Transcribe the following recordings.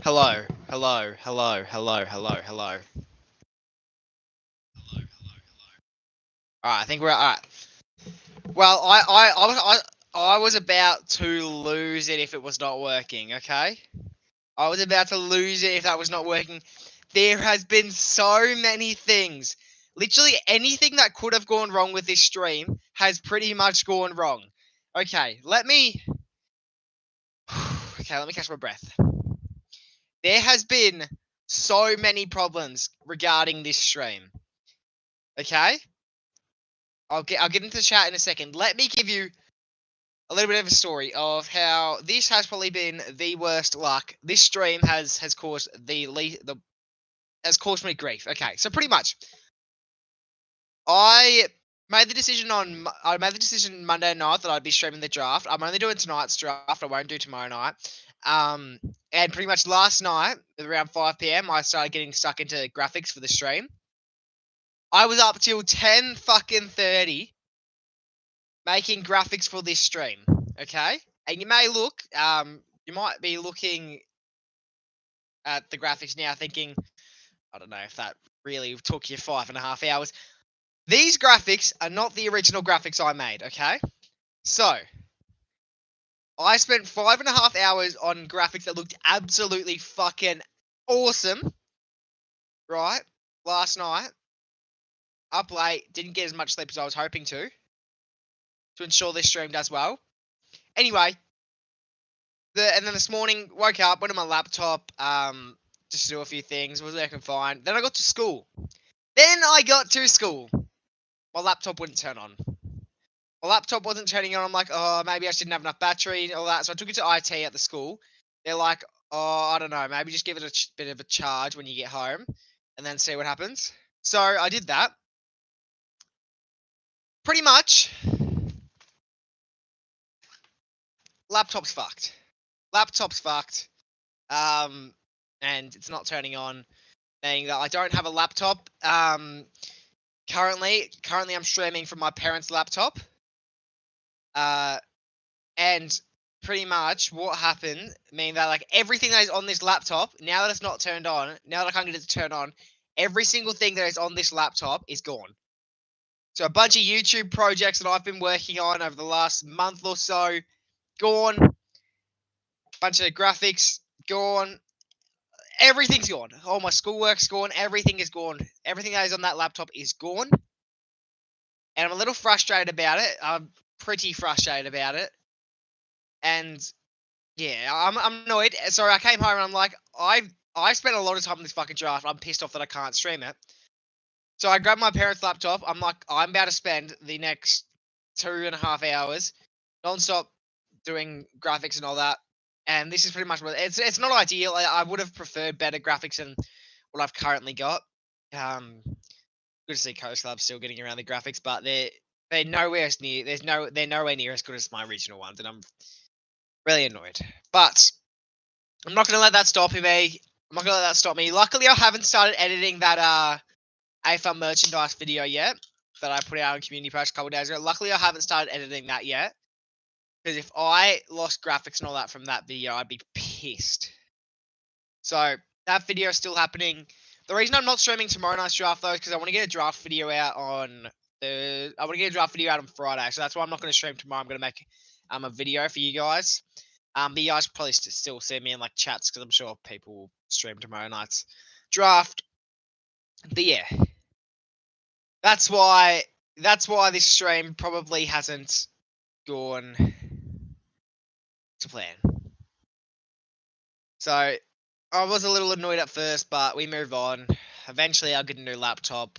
Hello, hello, hello, hello, hello, hello. Alright, I think we're alright. Well, I was about to lose it if it was not working, okay? I was about to lose it if that was not working. There has been so many things. Literally anything that could have gone wrong with this stream has pretty much gone wrong. Okay, let me catch my breath. There has been so many problems regarding this stream. Okay? I'll get into the chat in a second. Let me give you a little bit of a story of how this has probably been the worst luck. This stream has caused has caused me grief. Okay, so pretty much, I made the decision Monday night that I'd be streaming the draft. I'm only doing tonight's draft. I won't do tomorrow night. And pretty much last night around 5 p.m. I started getting stuck into graphics for the stream. I was up till 10 fucking 30 making graphics for this stream, okay? And you may look, you might be looking at the graphics now thinking, I don't know if that really took you 5.5 hours. These graphics are not the original graphics I made, okay? So, I spent 5.5 hours on graphics that looked absolutely fucking awesome, right? Last night, up late, didn't get as much sleep as I was hoping to ensure this stream does well. Anyway, and then this morning, woke up, went on my laptop, just to do a few things, was working fine. Then I got to school. My laptop wouldn't turn on. My laptop wasn't turning on. I'm like, oh, maybe I didn't have enough battery and all that. So I took it to IT at the school. They're like, oh, I don't know, maybe just give it a bit of a charge when you get home and then see what happens. So I did that. Pretty much, laptop's fucked. And it's not turning on, meaning that I don't have a laptop. Currently I'm streaming from my parents' laptop. And pretty much what happened, meaning that like everything that is on this laptop, now that it's not turned on, now that I can't get it to turn on, every single thing that is on this laptop is gone. So a bunch of YouTube projects that I've been working on over the last month or so, gone. Bunch of graphics, gone. Everything's gone. All my schoolwork's gone. Everything is gone. Everything that is on that laptop is gone. And I'm a little frustrated about it. I'm pretty frustrated about it. And yeah, I'm annoyed. So I came home and I'm like, I spent a lot of time on this fucking draft. I'm pissed off that I can't stream it. So I grabbed my parents' laptop. I'm like, I'm about to spend the next 2.5 hours non-stop doing graphics and all that. And this is pretty much what it's not ideal. I would have preferred better graphics than what I've currently got. Good to see Coast Club still getting around the graphics, but they're nowhere near. They're nowhere near as good as my original ones, and I'm really annoyed. But I'm not gonna let that stop me. Luckily, I haven't started editing that AFL merchandise video yet that I put out on community post a couple days ago. Luckily, I haven't started editing that yet. Because if I lost graphics and all that from that video, I'd be pissed. So that video is still happening. The reason I'm not streaming tomorrow night's draft though is because I want to get a draft video out on Friday. So that's why I'm not going to stream tomorrow. I'm going to make a video for you guys. But you guys probably still see me in like chats because I'm sure people will stream tomorrow night's draft. But yeah, that's why this stream probably hasn't gone to plan. So I was a little annoyed at first, but we move on. Eventually, I'll get a new laptop.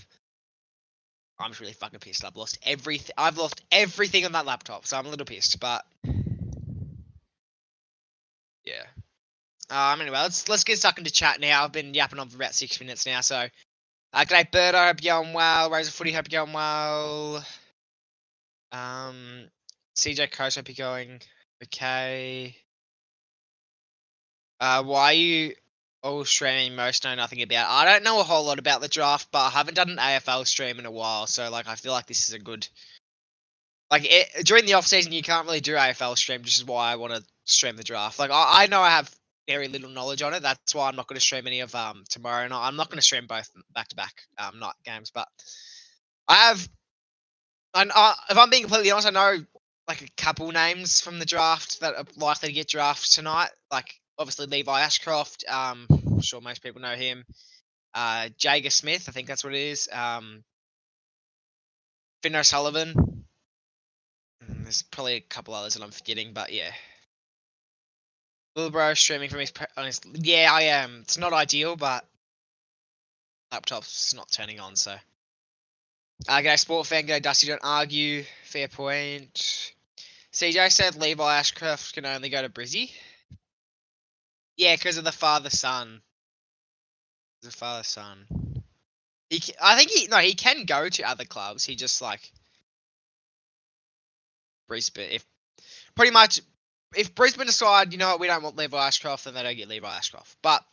I'm just really fucking pissed. I've lost everything. I've lost everything on that laptop, so I'm a little pissed. But yeah. Anyway, let's get stuck into chat now. I've been yapping on for about 6 minutes now. So, g'day, Bird. I hope you're going well. Razor Footy, hope you're going well. CJ Coast, hope you're going okay. Why are you all streaming? Most know nothing about. I don't know a whole lot about the draft, but I haven't done an AFL stream in a while, so like I feel like this is a good. Like during the off season, you can't really do AFL stream, which is why I want to stream the draft. Like I know I have very little knowledge on it. That's why I'm not going to stream any of tomorrow night. I'm not going to stream both back to back night games, but I have. And if I'm being completely honest, I know like a couple names from the draft that are likely to get drafted tonight. Like obviously Levi Ashcroft. I'm sure most people know him. Jager Smith, I think that's what it is. Finn O'Sullivan. There's probably a couple others that I'm forgetting, but yeah. Little bro streaming from his. Yeah, I am. It's not ideal, but laptop's not turning on, so. G'day, sport fan. G'day, Dusty. Don't argue. Fair point. CJ said Levi Ashcroft can only go to Brizzy. Yeah, because of the father-son. The father-son. I think he can go to other clubs. He just like Brisbane. If pretty much, if Brisbane decide, you know what, we don't want Levi Ashcroft, then they don't get Levi Ashcroft. But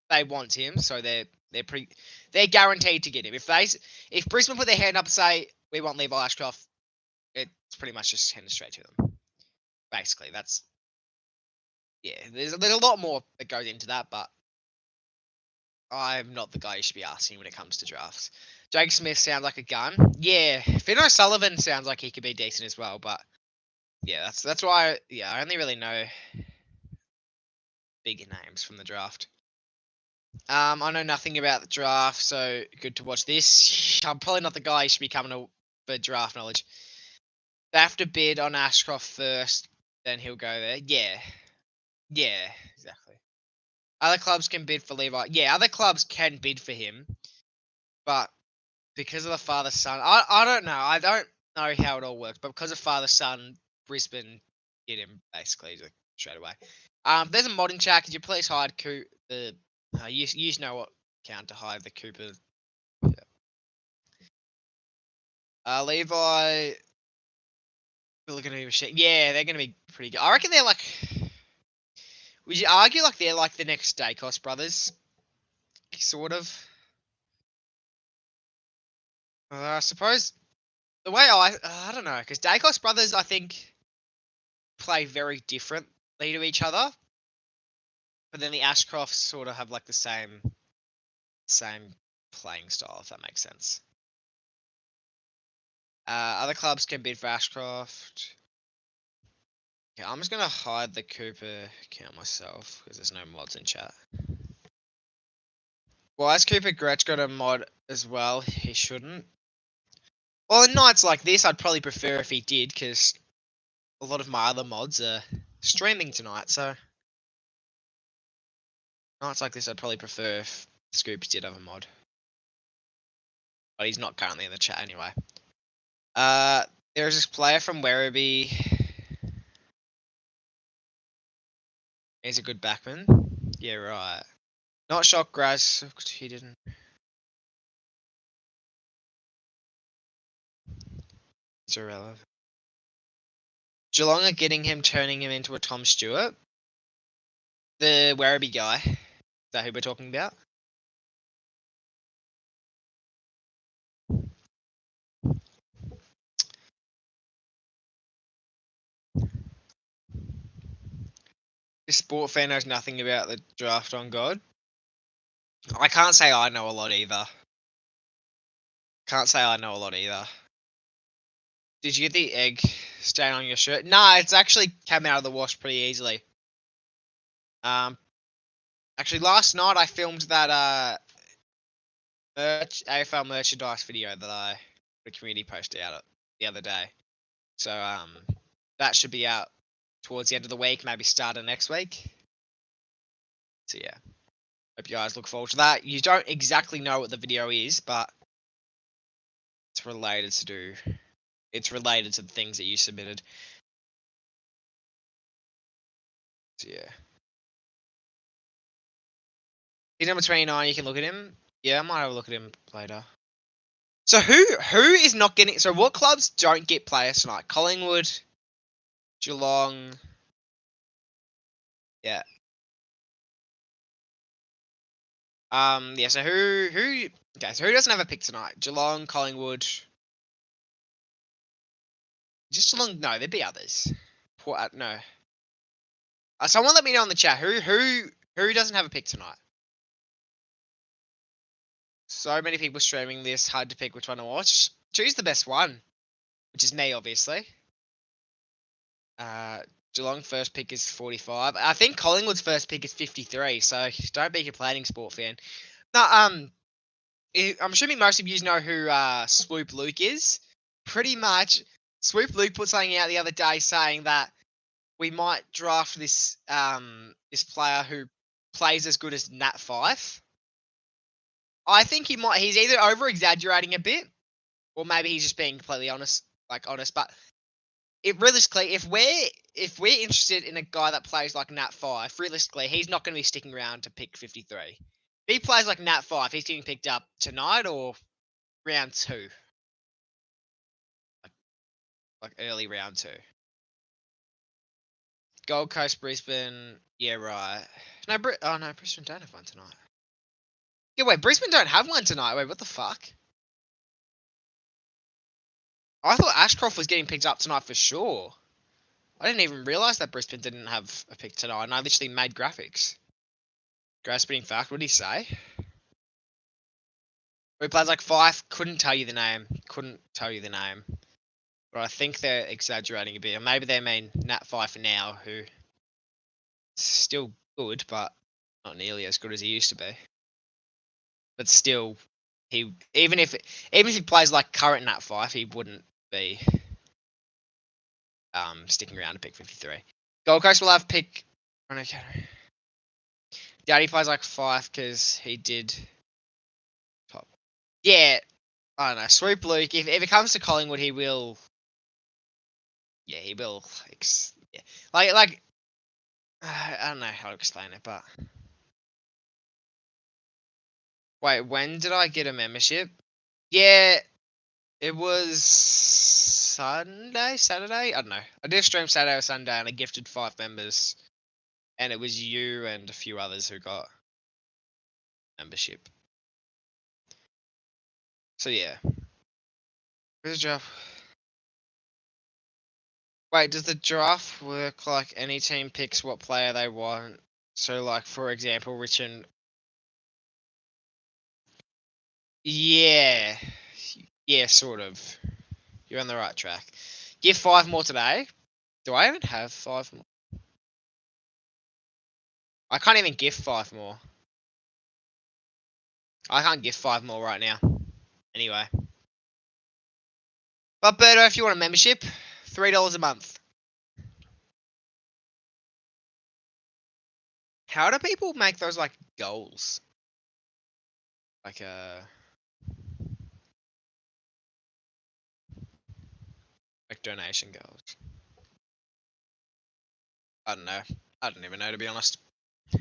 they want him, so they're guaranteed to get him. If Brisbane put their hand up and say we want Levi Ashcroft, it's pretty much just handed straight to them. Basically, that's there's a lot more that goes into that, but I'm not the guy you should be asking when it comes to drafts. Jake Smith sounds like a gun. Yeah, Finn O'Sullivan sounds like he could be decent as well, but yeah, that's why I only really know big names from the draft. I know nothing about the draft, so good to watch this. I'm probably not the guy you should be coming for draft knowledge. They have to bid on Ashcroft first, then he'll go there. Yeah, exactly. Other clubs can bid for Levi. Yeah, other clubs can bid for him, but because of the father-son, I don't know. I don't know how it all works, but because of father-son, Brisbane get him basically straight away. There's a mod in chat. Could you please hide the? You know what count to hide the Cooper. Yeah. Levi. We're looking at shit. Yeah, they're gonna be pretty good. I reckon they're like. Would you argue like they're like the next Dacos brothers? Sort of. I suppose the way I don't know, because Dacos brothers I think play very differently to each other, but then the Ashcrofts sort of have like the same playing style, if that makes sense. Other clubs can bid for Ashcroft. Okay, I'm just gonna hide the Cooper account myself because there's no mods in chat. Why has Cooper Gretsch got a mod as well? He shouldn't. Well, in nights like this, I'd probably prefer if he did, because a lot of my other mods are streaming tonight, so nights like this, I'd probably prefer if Scoops did have a mod. But he's not currently in the chat anyway. There's this player from Werribee. He's a good backman. Yeah, right. Not shocked, Graz. He didn't. It's irrelevant. Geelong are getting him, turning him into a Tom Stewart. The Werribee guy. Is that who we're talking about? This sport fan knows nothing about the draft on God. I can't say I know a lot either. Did you get the egg stain on your shirt? Nah, it's actually came out of the wash pretty easily. Actually, last night I filmed that AFL merchandise video that the community posted out the other day. So that should be out towards the end of the week, maybe start of next week. So yeah, hope you guys look forward to that. You don't exactly know what the video is, but it's related to the things that you submitted. So yeah. He's number 29. You can look at him. Yeah, I might have a look at him later. So who is not getting? So what clubs don't get players tonight? Collingwood, Geelong. Yeah. Yeah. So who? Okay. So who doesn't have a pick tonight? Geelong, Collingwood. Just Geelong. No, there'd be others. No. Someone let me know in the chat. Who Who doesn't have a pick tonight? So many people streaming this, hard to pick which one to watch. Choose the best one, which is me, obviously. Geelong first pick is 45. I think Collingwood's first pick is 53, so don't be complaining, sport fan. No, I'm assuming most of you know who Swoop Luke is. Pretty much, Swoop Luke put something out the other day saying that we might draft this this player who plays as good as Nat Fife. I think he might. He's either over exaggerating a bit, or maybe he's just being completely honest. But realistically, if we're interested in a guy that plays like Nat Five, realistically, he's not going to be sticking around to pick 53. If he plays like Nat Five, he's getting picked up tonight or round 2, like early round 2. Gold Coast, Brisbane, yeah, right. No, Brisbane don't have one tonight. Yeah, wait, Brisbane don't have one tonight. Wait, what the fuck? I thought Ashcroft was getting picked up tonight for sure. I didn't even realise that Brisbane didn't have a pick tonight, and I literally made graphics. Grasping fact, what did he say? We played like 5, couldn't tell you the name. But I think they're exaggerating a bit. Or maybe they mean Nat Fife now, who still good, but not nearly as good as he used to be. But still, even if he plays like current Nat Fife, he wouldn't be sticking around to pick 53. Gold Coast will have pick. Daddy plays like 5 because he did top. Yeah, I don't know. Swoop Luke. If it comes to Collingwood, he will. Yeah, he will. Yeah, like. I don't know how to explain it, but wait, when did I get a membership? Yeah, it was Saturday. I don't know. I did a stream Saturday or Sunday, and I gifted 5 members, and it was you and a few others who got membership. So yeah, where's the draft? Wait, does the draft work like any team picks what player they want? So, like for example, Richard. Yeah, yeah, sort of. You're on the right track. Give 5 more today. Do I even have 5 more? I can't even gift 5 more. I can't gift 5 more right now. Anyway. But Birdo, if you want a membership, $3 a month. How do people make those like goals? Like donation goals. I don't know. I don't even know, to be honest. Oh,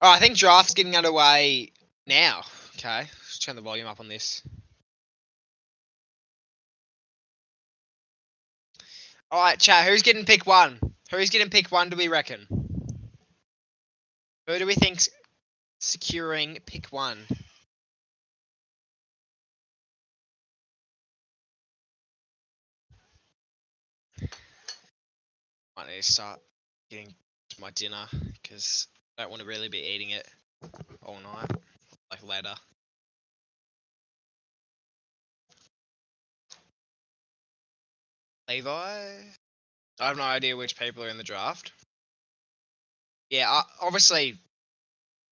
I think draft's getting underway now. Okay, let's turn the volume up on this. All right, chat. Who's getting pick 1? Who's getting pick 1? Do we reckon? Who do we think's securing pick 1? I need to start getting to my dinner because I don't want to really be eating it all night, like later. Levi? I have no idea which people are in the draft. Yeah, obviously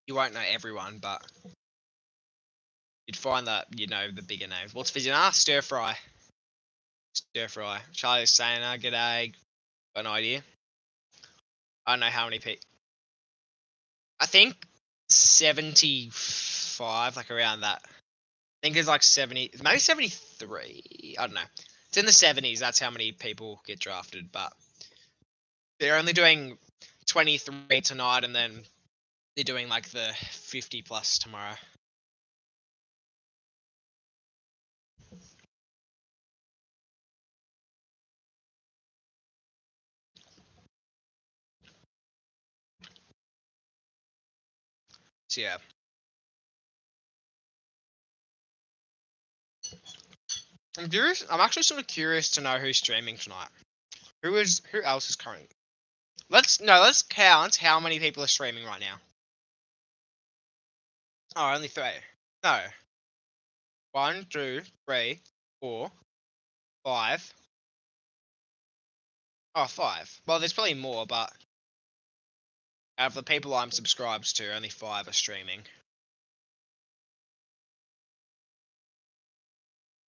you won't know everyone, but you'd find that you know the bigger names. What's for dinner? Stir fry. Charlie's saying, g'day. Got an idea. I don't know how many people. I think 75, like around that. I think it's like 70, maybe 73. I don't know. It's in the 70s. That's how many people get drafted, but they're only doing 23 tonight, and then they're doing like the 50 plus tomorrow. So yeah. I'm curious. I'm actually sort of curious to know who's streaming tonight. Who else is current? Let's count how many people are streaming right now. Oh, only 3. No. 1, 2, 3, 4, 5. Oh, 5. Well, there's probably more, but out of the people I'm subscribed to, only 5 are streaming.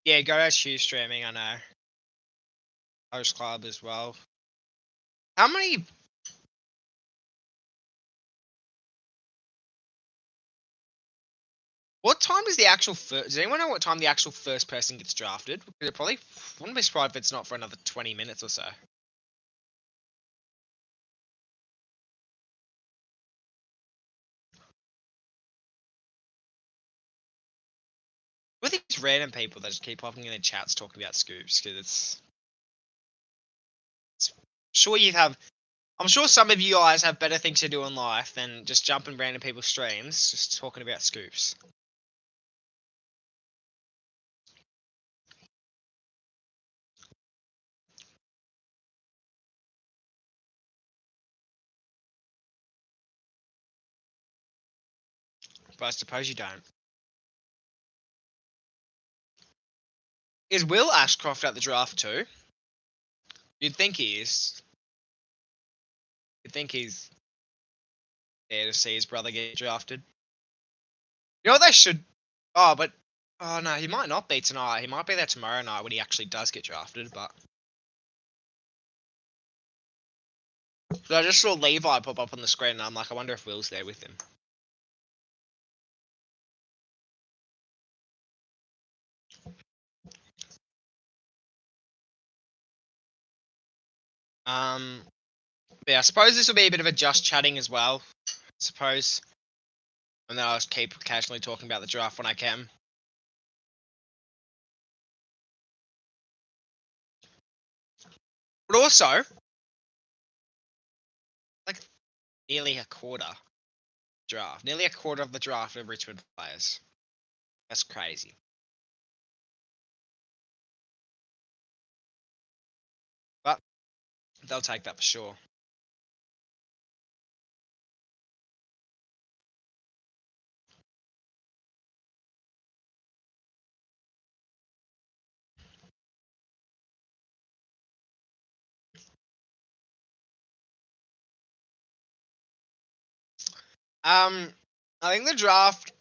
Yeah, Go HQ streaming, I know. Host Club as well. How many? What time is the actual first? Does anyone know what time the actual first person gets drafted? Because it probably wouldn't be surprised if it's not for another 20 minutes or so. With these random people that just keep popping in the chats talking about scoops, because it's sure you have. I'm sure some of you guys have better things to do in life than just jumping random people's streams, just talking about scoops. But I suppose you don't. Is Will Ashcroft at the draft too? You'd think he is. You'd think he's there to see his brother get drafted. You know what they should? Oh, but oh no, he might not be tonight. He might be there tomorrow night when he actually does get drafted. But so I just saw Levi pop up on the screen, and I'm like, I wonder if Will's there with him. Yeah, I suppose this will be a bit of a just chatting as well. I suppose, and then I'll just keep occasionally talking about the draft when I can. But also, like nearly a quarter draft, nearly a quarter of the draft of Richmond players. That's crazy. But they'll take that for sure. I think the draft.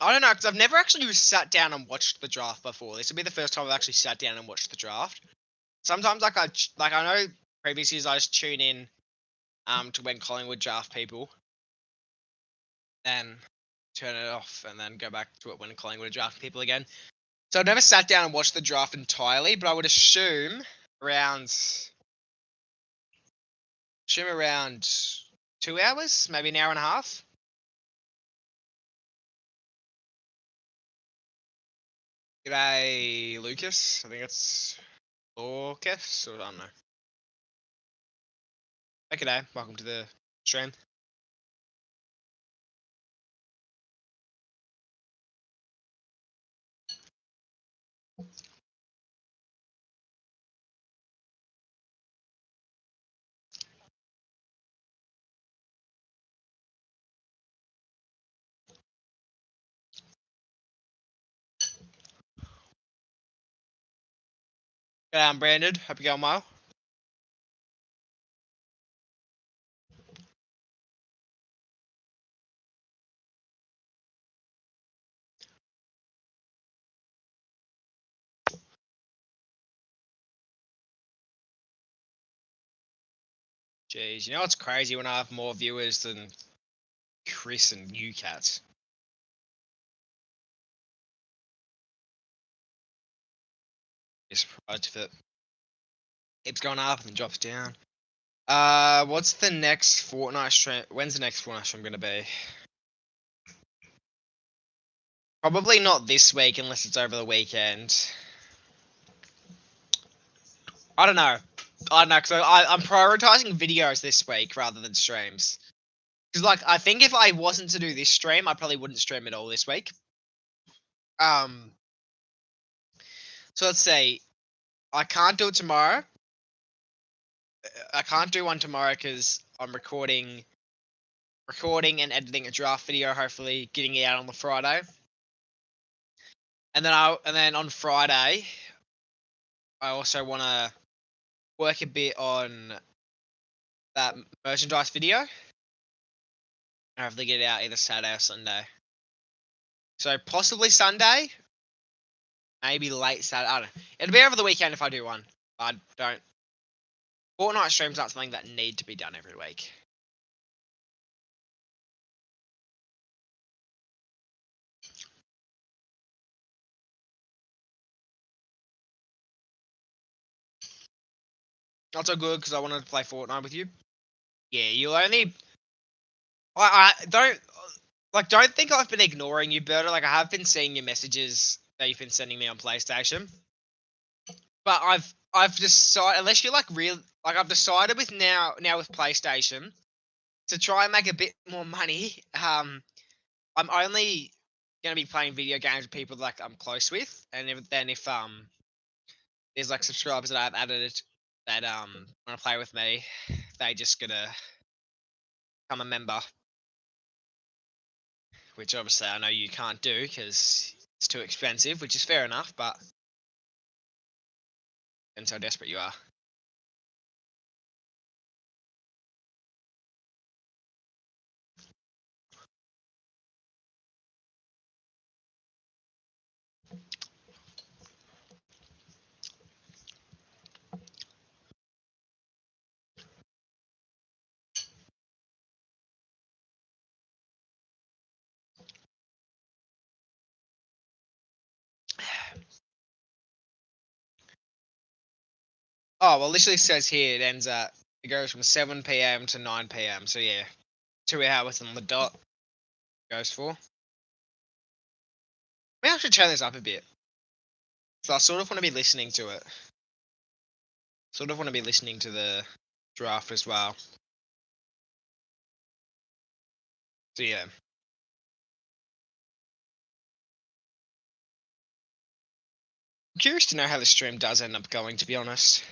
I don't know because I've never actually sat down and watched the draft before. This will be the first time I've actually sat down and watched the draft. Sometimes, I know previous years I just tune in, to when Collingwood draft people, then turn it off and then go back to it when Collingwood draft people again. So I've never sat down and watched the draft entirely, but I would around assume around 2 hours, maybe an hour and a half. G'day, Lucas. I think it's Lucas, or I don't know. Hey, g'day. Welcome to the stream. G'day, I'm Brandon. Hope you're going well. Jeez, you know what's crazy when I have more viewers than Chris and you cats? You're surprised if it keeps going up and drops down. What's the next Fortnite stream? When's the next Fortnite stream gonna be? Probably not this week unless it's over the weekend. I don't know. Because I'm prioritizing videos this week rather than streams. Because, like, I think if I wasn't to do this stream, I probably wouldn't stream at all this week. So let's say I can't do it tomorrow. I can't do one tomorrow because I'm recording recording and editing a draft video, hopefully getting it out on the Friday. And then on Friday, I also want to work a bit on that merchandise video. And hopefully get it out either Saturday or Sunday. So possibly Sunday, maybe late Saturday. I don't know. It'll be over the weekend if I do one. I don't. Fortnite streams aren't something that need to be done every week. Not so good because I wanted to play Fortnite with you. Yeah, you'll only. I don't think I've been ignoring you, Berta. Like I have been seeing your messages that you've been sending me on PlayStation. But I've decided, unless you're like real, like I've decided with now with PlayStation to try and make a bit more money. I'm only gonna be playing video games with people like I'm close with, and if there's like subscribers that I've added that want to play with me, they just gonna become a member, which obviously I know you can't do because it's too expensive, which is fair enough, but depends how desperate you are. Oh, well, literally says here it goes from 7 p.m. to 9 p.m. So yeah, 2 hours on the dot goes for. Maybe I should turn this up a bit. So I sort of want to be listening to it. Sort of want to be listening to the draft as well. So yeah. I'm curious to know how the stream does end up going, to be honest.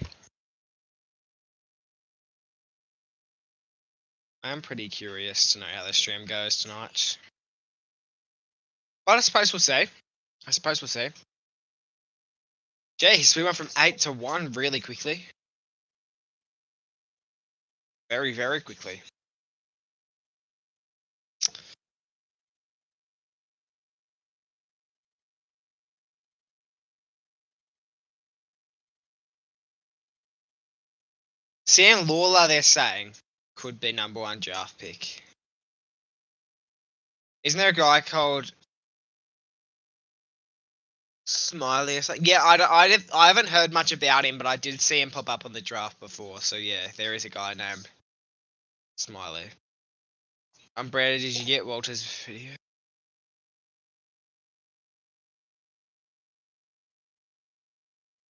I am pretty curious to know how the stream goes tonight. But I suppose we'll see. Jeez, we went from 8 to 1 really quickly. Very, very quickly. Sam Lawler, they're saying, could be #1 draft pick. Isn't there a guy called Smiley or something? Yeah, I haven't heard much about him, but I did see him pop up on the draft before. So yeah, there is a guy named Smiley. Umbrella, did you get Walter's video?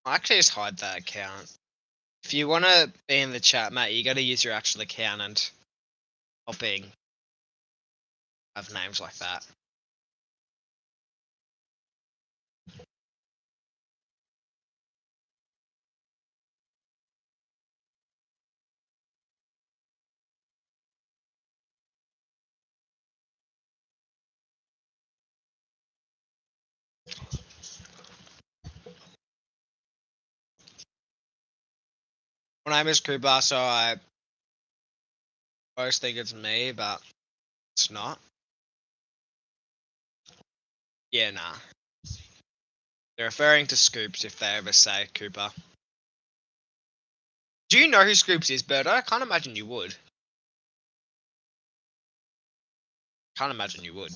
I actually just hide that account. If you want to be in the chat, mate, you got to use your actual account and not have names like that. My name is Cooper, so I always think it's me, but it's not. Yeah, nah. They're referring to Scoops if they ever say Cooper. Do you know who Scoops is, Berto? I can't imagine you would. Can't imagine you would.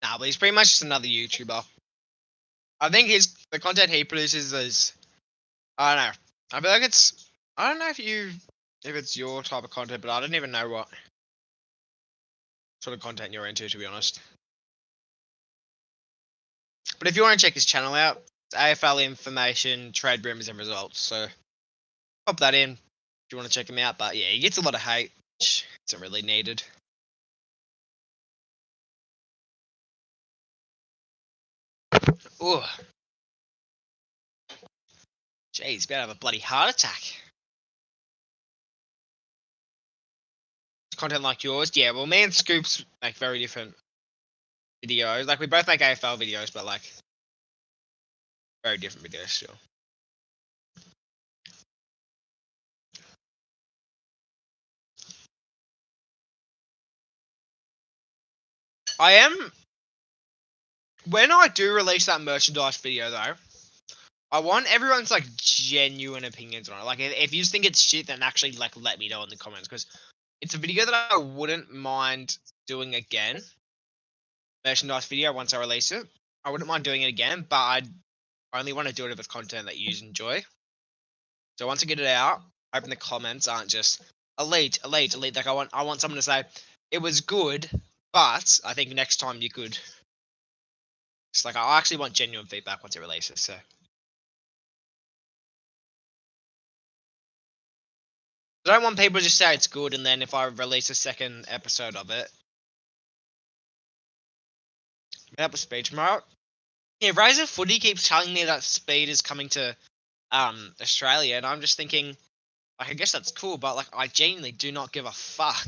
Nah, but he's pretty much just another YouTuber. I think the content he produces is, I don't know. I feel like I don't know if it's your type of content, but I don't even know what sort of content you're into, to be honest. But if you want to check his channel out, it's AFL information, trade rumors, and results. So pop that in if you want to check him out. But yeah, he gets a lot of hate, which isn't really needed. Ooh. Jeez, better have a bloody heart attack. Content like yours, yeah. Well, me and Scoops make very different videos. Like, we both make AFL videos, but like very different videos still. I am. When I do release that merchandise video, though, I want everyone's like genuine opinions on it. Like, if you just think it's shit, then actually like let me know in the comments, because it's a video that I wouldn't mind doing again. Merchandise video once I release it, I wouldn't mind doing it again, but I only want to do it if it's content that you enjoy. So once I get it out, hoping the comments aren't just elite, elite, elite. Like, I want someone to say it was good, but I think next time you could. It's like, I actually want genuine feedback once it releases. So I don't want people to just say it's good, and then if I release a second episode of it, up with speed tomorrow. Yeah, Razor Footy keeps telling me that Speed is coming to Australia, and I'm just thinking, like, I guess that's cool, but like, I genuinely do not give a fuck.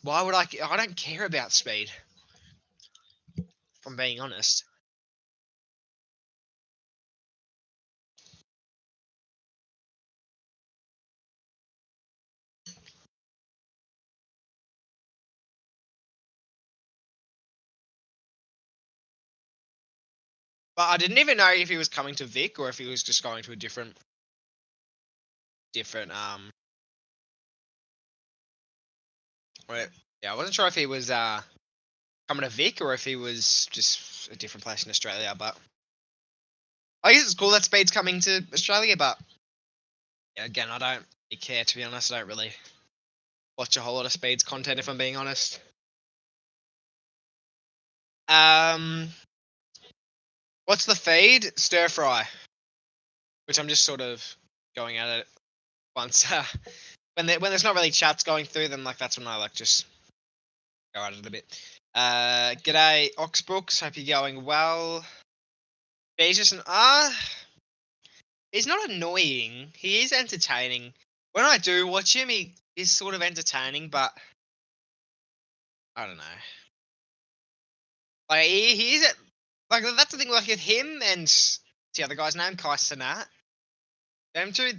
Why would I? I don't care about Speed. If I'm being honest. But I didn't even know if he was coming to Vic or if he was just going to a different. Wait, yeah, I wasn't sure if he was coming to Vic or if he was just a different place in Australia. But I guess it's cool that Speed's coming to Australia. But yeah, again, I don't really care, to be honest. I don't really watch a whole lot of Speed's content, if I'm being honest. What's the feed? Stir fry, which I'm just sort of going at it once. When there's not really chats going through, then like that's when I like just go at it a bit. G'day Oxbrooks, hope you're going well. He's just he's not annoying. He is entertaining. When I do watch him, he is sort of entertaining, but I don't know. Like he's like, that's the thing. Like, with him and the other guy's name, Kai Sanat, them two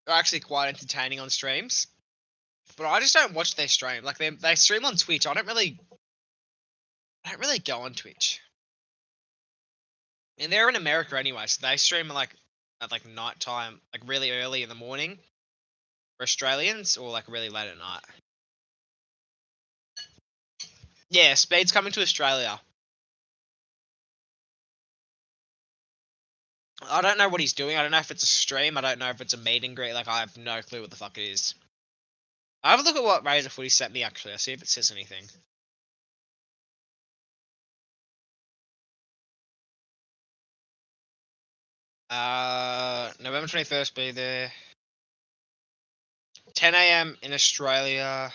are actually quite entertaining on streams. But I just don't watch their stream. Like, they stream on Twitch. I don't really go on Twitch. And they're in America anyway, so they stream like at like night time, like really early in the morning for Australians, or like really late at night. Yeah, Speed's coming to Australia. I don't know what he's doing. I don't know if it's a stream. I don't know if it's a meet and greet. Like, I have no clue what the fuck it is. I'll have a look at what Razor Footy sent me, actually. I'll see if it says anything. November 21st, be there. 10 a.m. in Australia.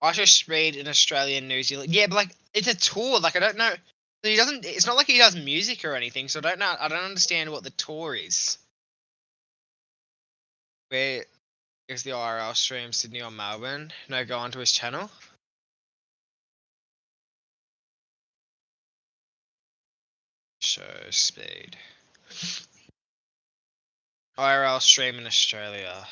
I just read in Australia and New Zealand. Yeah, but like, it's a tour. Like, I don't know. He doesn't. It's not like he does music or anything. So I don't know. I don't understand what the tour is. Where is the IRL stream? Sydney or Melbourne? No, go onto his channel. Show Speed. IRL stream in Australia.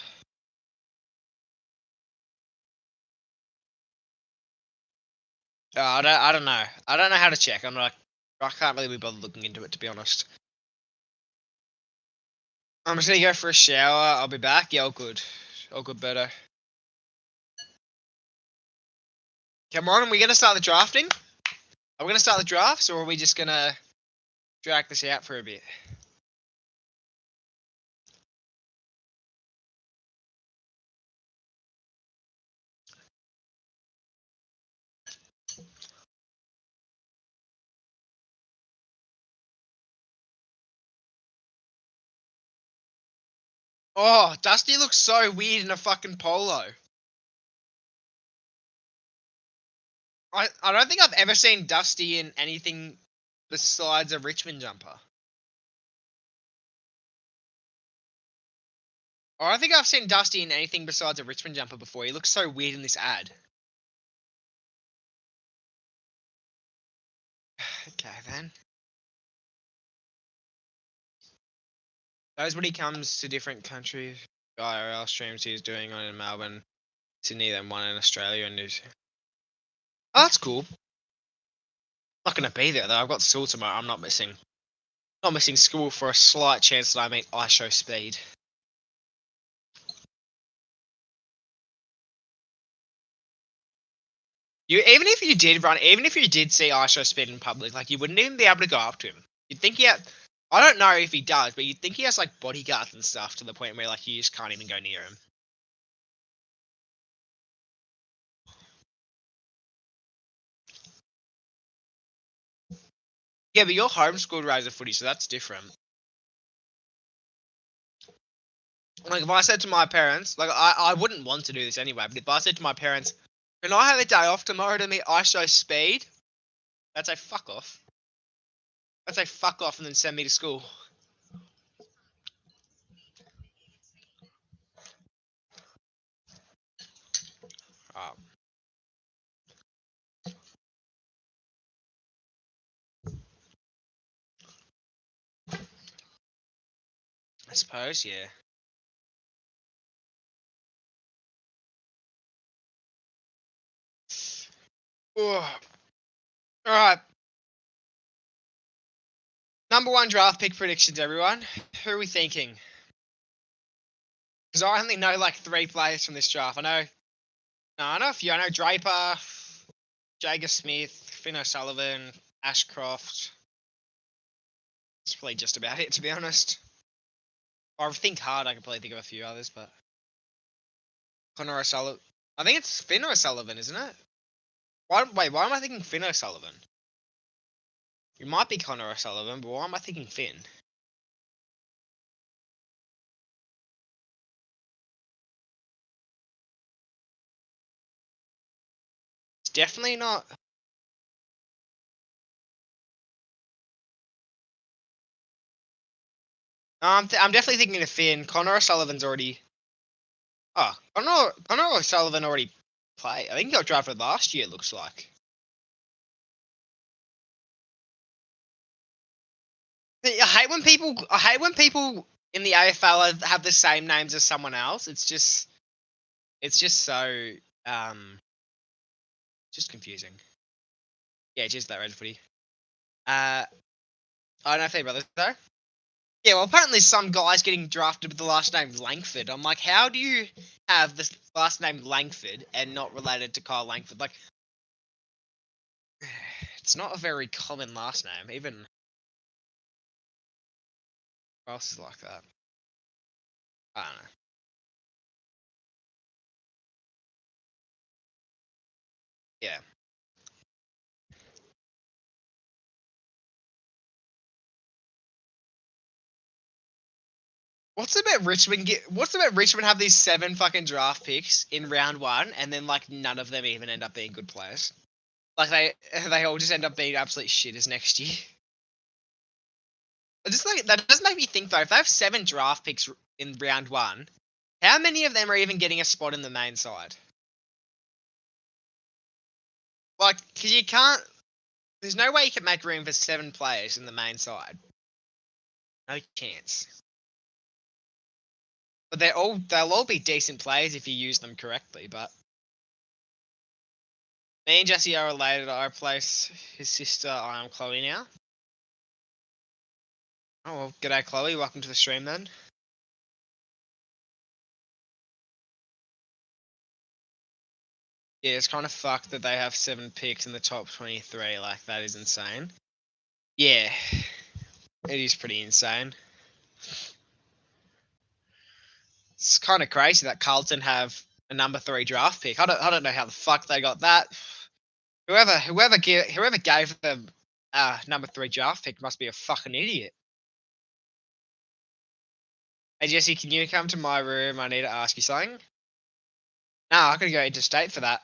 I don't know. I don't know how to check. I can't really be bothered looking into it, to be honest. I'm just gonna go for a shower. I'll be back. Yeah, all good. All good, Berto. Cameron, are we gonna start the drafting? Are we gonna start the drafts, or are we just gonna drag this out for a bit? Oh, Dusty looks so weird in a fucking polo. I don't think I've ever seen Dusty in anything besides a Richmond jumper. Or I don't think I've seen Dusty in anything besides a Richmond jumper before. He looks so weird in this ad. Okay, then. Those when he comes to different countries, IRL streams he's doing one in Melbourne, Sydney, then one in Australia and New Zealand. Oh, that's cool. Not gonna be there though. I've got school tomorrow. I'm not missing. Not missing school for a slight chance that I meet ISO speed. Even if you did see ISO speed in public, like you wouldn't even be able to go up to him. You'd think he had. I don't know if he does, but you'd think he has like bodyguards and stuff to the point where like you just can't even go near him. Yeah, but you're homeschooled Razor footy, so that's different. Like if I said to my parents, like I wouldn't want to do this anyway, but if I said to my parents, "Can I have a day off tomorrow to meet ISO speed?" That's a fuck off. That's a fuck off, and then send me to school. Oh. I suppose, yeah. All right. Number one draft pick predictions, everyone. Who are we thinking? Because I only know like 3 players from this draft. I know a few. I know Draper, Jager Smith, Finn O'Sullivan, Ashcroft. That's probably just about it, to be honest. Or I think hard, I could probably think of a few others, but Connor O'Sullivan. I think it's Finn O'Sullivan, isn't it? Why am I thinking Finn O'Sullivan? It might be Connor O'Sullivan, but why am I thinking Finn? It's definitely not. I'm definitely thinking of Finn. Connor O'Sullivan's already. Oh, Connor O'Sullivan already played. I think he got drafted last year. It looks like. I hate when people in the AFL have the same names as someone else. It's just so just confusing. Yeah, just that red footy. I don't know if they're brothers though. Yeah, well, apparently some guy's getting drafted with the last name Langford. I'm like, how do you have the last name Langford and not related to Kyle Langford? Like, it's not a very common last name. Even who else is like that? I don't know. Yeah. What's about Richmond have these 7 fucking draft picks in round 1 and then like none of them even end up being good players? Like they all just end up being absolute shitters next year. Just like that does make me think though. If they have 7 draft picks in round 1, how many of them are even getting a spot in the main side? Like, because you can't. There's no way you can make room for 7 players in the main side. No chance. But they'll all be decent players if you use them correctly. But me and Jesse are related. I replace his sister. I am Chloe now. Oh well, g'day Chloe. Welcome to the stream then. Yeah, it's kind of fucked that they have 7 picks in the top 23. Like that is insane. Yeah, it is pretty insane. It's kind of crazy that Carlton have a number 3 draft pick. I don't know how the fuck they got that. Whoever gave them number 3 draft pick must be a fucking idiot. Hey Jesse, can you come to my room? I need to ask you something. No, I gotta go interstate for that.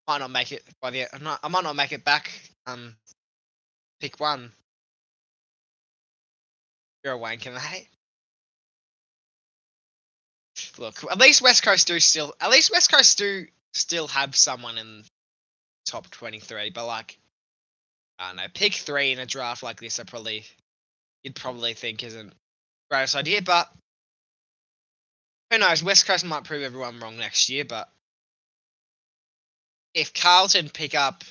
Might not make it by the. I might not make it back. Pick one. You're a wanker, mate. Look, at least West Coast do still. At least West Coast do still have someone in top 23. But like, I don't know. Pick 3 in a draft like this. You'd probably think isn't the greatest idea. But who knows? West Coast might prove everyone wrong next year. But if Carlton pick up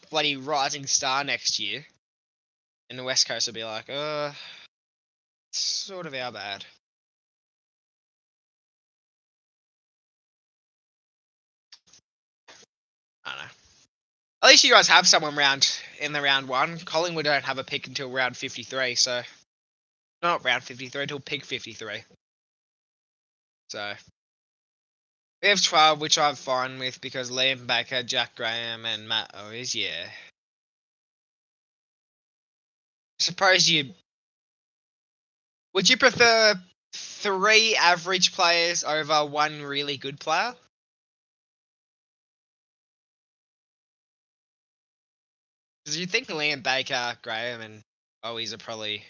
bloody Rising Star next year, and the West Coast will be like, sort of our bad. I don't know. At least you guys have someone in the round 1. Collingwood don't have a pick until round 53, so not round 53 until pick 53. So we have 12, which I'm fine with because Liam Baker, Jack Graham, and Matt Owes. Yeah. Suppose would you prefer 3 average players over 1 really good player? Because you think Liam Baker, Graham, and Owes are probably.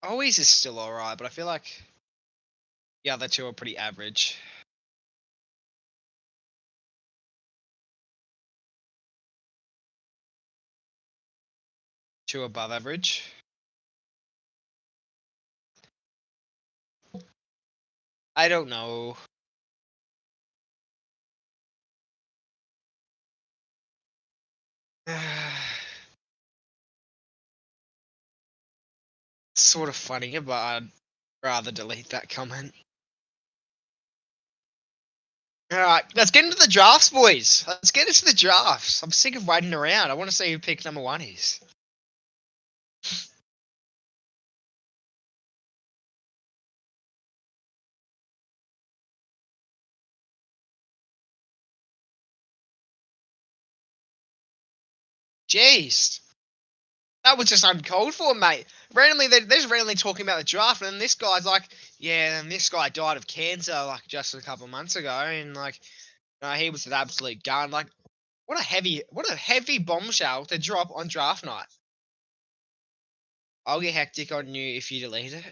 Owes is still alright, but I feel like the other 2 are pretty average. 2 above average. I don't know. Sort of funny, but I'd rather delete that comment. Alright, let's get into the drafts, boys. Let's get into the drafts. I'm sick of waiting around. I want to see who pick number 1 is. Jeez. That was just uncalled for, mate. Randomly, they're just randomly talking about the draft, and then this guy's like, yeah, and this guy died of cancer, like, just a couple of months ago, and, like, he was an absolute gun. Like, what a heavy bombshell to drop on draft night. I'll get hectic on you if you delete it.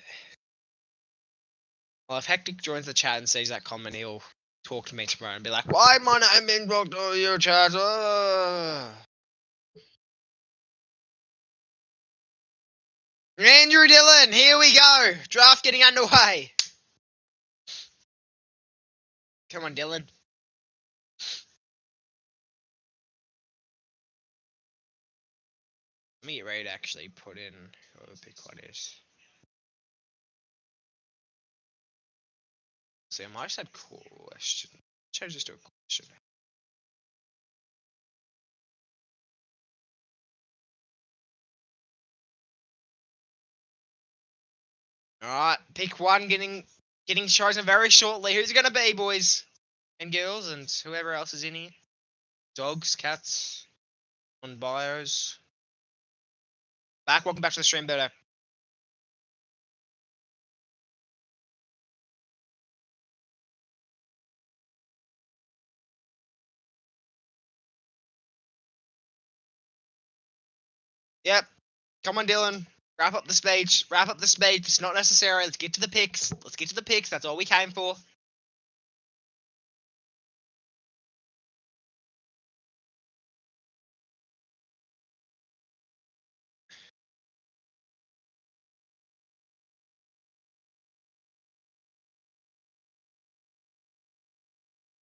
Well, if Hectic joins the chat and sees that comment, he'll talk to me tomorrow and be like, why my name been blocked all your chat? Andrew Dillon, here we go. Draft getting underway. Come on, Dylan. Let me get ready to actually put in who pick one is. See, I might just add question. Should I just do a question? Alright, pick 1 getting chosen very shortly. Who's it gonna be, boys and girls, and whoever else is in here? Dogs, cats, on bios. Welcome back to the stream, Birdo. Yep. Come on, Dylan. Wrap up the speech. Wrap up the speech. It's not necessary. Let's get to the picks. Let's get to the picks. That's all we came for.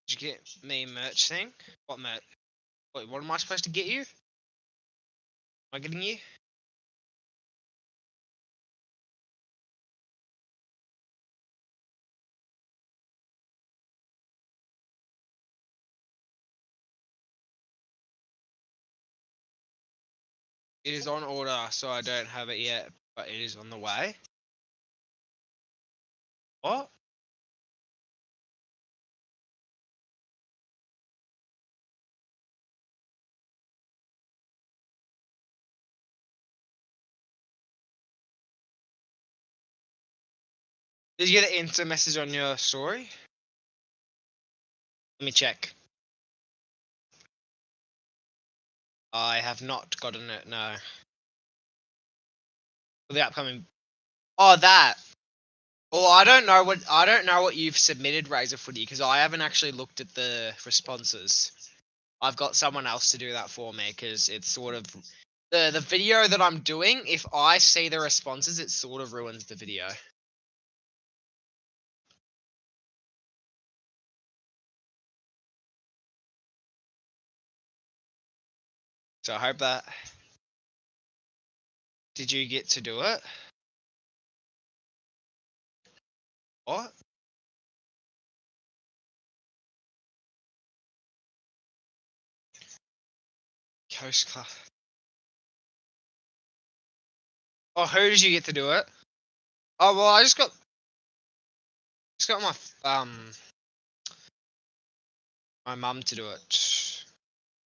Did you get me merch thing? What merch? Wait, what am I supposed to get you? Am I getting you? It is on order, so I don't have it yet, but it is on the way. What? Did you get an instant message on your story? Let me check. I have not gotten it. No. For the upcoming. Oh, that. Well, I don't know what you've submitted, Razor Footy, because I haven't actually looked at the responses. I've got someone else to do that for me because it's sort of the video that I'm doing. If I see the responses, it sort of ruins the video. So I hope that. Did you get to do it? What? Coast Class. Oh, who did you get to do it? Oh well, I just got my mum to do it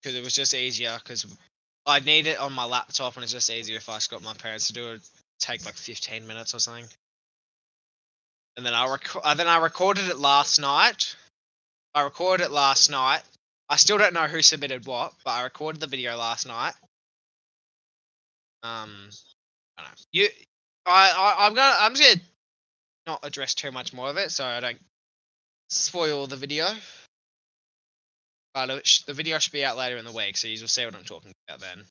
because it was just easier because I need it on my laptop and it's just easier if I just got my parents to do it. Take like 15 minutes or something. And then I recorded it last night. I still don't know who submitted what, but I recorded the video last night. I don't know. I'm just gonna not address too much more of it, so I don't spoil the video. But the video should be out later in the week, so you'll see what I'm talking about then.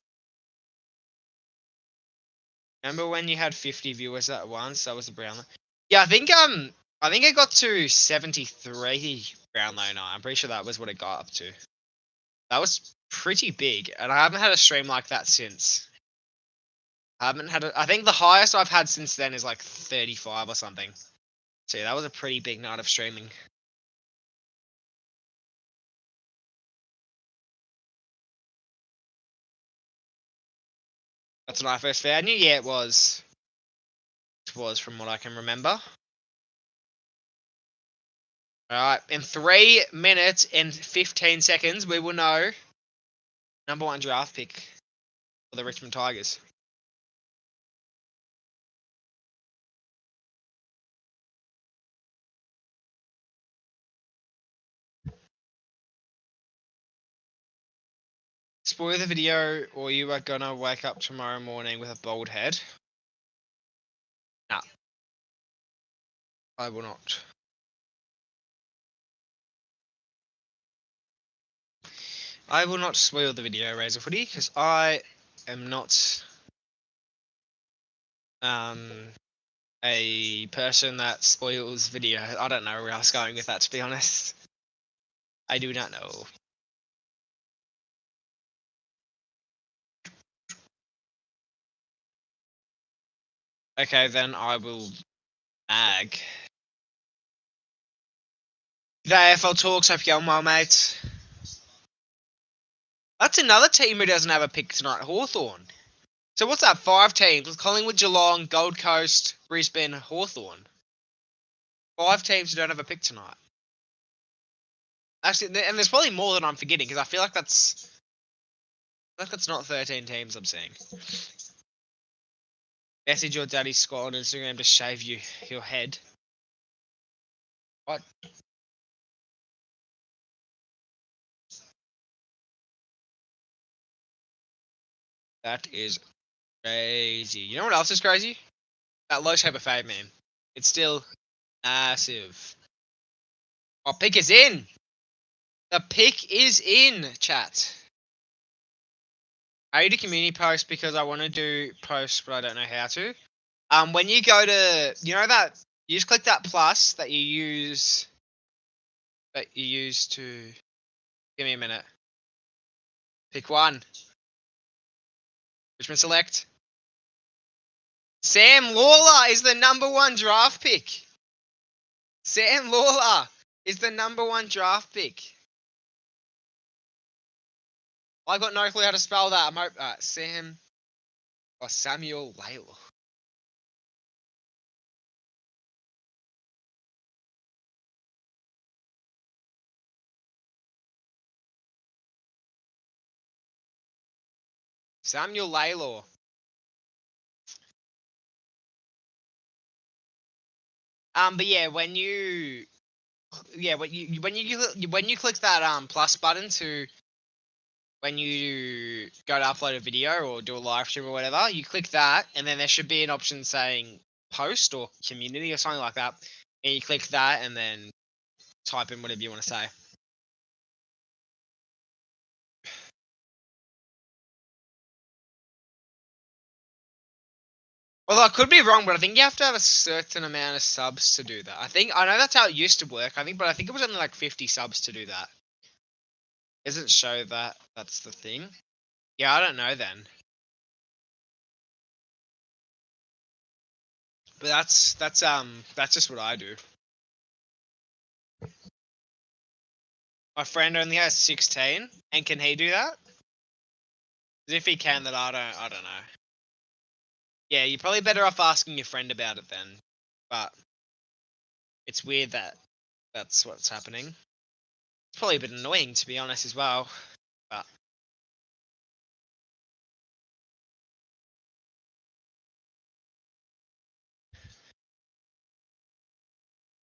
Remember when you had 50 viewers at once? That was the Brownlow. Yeah, I think it got to 73 Brownlow night. I'm pretty sure that was what it got up to. That was pretty big, and I haven't had a stream like that since. I think the highest I've had since then is like 35 or something. So yeah, that was a pretty big night of streaming. That's when I first found you. Yeah, it was. It was from what I can remember. Alright, in 3 minutes and 15 seconds, we will know number 1 draft pick for the Richmond Tigers. Spoil the video or you are gonna wake up tomorrow morning with a bald head. Nah. I will not. I will not spoil the video, Razor Footy, because I am not a person that spoils video. I don't know where I was going with that, to be honest. I do not know. Okay, then I will mag. G'day AFL Talks, hope you're well, mate. That's another team who doesn't have a pick tonight, Hawthorn. So what's that, 5 teams? With Collingwood, Geelong, Gold Coast, Brisbane, Hawthorn. 5 teams who don't have a pick tonight. Actually, and there's probably more than I'm forgetting, because I feel like that's not 13 teams I'm seeing. Message your daddy Scott on Instagram to shave your head. What? That is crazy. You know what else is crazy? That low shape of fade, man. It's still massive. Oh, pick is in. The pick is in, chat. I need a community post because I want to do posts, but I don't know how to. When you go to, you just click that plus that you use to. Give me a minute. Pick one. Richmond select. Sam Lawler is the number 1 draft pick. Sam Lawler is the number 1 draft pick. I got no clue how to spell that. I'm Samuel Layla. Samuel Laylaw. But yeah, when you click that plus button to when you go to upload a video or do a live stream or whatever, you click that, and then there should be an option saying post or community or something like that, and you click that, and then type in whatever you want to say. Well, I could be wrong, but I think you have to have a certain amount of subs to do that. I know that's how it used to work. But I think it was only like 50 subs to do that. Doesn't show that that's the thing. Yeah, I don't know then. But that's just what I do. My friend only has 16, and can he do that? 'Cause if he can, then I don't know. Yeah, you're probably better off asking your friend about it then. But it's weird that that's what's happening. It's probably a bit annoying, to be honest, as well. But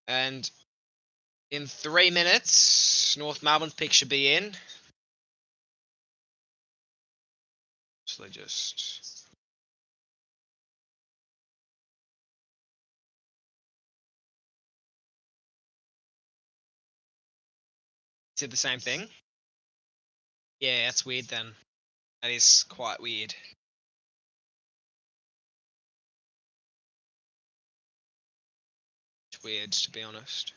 and in 3 minutes, North Melbourne's pick should be in. So they just did the same thing. Yeah, that's weird then. That is quite weird. It's weird, to be honest.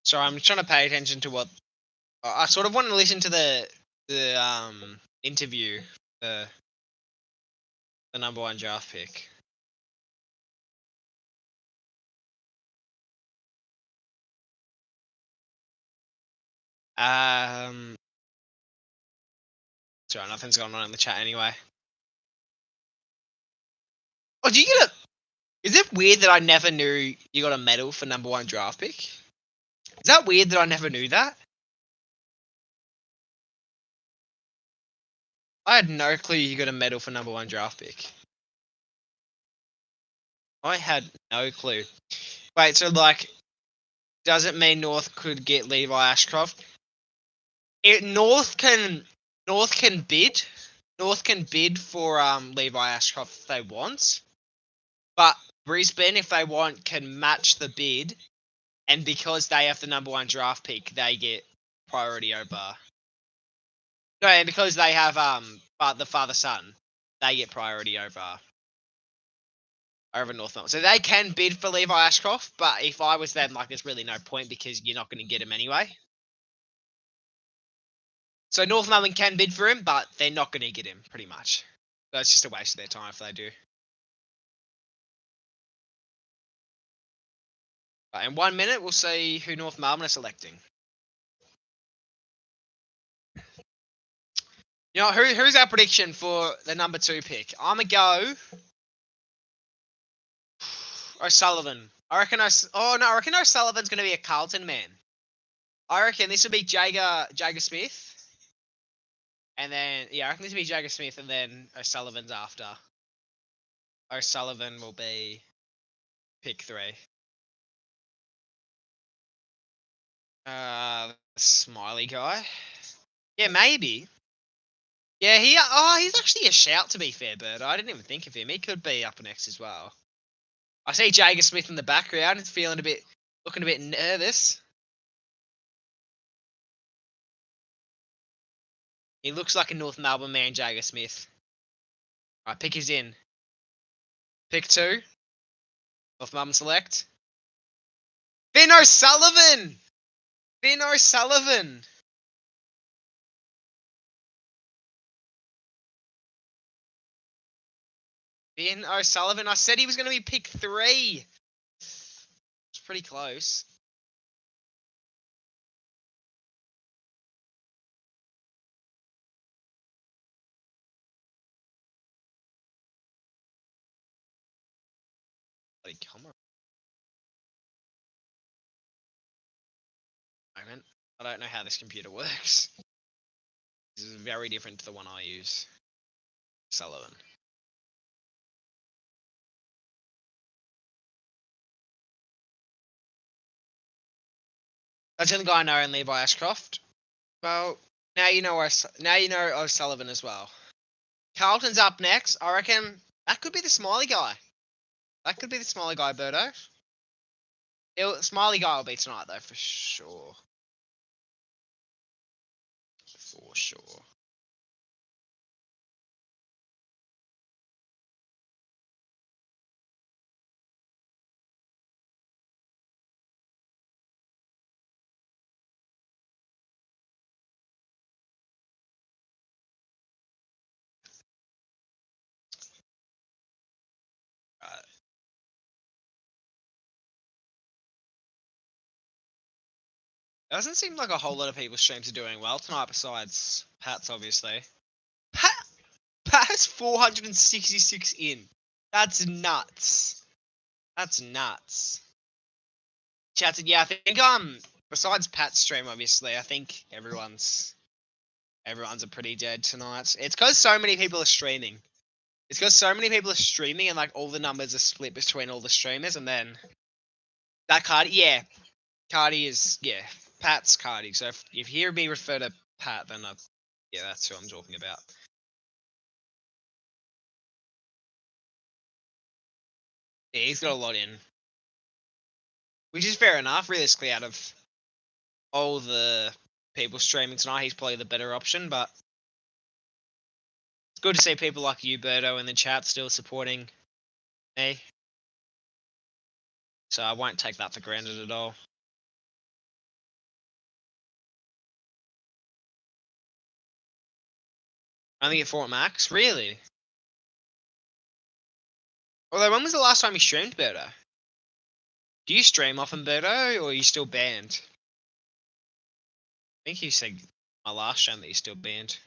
So I'm trying to pay attention to what I sort of want to listen to the interview, the the number one draft pick. Sorry, nothing's going on in the chat anyway. Oh, do you get a? Is it weird that I never knew you got a medal for number one draft pick? Is that weird that I never knew that? I had no clue you got a medal for number one draft pick. I had no clue. Wait, so like, does it mean North could get Levi Ashcroft? North can bid. North can bid for Levi Ashcroft if they want, but Brisbane, if they want, can match the bid, and because they have the number one draft pick, they get priority over. No, and because they have the father son, they get priority over North Melbourne. So they can bid for Levi Ashcroft, but if I was them, like, there's really no point because you're not going to get him anyway. So North Melbourne can bid for him, but they're not going to get him, pretty much. So it's just a waste of their time if they do. But in 1 minute, we'll see who North Melbourne are selecting. You know, who's our prediction for the number 2 pick? I'm going to go O'Sullivan. I reckon O'Sullivan's going to be a Carlton man. I reckon this will be Jager Smith. And then, I reckon this will be Jager Smith, and then O'Sullivan's after. O'Sullivan will be pick 3. Smiley guy. Yeah, maybe. Yeah, he's actually a shout, to be fair, Bird. I didn't even think of him. He could be up next as well. I see Jager Smith in the background. He's looking a bit nervous. He looks like a North Melbourne man, Jager Smith. Alright, pick is in. Pick 2. North Melbourne select. Finn O'Sullivan! Finn O'Sullivan! Finn O'Sullivan. I said he was going to be pick 3. It's pretty close. bloody camera. Moment. I don't know how this computer works. This is very different to the one I use. Sullivan. That's the only guy I know, only by Ashcroft. Well, now you know O'Sullivan as well. Carlton's up next. I reckon that could be the Smiley guy. That could be the Smiley guy, Birdo. Smiley guy will be tonight, though, for sure. For sure. Right. Doesn't seem like a whole lot of people's streams are doing well tonight, besides Pat's, obviously. Pat has 466 in. That's nuts. That's nuts. Chatted, yeah, I think besides Pat's stream, obviously, I think everyone's a pretty dead tonight. It's because so many people are streaming. It's because so many people are streaming, and like all the numbers are split between all the streamers, and then that Cardi, yeah, Cardi is Pat's Cardi. So if you hear me refer to Pat, then yeah, that's who I'm talking about. Yeah, he's got a lot in, which is fair enough. Realistically, out of all the people streaming tonight, he's probably the better option. But it's good to see people like you, Berto, in the chat still supporting me. So I won't take that for granted at all. Only at 4 at max? Really? Although, when was the last time you streamed, Berto? Do you stream often, Berto, or are you still banned? I think you said my last stream that you're still banned.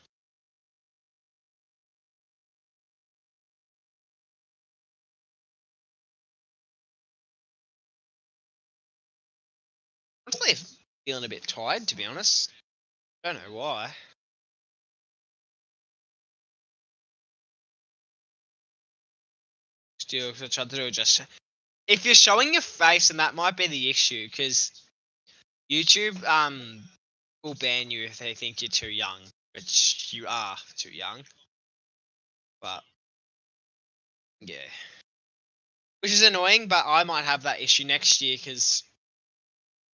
I'm probably feeling a bit tired, to be honest. Don't know why. Still, I tried to do it just. If you're showing your face, then that might be the issue, because YouTube will ban you if they think you're too young, which you are too young. But yeah, which is annoying. But I might have that issue next year because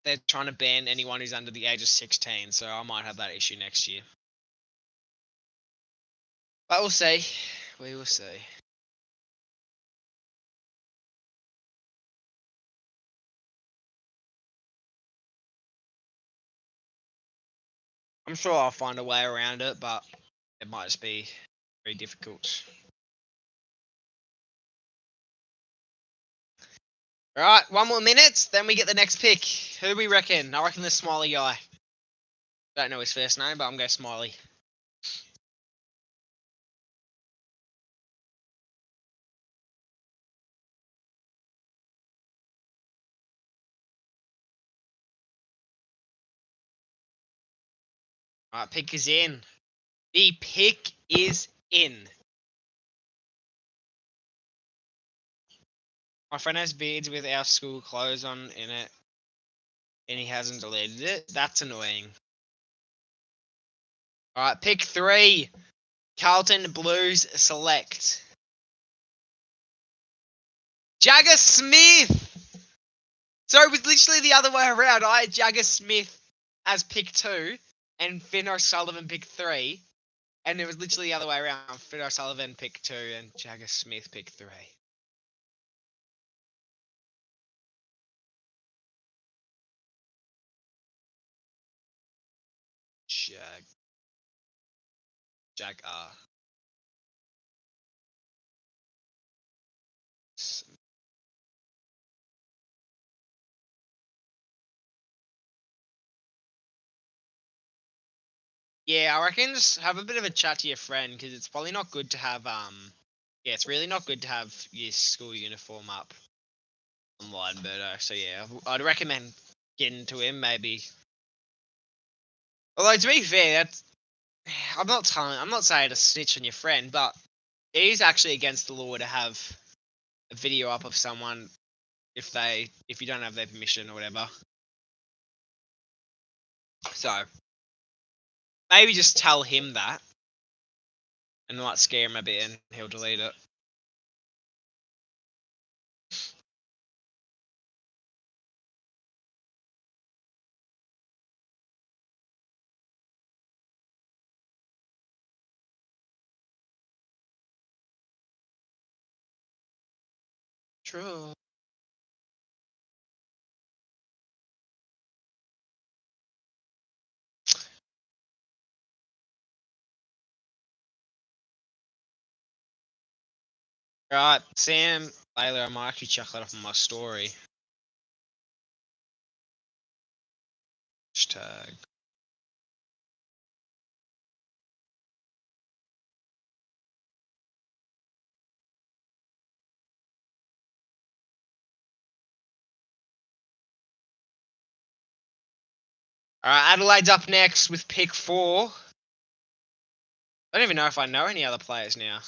they're trying to ban anyone who's under the age of 16. So I might have that issue next year. But we'll see. We will see. I'm sure I'll find a way around it, but it might just be very difficult. All right, 1 more minute, then we get the next pick. Who do we reckon? I reckon the Smiley guy. Don't know his first name, but I'm going Smiley. All right, pick is in. The pick is in. My friend has beads with our school clothes on in it, and he hasn't deleted it. That's annoying. All right, pick 3. Carlton Blues select. Jagger Smith! So it was literally the other way around. I had Jagger Smith as pick 2, and Finn O'Sullivan pick 3. And it was literally the other way around. Finn O'Sullivan pick 2, and Jagger Smith pick 3. Jag R. Yeah, I reckon just have a bit of a chat to your friend, because it's probably not good to have yeah, it's really not good to have your school uniform up online, but so yeah, I'd recommend getting to him maybe. Although to be fair, that's I'm not saying to snitch on your friend, but it is actually against the law to have a video up of someone if you don't have their permission or whatever. So maybe just tell him that and might scare him a bit, and he'll delete it. True. Right, Sam, Layla, I might actually chuck that off on my story. Hashtag. Alright, Adelaide's up next with pick 4. I don't even know if I know any other players now.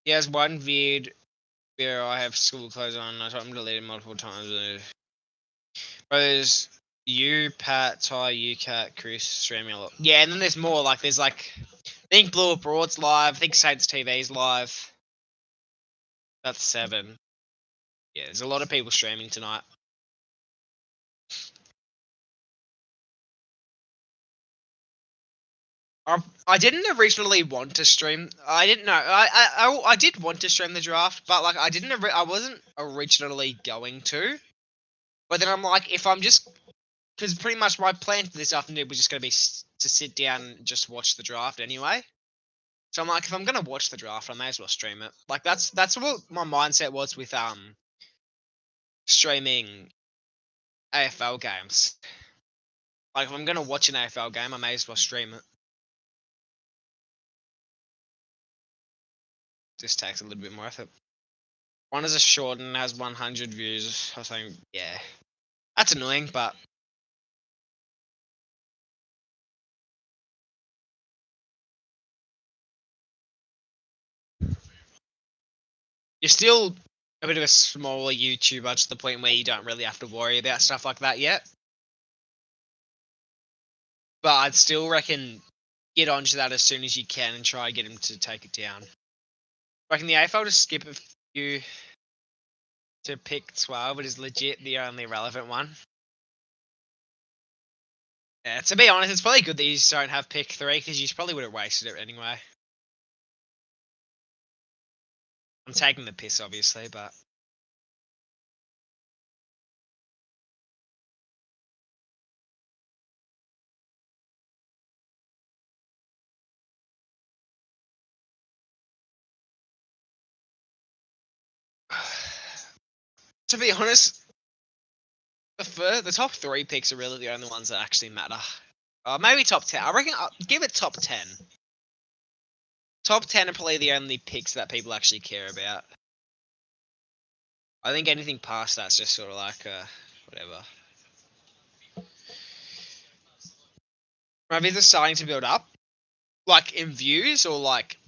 He has one vid where I have school clothes on. I told him to delete it multiple times. There's you, Pat, Ty, you, Cat, Chris, Samuel. Yeah, and then there's more. Like there's like, I think Blue Abroad's live. I think Saints TV's live. That's 7. Yeah, there's a lot of people streaming tonight. I didn't originally want to stream. I didn't know. I did want to stream the draft, but like I wasn't originally going to. But then I'm like, if I'm just because pretty much my plan for this afternoon was just going to be to sit down and just watch the draft anyway. So I'm like, if I'm going to watch the draft, I may as well stream it. Like that's what my mindset was with streaming AFL games. Like if I'm going to watch an AFL game, I may as well stream it. This takes a little bit more effort. One is a short and has 100 views. I was saying, yeah, that's annoying, but you're still a bit of a smaller YouTuber to the point where you don't really have to worry about stuff like that yet. But I'd still reckon get onto that as soon as you can and try and get him to take it down. I reckon the AFL just skip a few to pick 12, but is legit the only relevant one. Yeah, to be honest, it's probably good that you just don't have pick 3 because you probably would have wasted it anyway. I'm taking the piss, obviously, but to be honest, the top 3 picks are really the only ones that actually matter. Maybe top 10. I reckon I'll give it top 10. Top 10 are probably the only picks that people actually care about. I think anything past that's just sort of like whatever. Maybe they're starting to build up, like in views or like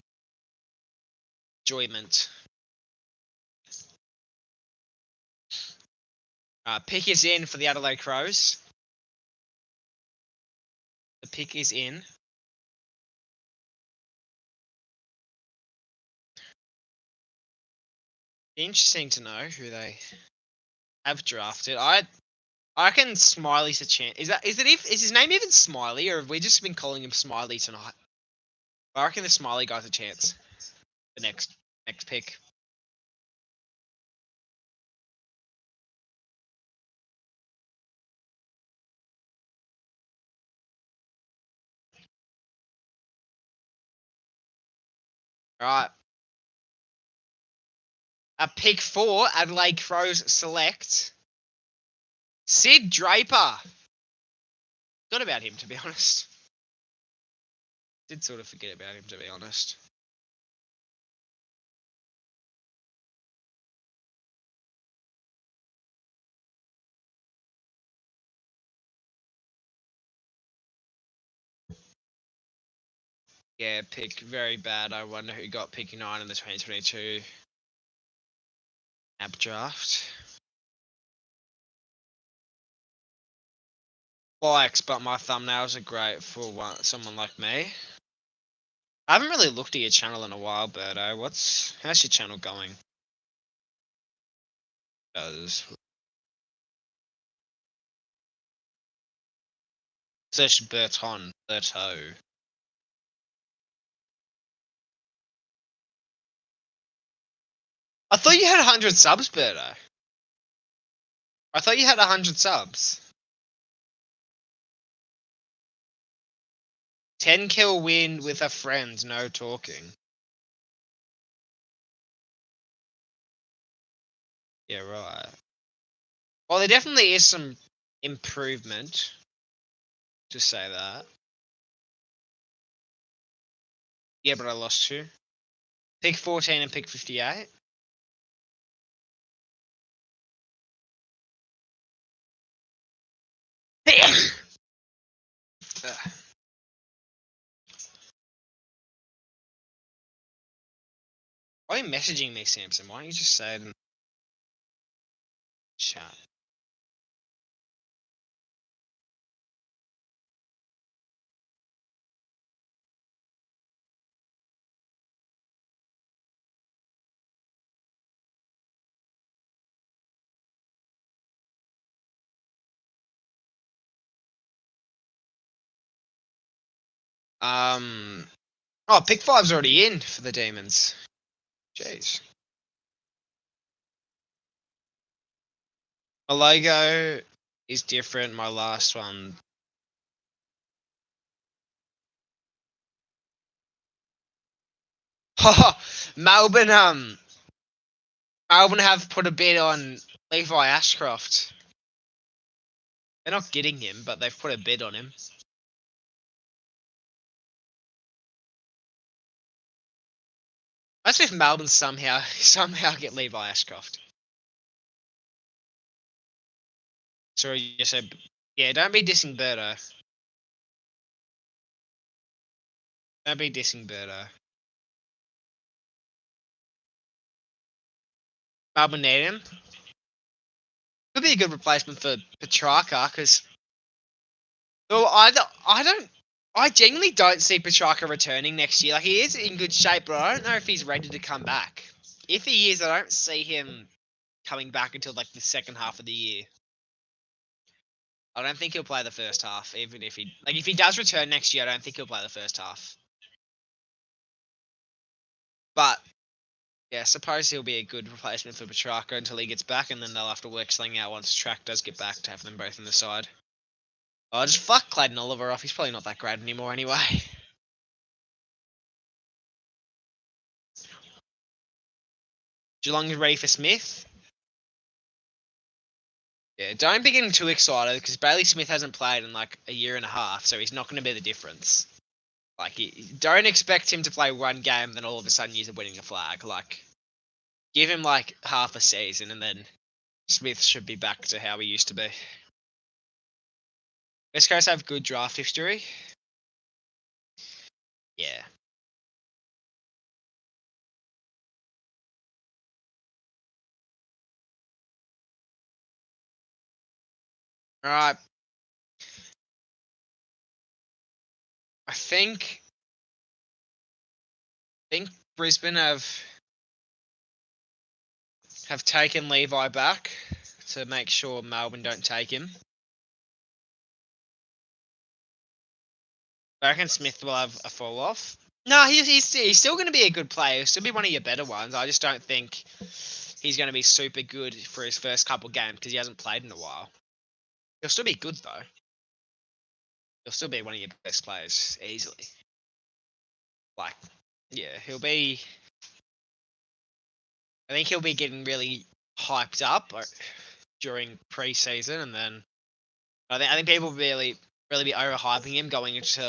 enjoyment. Pick is in for the Adelaide Crows. The pick is in. Interesting to know who they have drafted. I reckon Smiley's a chance. Is his name even Smiley, or have we just been calling him Smiley tonight? I reckon the Smiley guy's a chance. The next pick. All right. Pick 4, Adelaide Crows select Sid Draper. Forgot about him, to be honest. Did sort of forget about him, to be honest. Yeah, pick very bad. I wonder who got pick 9 in the 2022 app draft. Likes, but my thumbnails are great for someone like me. I haven't really looked at your channel in a while, Birdo. How's your channel going? Search Berto. I thought you had 100 subs, Birdo. I thought you had 100 subs. 10 kill win with a friend, no talking. Yeah, right. Well, there definitely is some improvement, to say that. Yeah, but I lost you. Pick 14 and pick 58. Why are you messaging me, Samson? Why don't you just say it in chat? Oh, pick 5's already in for the Demons. Jeez. My logo is different. My last one. Melbourne. Melbourne have put a bid on Levi Ashcroft. They're not getting him, but they've put a bid on him. That's if Melbourne somehow get Levi Ashcroft. Sorry, you said, yeah. Don't be dissing Birdo. Don't be dissing Birdo. Melbourne need him. Could be a good replacement for Petrarca, because I genuinely don't see Petrarca returning next year. Like, he is in good shape, but I don't know if he's ready to come back. If he is, I don't see him coming back until like the second half of the year. I don't think he'll play the first half, even if if he does return next year, I don't think he'll play the first half. But yeah, I suppose he'll be a good replacement for Petrarca until he gets back, and then they'll have to work something out once Track does get back to have them both in the side. Oh, just fuck Clayton Oliver off. He's probably not that great anymore anyway. Geelong is ready for Smith. Yeah, don't be getting too excited because Bailey Smith hasn't played in like a year and a half, so he's not going to be the difference. Like, don't expect him to play one game, then all of a sudden he's winning a flag. Like, give him like half a season, and then Smith should be back to how he used to be. West Coast have good draft history. Yeah. All right. I think Brisbane have taken Levi back to make sure Melbourne don't take him. I reckon Smith will have a fall off. No, he's still going to be a good player. He'll still be one of your better ones. I just don't think he's going to be super good for his first couple games because he hasn't played in a while. He'll still be good though. He'll still be one of your best players easily. Like, yeah, he'll be. I think he'll be getting really hyped up during pre-season, and then I think people really be overhyping him going into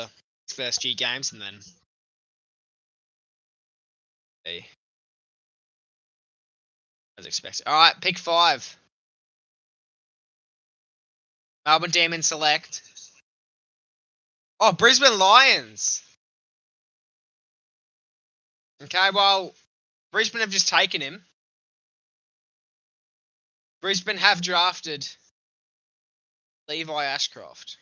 his first few games, and then as expected. All right, pick 5. Melbourne Demons select. Oh, Brisbane Lions. Okay, well, Brisbane have just taken him. Brisbane have drafted Levi Ashcroft.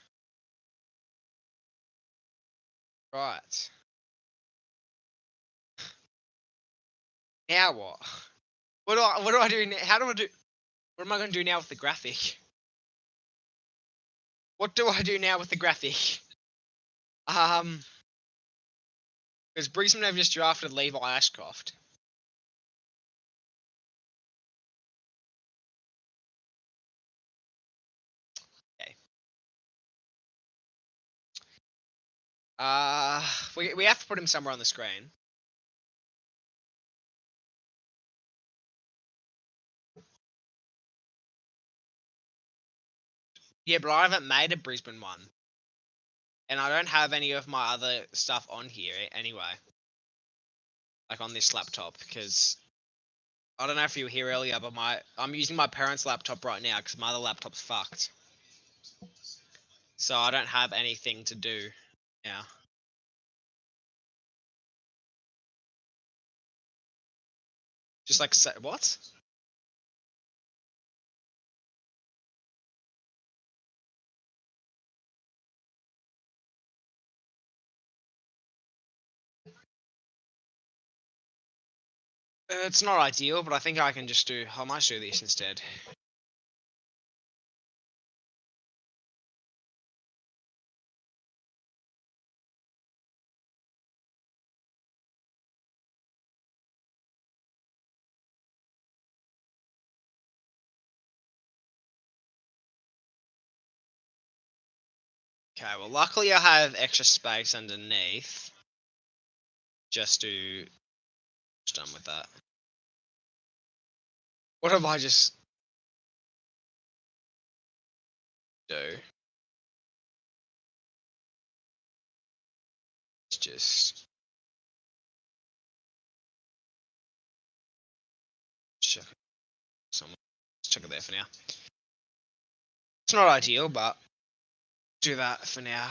Right. Now what? What do I do now? How do I do? What am I going to do now with the graphic? What do I do now with the graphic? Because Brisbane have just drafted Levi Ashcroft. Okay. We have to put him somewhere on the screen. Yeah, but I haven't made a Brisbane one. And I don't have any of my other stuff on here anyway. Like on this laptop, because I don't know if you were here earlier, but I'm using my parents' laptop right now because my other laptop's fucked. So I don't have anything to do now. Just like what? It's not ideal, but I think I can just do. I might do this instead. Okay, well, luckily I have extra space underneath. Just done with that. What have I just do? It's just check someone. Let's check it there for now. It's not ideal, but do that for now.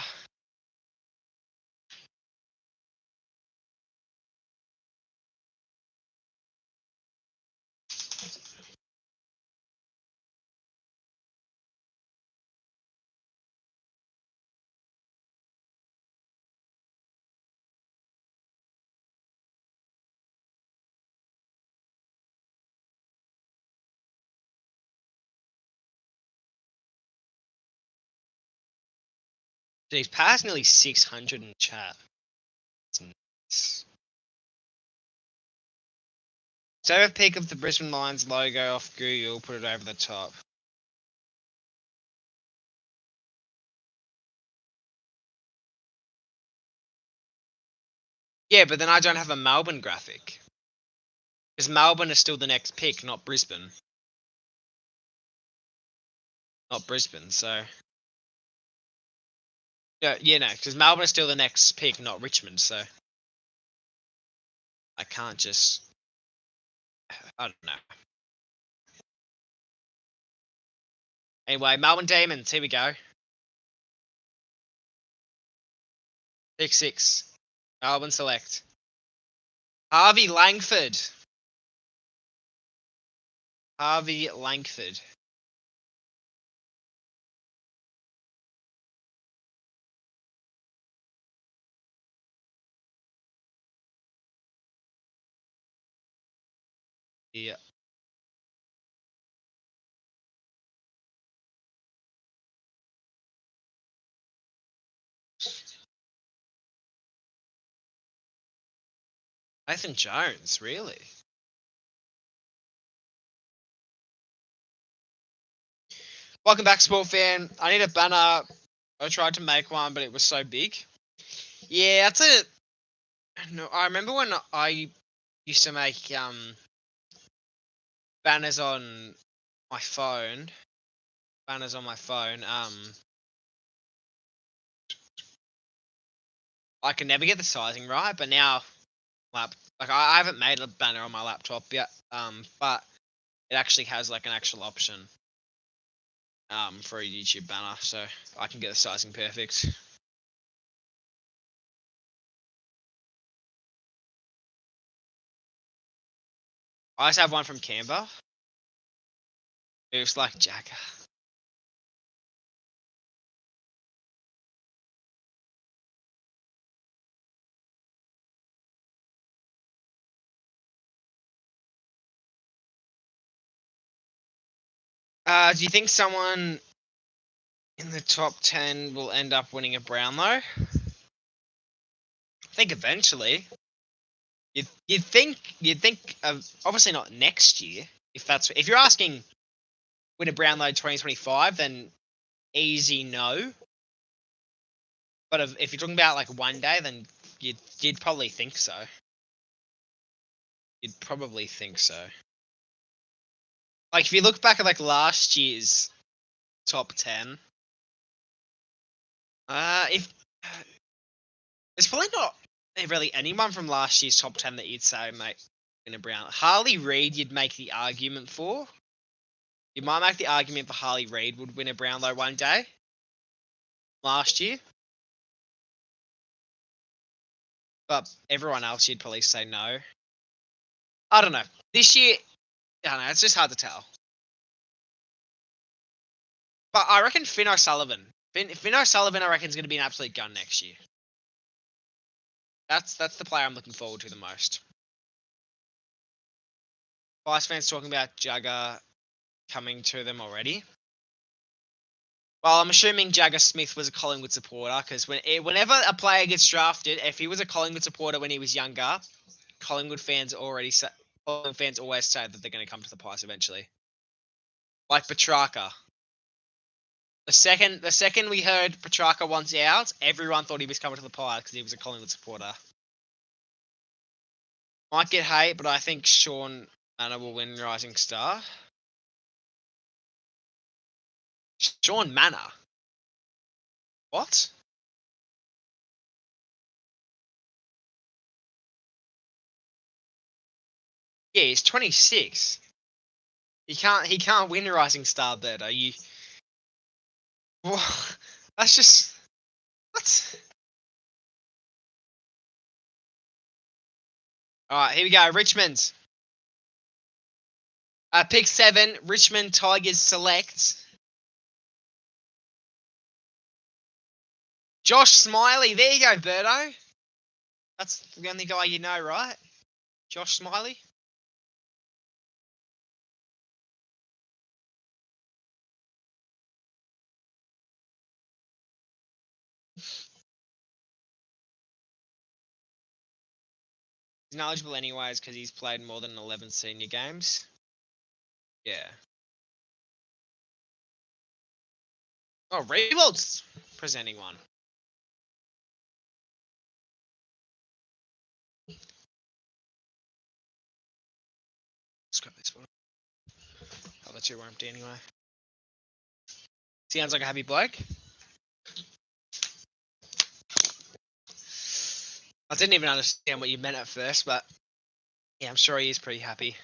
He's passed nearly 600 in chat. It's nice. Save a pic of the Brisbane Lions logo off Google, put it over the top. Yeah, but then I don't have a Melbourne graphic. Because Melbourne is still the next pick, not Brisbane. Not Brisbane, so. Yeah, no, because Melbourne is still the next pick, not Richmond, so. I can't just. I don't know. Anyway, Melbourne Demons, here we go. Pick 6. Melbourne select. Harvey Langford. Harvey Langford. Yeah. Nathan Jones, really? Welcome back, Sport Fan. I need a banner. I tried to make one, but it was so big. Yeah, that's it. No, I remember when I used to make banners on my phone. Banners on my phone. I can never get the sizing right, but now, I haven't made a banner on my laptop yet. But it actually has like an actual option. For a YouTube banner, so I can get the sizing perfect. I just have one from Canberra. It was like Jagger. Do you think someone in the top 10 will end up winning a Brownlow? I think eventually. You'd think obviously not next year. If you're asking win a Brownlow 2025, then easy no. But if you're talking about like one day, then you'd probably think so. You'd probably think so. Like if you look back at like last year's top 10, if there's probably not really anyone from last year's top 10 that you'd say mate win a Brownlow. Harley Reid, you'd make the argument for. You might make the argument for Harley Reid would win a Brownlow one day. Last year. But everyone else, you'd probably say no. I don't know. This year, I don't know. It's just hard to tell. But I reckon Finn O'Sullivan. Finn O'Sullivan, I reckon, is going to be an absolute gun next year. That's the player I'm looking forward to the most. Vice fans talking about Jagger coming to them already. Well, I'm assuming Jagger Smith was a Collingwood supporter because whenever a player gets drafted, if he was a Collingwood supporter when he was younger, Collingwood fans always say that they're going to come to the Pies eventually. Like Petrarca. The second we heard Petrarca wants out, everyone thought he was coming to the Pies because he was a Collingwood supporter. Might get hate, but I think Sean Manor will win Rising Star. Sean Manor? What? Yeah, he's 26. He can't win Rising Star, Birdo. You. Well, that's just what? All right, here we go. Richmond. Pick 7. Richmond Tigers select Josh Smiley. There you go, Birdo. That's the only guy you know, right? Josh Smiley. He's knowledgeable anyways because he's played more than 11 senior games. Yeah. Oh, Rewald's presenting one. Let's grab this one. I'll let you empty anyway. Sounds like a happy bloke. I didn't even understand what you meant at first, but yeah, I'm sure he is pretty happy.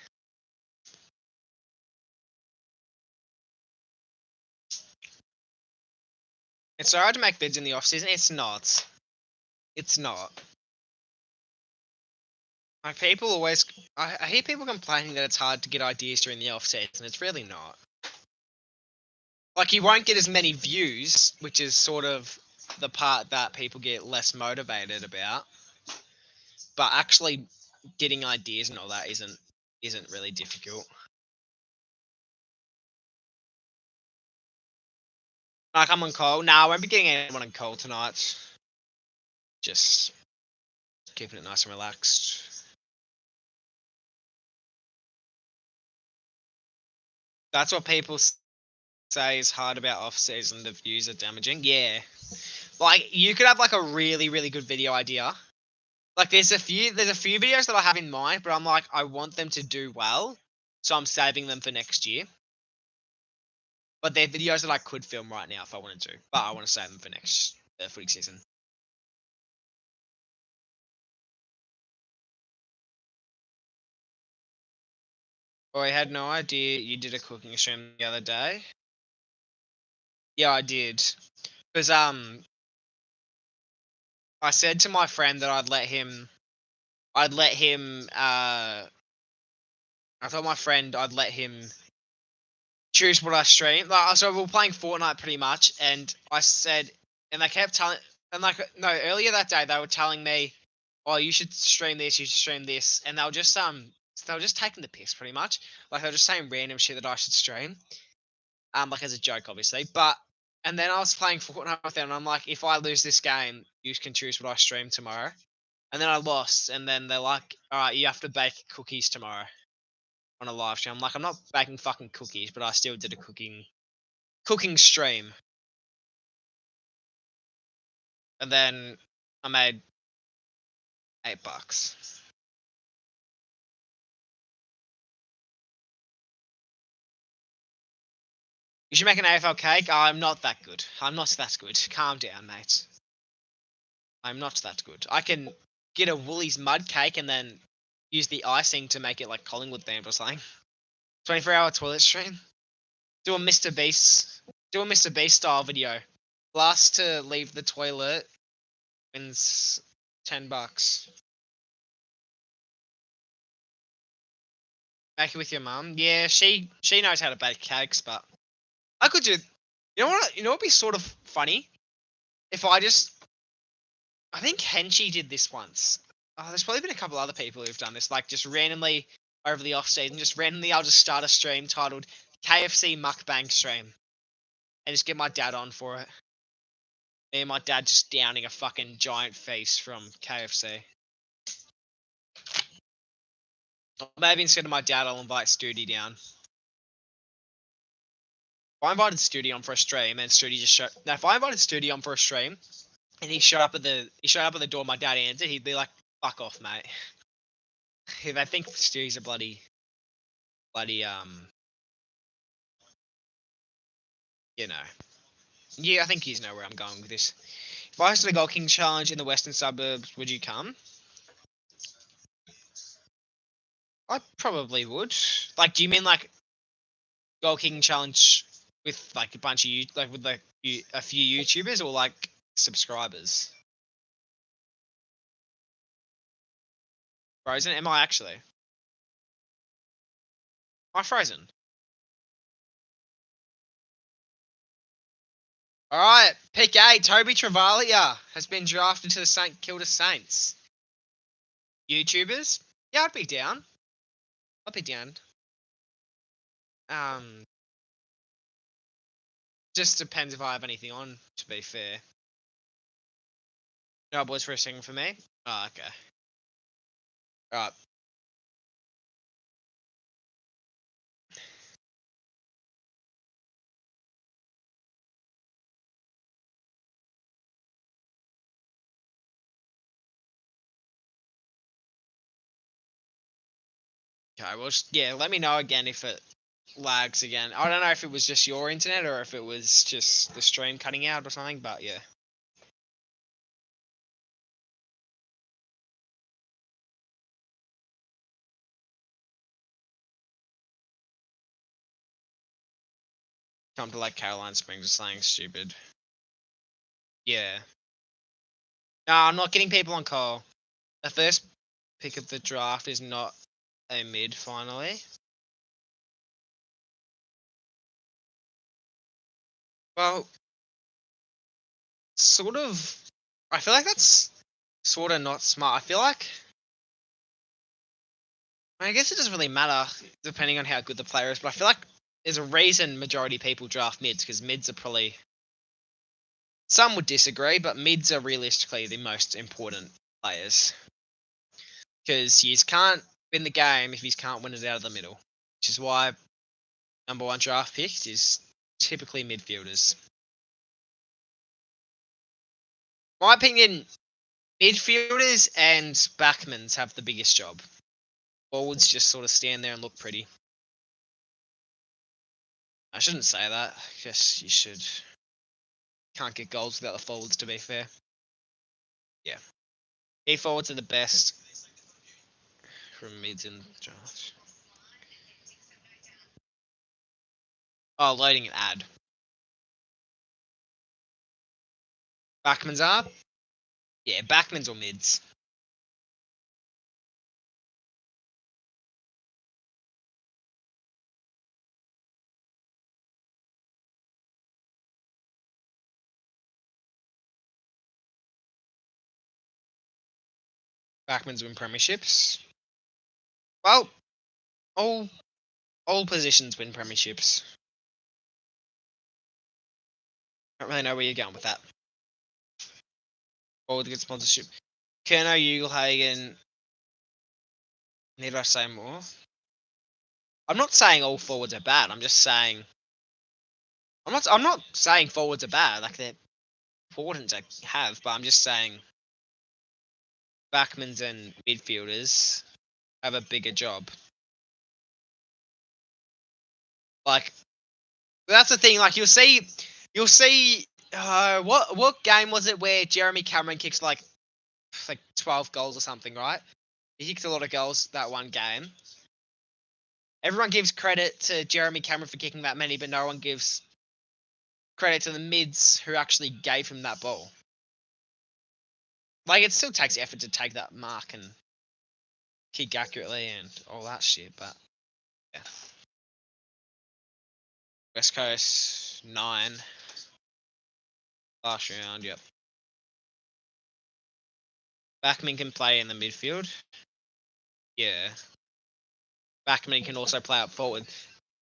It's so hard to make bids in the off-season. It's not. It's not. Like people always, I hear people complaining that it's hard to get ideas during the off-season. It's really not. Like you won't get as many views, which is sort of the part that people get less motivated about. But actually getting ideas and all that isn't really difficult. Like I'm on call. No, I won't be getting anyone on call tonight. Just keeping it nice and relaxed. That's what people say is hard about off-season. The views are damaging. Yeah. Like you could have like a really, really good video idea. Like there's a few videos that I have in mind, but I'm like, I want them to do well. So I'm saving them for next year. But they're videos that I could film right now if I wanted to. But I want to save them for next footy season. Oh, I had no idea you did a cooking stream the other day. Yeah, I did. Because I said to my friend that I'd let him I told my friend I'd let him choose what I stream. Like, so we were playing Fortnite pretty much, and I said, and they kept telling, and like, no, earlier that day they were telling me, oh, you should stream this, you should stream this, and they were just taking the piss pretty much. Like they were just saying random shit that I should stream, like as a joke, obviously. But and then I was playing Fortnite with them, and I'm like, if I lose this game, you can choose what I stream tomorrow. And then I lost, and then they're like, all right, you have to bake cookies tomorrow on a live stream. I'm like, I'm not baking fucking cookies, but I still did a cooking stream. And then I made $8. You should make an AFL cake. Oh, I'm not that good. I'm not that good. Calm down, mate. I'm not that good. I can get a Woolies mud cake and then use the icing to make it like Collingwood themed or something. 24-hour toilet stream. Do a Mr. Beast. Do a Mr. Beast style video. Last to leave the toilet wins $10. Make it with your mum. Yeah, she knows how to bake cakes, but I could do. You know what? You know what'd be sort of funny if I think Henshi did this once. Oh, there's probably been a couple other people who've done this, like just randomly over the off season, just randomly. I'll just start a stream titled KFC Mukbang Stream, and just get my dad on for it. Me and my dad just downing a fucking giant feast from KFC. Or maybe instead of my dad, I'll invite Studi down. If I invited Studi on for a stream, and Studi just showed. Now, if I invited Studi on for a stream, and he showed up at the door, my dad answered, he'd be like, "Fuck off, mate." If I think Studi's a bloody, you know. Yeah, I think you know where I'm going with this. If I hosted a Gold King challenge in the western suburbs, would you come? I probably would. Like, do you mean like Gold King challenge with like a bunch of like with like a few YouTubers or like subscribers? Frozen? Am I actually? Am I frozen? All right, pick 8. Toby Travalia has been drafted to the St Kilda Saints. YouTubers? Yeah, I'd be down. I'd be down. Um, just depends if I have anything on. To be fair. No boys for a second for me. Oh, okay. All right. Okay. Well, yeah. Let me know again if it lags again. I don't know if it was just your internet or if it was just the stream cutting out or something. But yeah. Come to like Caroline Springs or something stupid. Yeah. No, I'm not getting people on call. The first pick of the draft is not a mid. Finally. Well, sort of. I feel like that's sort of not smart. I feel like. I guess it doesn't really matter depending on how good the player is, but I feel like there's a reason majority of people draft mids because mids are probably. Some would disagree, but mids are realistically the most important players because you can't win the game if you can't win it out of the middle, which is why number one draft picked is typically midfielders. My opinion, midfielders and backmans have the biggest job. Forwards just sort of stand there and look pretty. I shouldn't say that. I guess you should. Can't get goals without the forwards, to be fair. Yeah. Key forwards are the best from mids and drafts. Oh, loading an ad. Backmans are? Yeah, backmans or mids. Backmen's win premierships. Well, all positions win premierships. Don't really know where you're going with that. Forward get sponsorship. Kerno, Ugelhagen. Need I say more? I'm not saying all forwards are bad. I'm just saying. I'm not saying forwards are bad. Like they're important to have, but I'm just saying. Backmans and midfielders have a bigger job. Like that's the thing. Like you'll see. What game was it where Jeremy Cameron kicks like 12 goals or something, right? He kicked a lot of goals that one game. Everyone gives credit to Jeremy Cameron for kicking that many, but no one gives credit to the mids who actually gave him that ball. Like it still takes effort to take that mark and kick accurately and all that shit, but yeah. West Coast 9 last round, yep. Backman can play in the midfield. Yeah. Backman can also play up forward.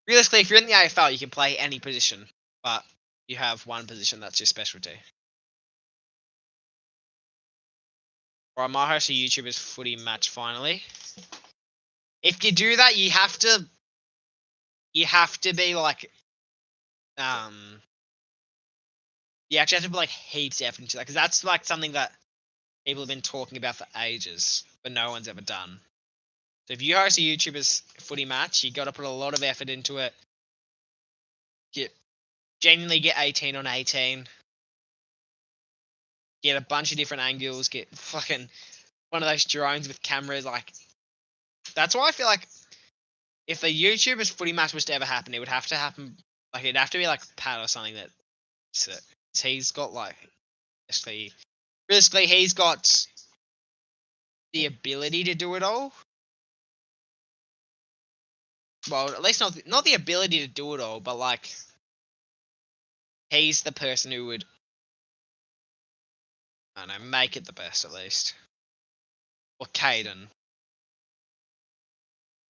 Realistically, if you're in the AFL, you can play any position, but you have one position that's your specialty. Right, my host of YouTuber's footy match finally. If you do that, you have to be like, you actually have to put like heaps of effort into that because that's like something that people have been talking about for ages, but no one's ever done. So if you host a YouTuber's footy match, you got to put a lot of effort into it. Genuinely get 18 on 18. Get a bunch of different angles. Get fucking one of those drones with cameras. Like that's why I feel like if the YouTuber's footy match was to ever happen, it would have to happen. Like it'd have to be like Pat or something that. So he's got like basically he's got the ability to do it all. Well, at least not the ability to do it all, but like he's the person who would, I don't know, make it the best at least. Or Caden.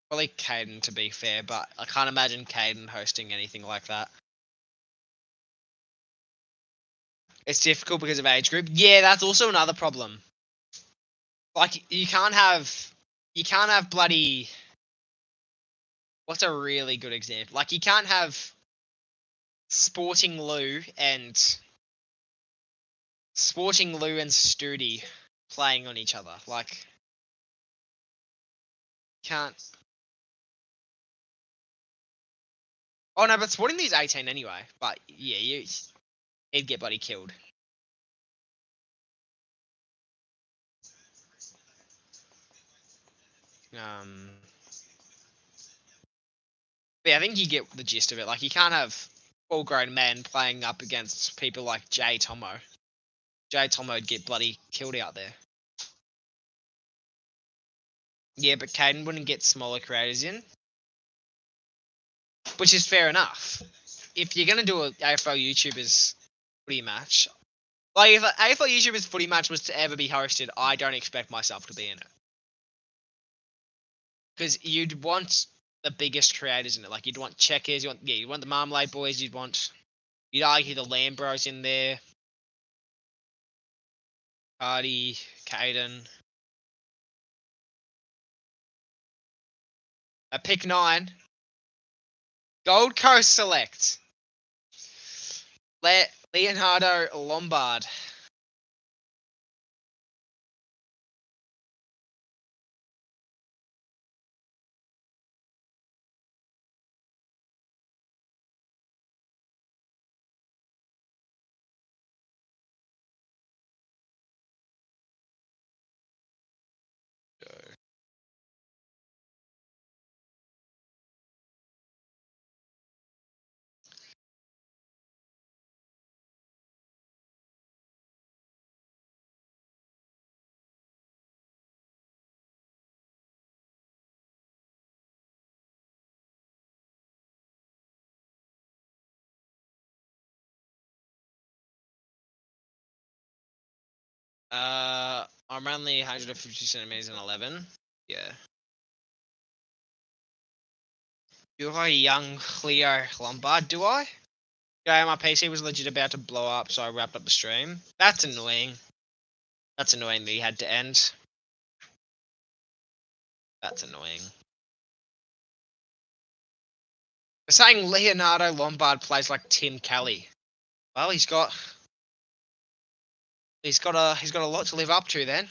Probably Caden to be fair, but I can't imagine Caden hosting anything like that. It's difficult because of age group. Yeah, that's also another problem. Like you can't have bloody. What's a really good example? Like you can't have Sporting Lou and Studi playing on each other. Like can't. Oh no, but Sporting Lou's 18 anyway. But yeah, he'd get bloody killed. But yeah, I think you get the gist of it. Like you can't have full-grown men playing up against people like Jay Tomo. Jay Tomo would get bloody killed out there. Yeah, but Caden wouldn't get smaller creators in, which is fair enough. If you're gonna do a AFL YouTubers footy match, like if an AFL YouTubers footy match was to ever be hosted, I don't expect myself to be in it because you'd want the biggest creators in it. Like you'd want Checkers, you'd want the Marmalade Boys, you'd argue the Lambros in there, Hardy, Caden. At pick 9, Gold Coast select. Leonardo Lombard. I I'm only 150 centimeters and 11. Yeah. Do I young Leo Lombard? Do I? Yeah, my PC was legit about to blow up, so I wrapped up the stream. That's annoying. That's annoying that he had to end. That's annoying. They're saying Leonardo Lombard plays like Tim Kelly. Well, he's got a lot to live up to then. I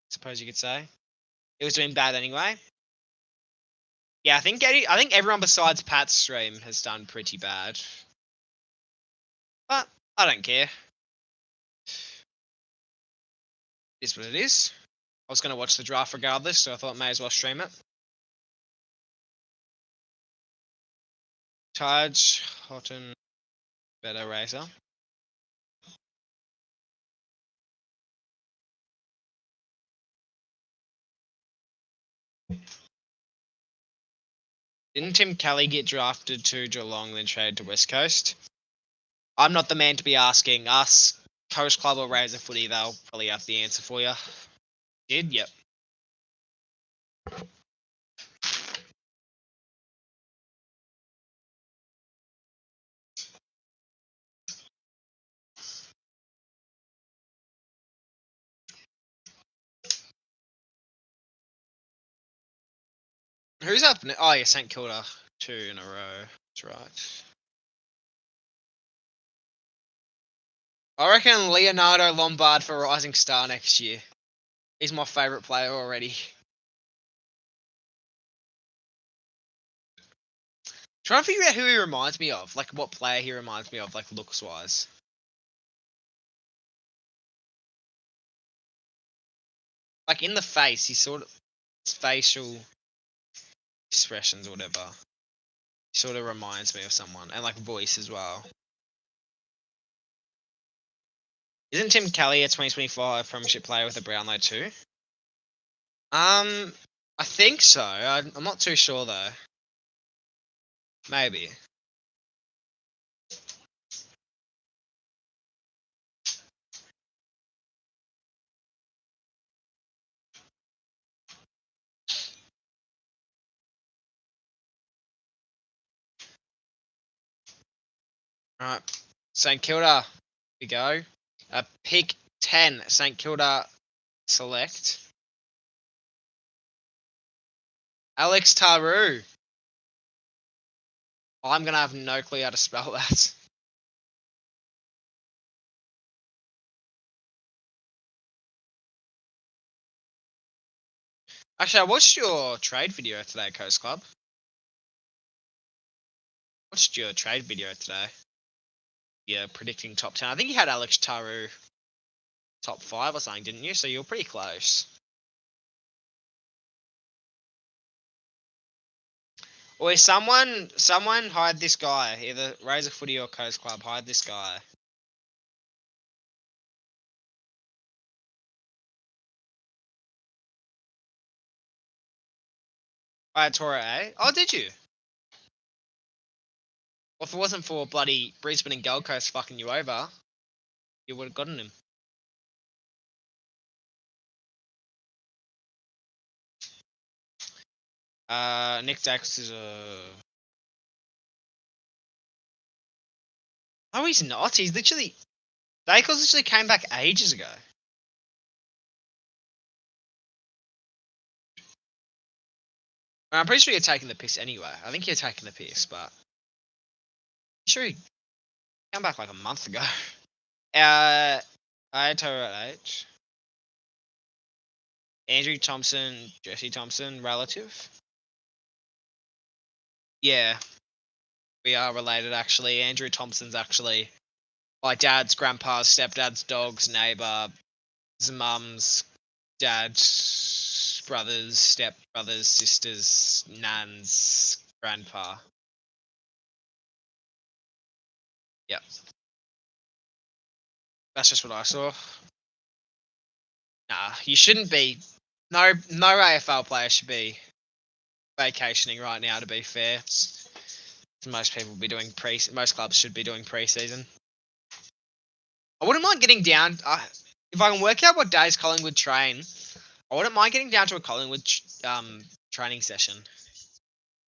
suppose you could say. He was doing bad anyway. Yeah, I think everyone besides Pat's stream has done pretty bad. But I don't care. It is what it is. I was going to watch the draft regardless, so I thought I may as well stream it. Taj, Houghton, better Razor. Didn't Tim Kelly get drafted to Geelong then traded to West Coast? I'm not the man to be asking. Us, Coast Club or Razor Footy, they'll probably have the answer for you. Did? Yep. Who's up? Oh, yeah, St Kilda. 2 in a row. That's right. I reckon Leonardo Lombard for Rising Star next year. He's my favourite player already. Trying to figure out who he reminds me of. Like, what player he reminds me of, like, looks-wise. Like, in the face, he's sort of... his facial expressions or whatever. Sort of reminds me of someone. And, like, voice as well. Isn't Tim Kelly a 2025 Premiership player with a Brownlow too? I think so. I'm not too sure though. Maybe. Right. St Kilda. Here we go. Pick 10. St Kilda select. Alex Taru. I'm going to have no clue how to spell that. Actually, I watched your trade video today, Coast Club. Watched your trade video today. Yeah, predicting top 10. I think you had Alex Taru top 5 or something, didn't you? So you're pretty close. Or is someone hide this guy, either Razor Footy or Coast Club, hide this guy. I had Tora A. Oh, did you? Well, if it wasn't for bloody Brisbane and Gold Coast fucking you over, you would have gotten him. Nick Dax is a... No, he's not. He's literally... Dacos literally came back ages ago. I'm pretty sure you're taking the piss anyway. I think you're taking the piss, but... I'm sure he came back like a month ago. I had Tora at H. Andrew Thompson, Jesse Thompson, relative. Yeah. We are related, actually. Andrew Thompson's actually my dad's grandpa's stepdad's dog's neighbour, mum's dad's brothers, stepbrothers, sisters, nan's grandpa. Yep. That's just what I saw. Nah, you shouldn't be. No AFL player should be vacationing right now, to be fair. Most people be doing most clubs should be doing pre-season. I wouldn't mind getting down. If I can work out what days Collingwood train, I wouldn't mind getting down to a Collingwood training session.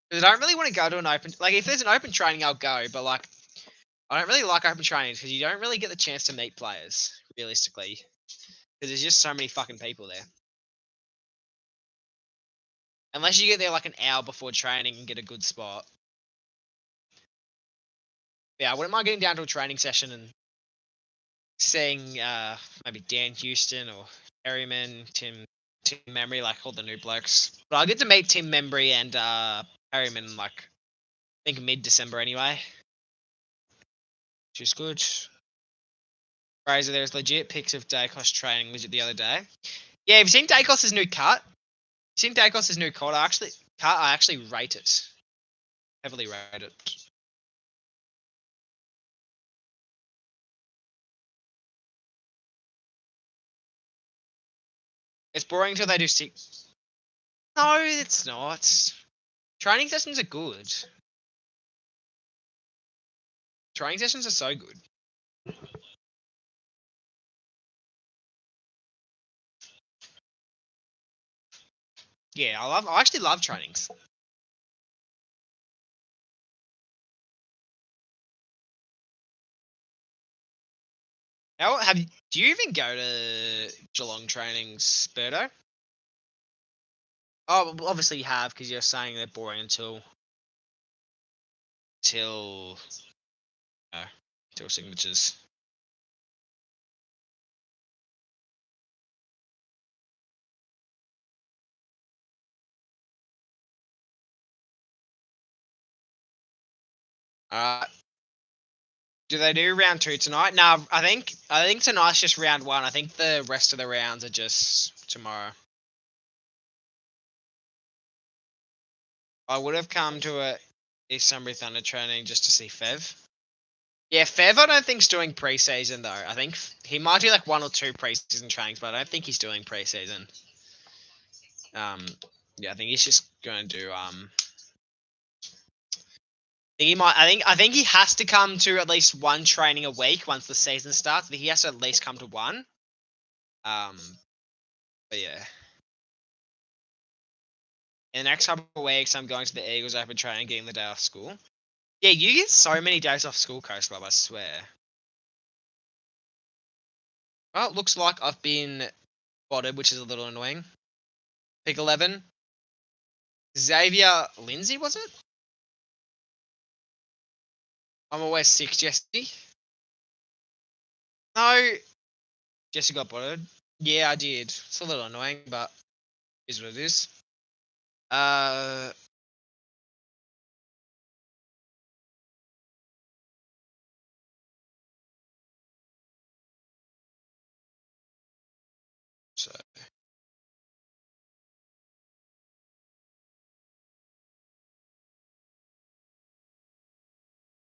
Because I don't really want to go to an open. Like, if there's an open training, I'll go. But like, I don't really like open trainings because you don't really get the chance to meet players realistically. Because there's just so many fucking people there. Unless you get there like an hour before training and get a good spot. Yeah, I wouldn't mind getting down to a training session and seeing maybe Dan Houston or Perryman, Tim Membry, like all the new blokes. But I'll get to meet Tim Membry and Perryman like I think mid-December anyway. Which is good. Fraser, there's legit pics of Dacos training legit the other day. Yeah, have you seen Dacos' new cut? Seen Dacos' new cut? I actually rate it. Heavily rate it. It's boring until they do six. No, it's not. Training sessions are good. Training sessions are so good. Yeah, I actually love trainings. Do you even go to Geelong trainings, Birdo? Oh, well, obviously you have because you're saying they're boring until till signatures. Do they do round 2 tonight? No, I think tonight's just round 1. I think the rest of the rounds are just tomorrow. I would have come to a East Sunbury Thunder training just to see Fev. Yeah, Fev I don't think's doing preseason though. I think he might do like 1 or 2 preseason trainings, but I don't think he's doing preseason. Yeah, I think he's just going to do I think he has to come to at least 1 training a week once the season starts. I think he has to at least come to 1. But yeah. In the next couple of weeks, I'm going to the Eagles Open training, getting the day off school. Yeah, you get so many days off school, Coast Club, I swear. Well, it looks like I've been spotted, which is a little annoying. Pick 11. Xavier Lindsay, was it? I'm always 6, Jesse. No. Jesse got botted. Yeah, I did. It's a little annoying, but is what it is. So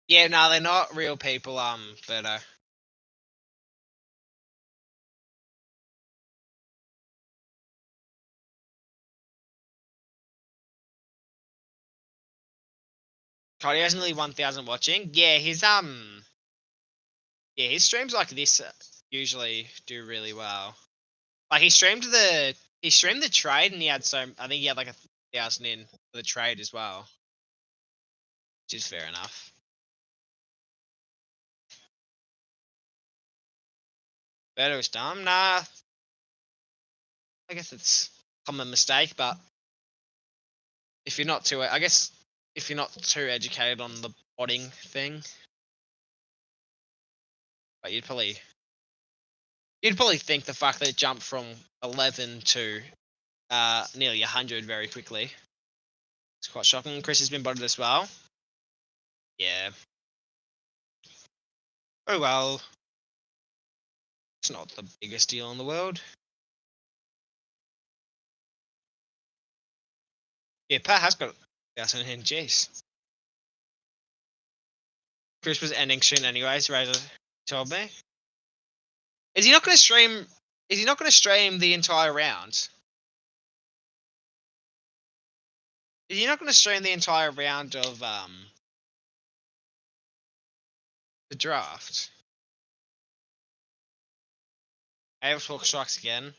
yeah, no, they're not real people. But Cody has nearly 1,000 watching. Yeah, his streams like this usually do really well. Like he streamed the trade and he had I think he had like 1,000 in for the trade as well, which is fair enough. Better was dumb. Nah, I guess it's a common mistake, but if you're not too, I guess if you're not too educated on the botting thing, but you'd probably think the fact that it jumped from 11 to nearly 100 very quickly. It's quite shocking. Chris has been botted as well. Yeah. Oh well. It's not the biggest deal in the world. Yeah, Pat has got 1,000 in. Jeez. Chris was ending soon anyways, Razor told me. Is he not going to stream? Is he not going to stream the entire round? Is he not going to stream the entire round of the draft? AFL Talk strikes again.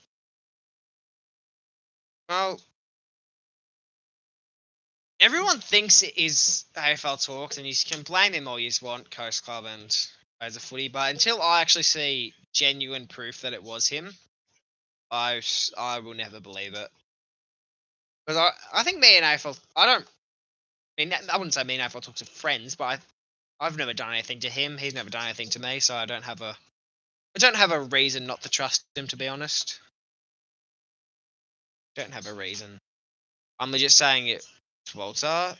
Well, everyone thinks it is AFL Talks, and you can blame him all you want, Coast Club and as a footy, but until I actually see genuine proof that it was him, I will never believe it. Because I think me and AFL, I wouldn't say me and AFL Talks are friends, but I've never done anything to him. He's never done anything to me, so I don't have a reason not to trust him, to be honest. Don't have a reason. I'm just saying it, Walter.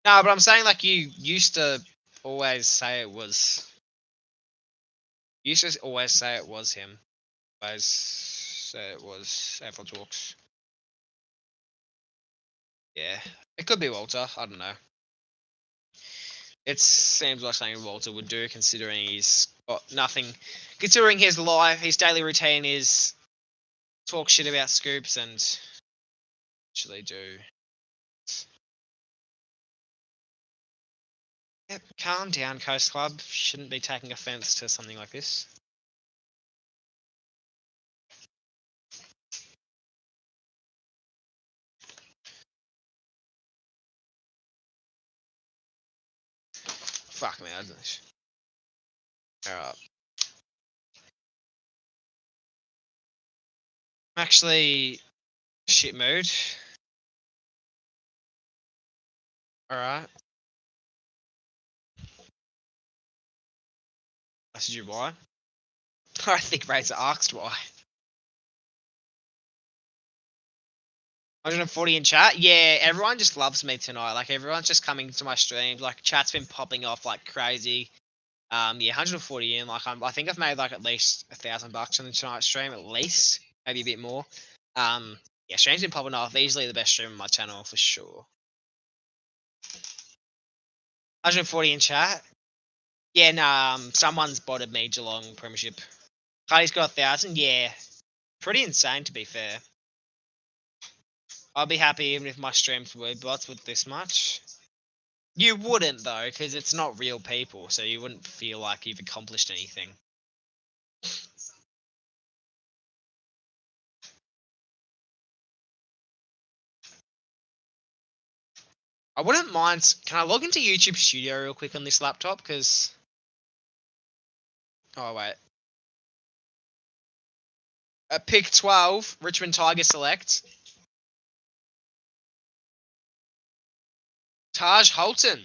No, but I'm saying like you used to always say it was. You used to always say it was him. Always say it was April Talks. Yeah, it could be Walter. I don't know. It seems like something Walter would do, considering he's got nothing. Considering his life, his daily routine is talk shit about Scoops and actually do. Yep, calm down, Coast Club. Shouldn't be taking offence to something like this. Fuck me, I don't. Alright. I'm actually shit mood. Alright. Message you why? I think Razor asked why. 140 in chat? Yeah, everyone just loves me tonight. Like, everyone's just coming to my streams. Like, chat's been popping off like crazy. Yeah, 140 in. Like, I think I've made like at least $1,000 on the tonight stream, at least, maybe a bit more. Yeah, stream's been popping off. Easily the best stream on my channel for sure. 140 in chat. Yeah, no, someone's botted me Geelong Premiership. Cardi's got 1,000. Yeah, pretty insane to be fair. I'll be happy even if my streams were bots with this much. You wouldn't though, because it's not real people, so you wouldn't feel like you've accomplished anything. I wouldn't mind. Can I log into YouTube Studio real quick on this laptop? Because oh wait, at pick 12, Richmond Tiger select Taj Holton.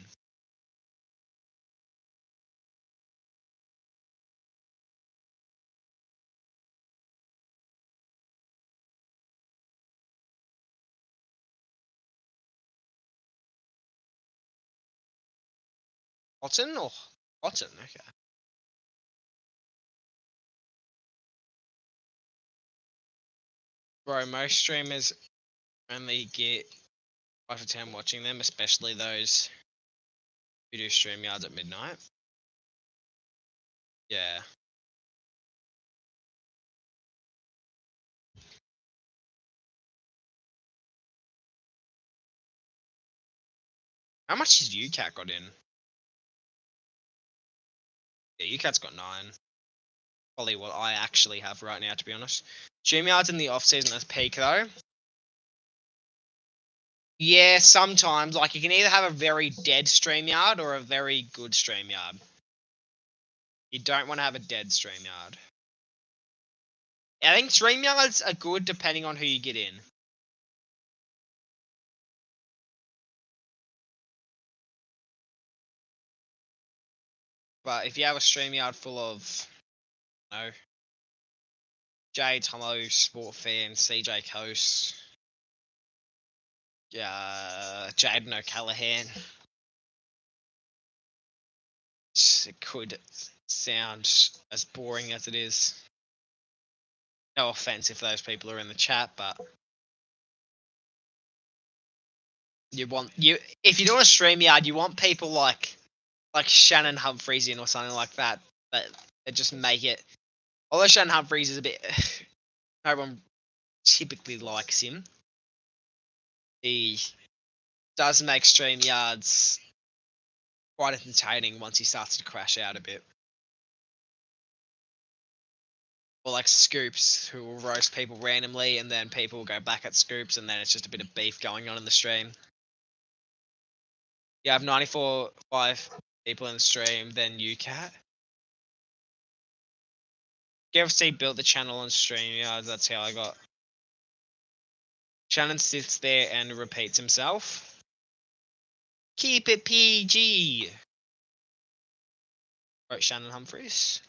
Holton or Holton? Okay. Bro, most streamers only get 5 to 10 watching them, especially those who do stream yards at midnight. Yeah. How much has UCAT got in? Yeah, UCAT's got 9. Probably what I actually have right now, to be honest. Stream yards in the off season as peak though. Yeah, sometimes. Like, you can either have a very dead StreamYard or a very good StreamYard. You don't want to have a dead StreamYard. I think StreamYards are good depending on who you get in. But if you have a StreamYard full of, you know, Jay Tomo, Sport Fan, CJ Coast, Jaden O'Callaghan, it could sound as boring as it is. No offense if those people are in the chat, but if you're doing a StreamYard, you want people like Shannon Humphreys in or something like that. But they just make it. Although Shannon Humphreys is a bit, no one typically likes him. He does make StreamYards quite entertaining once he starts to crash out a bit. or like Scoops, who will roast people randomly, and then people will go back at Scoops, and then it's just a bit of beef going on in the stream. Yeah, I have 94.5 people in the stream, then UCAT. GFC built the channel on stream, yeah, that's how I got. Shannon sits there and repeats himself. Keep it PG. Wrote Shannon Humphries.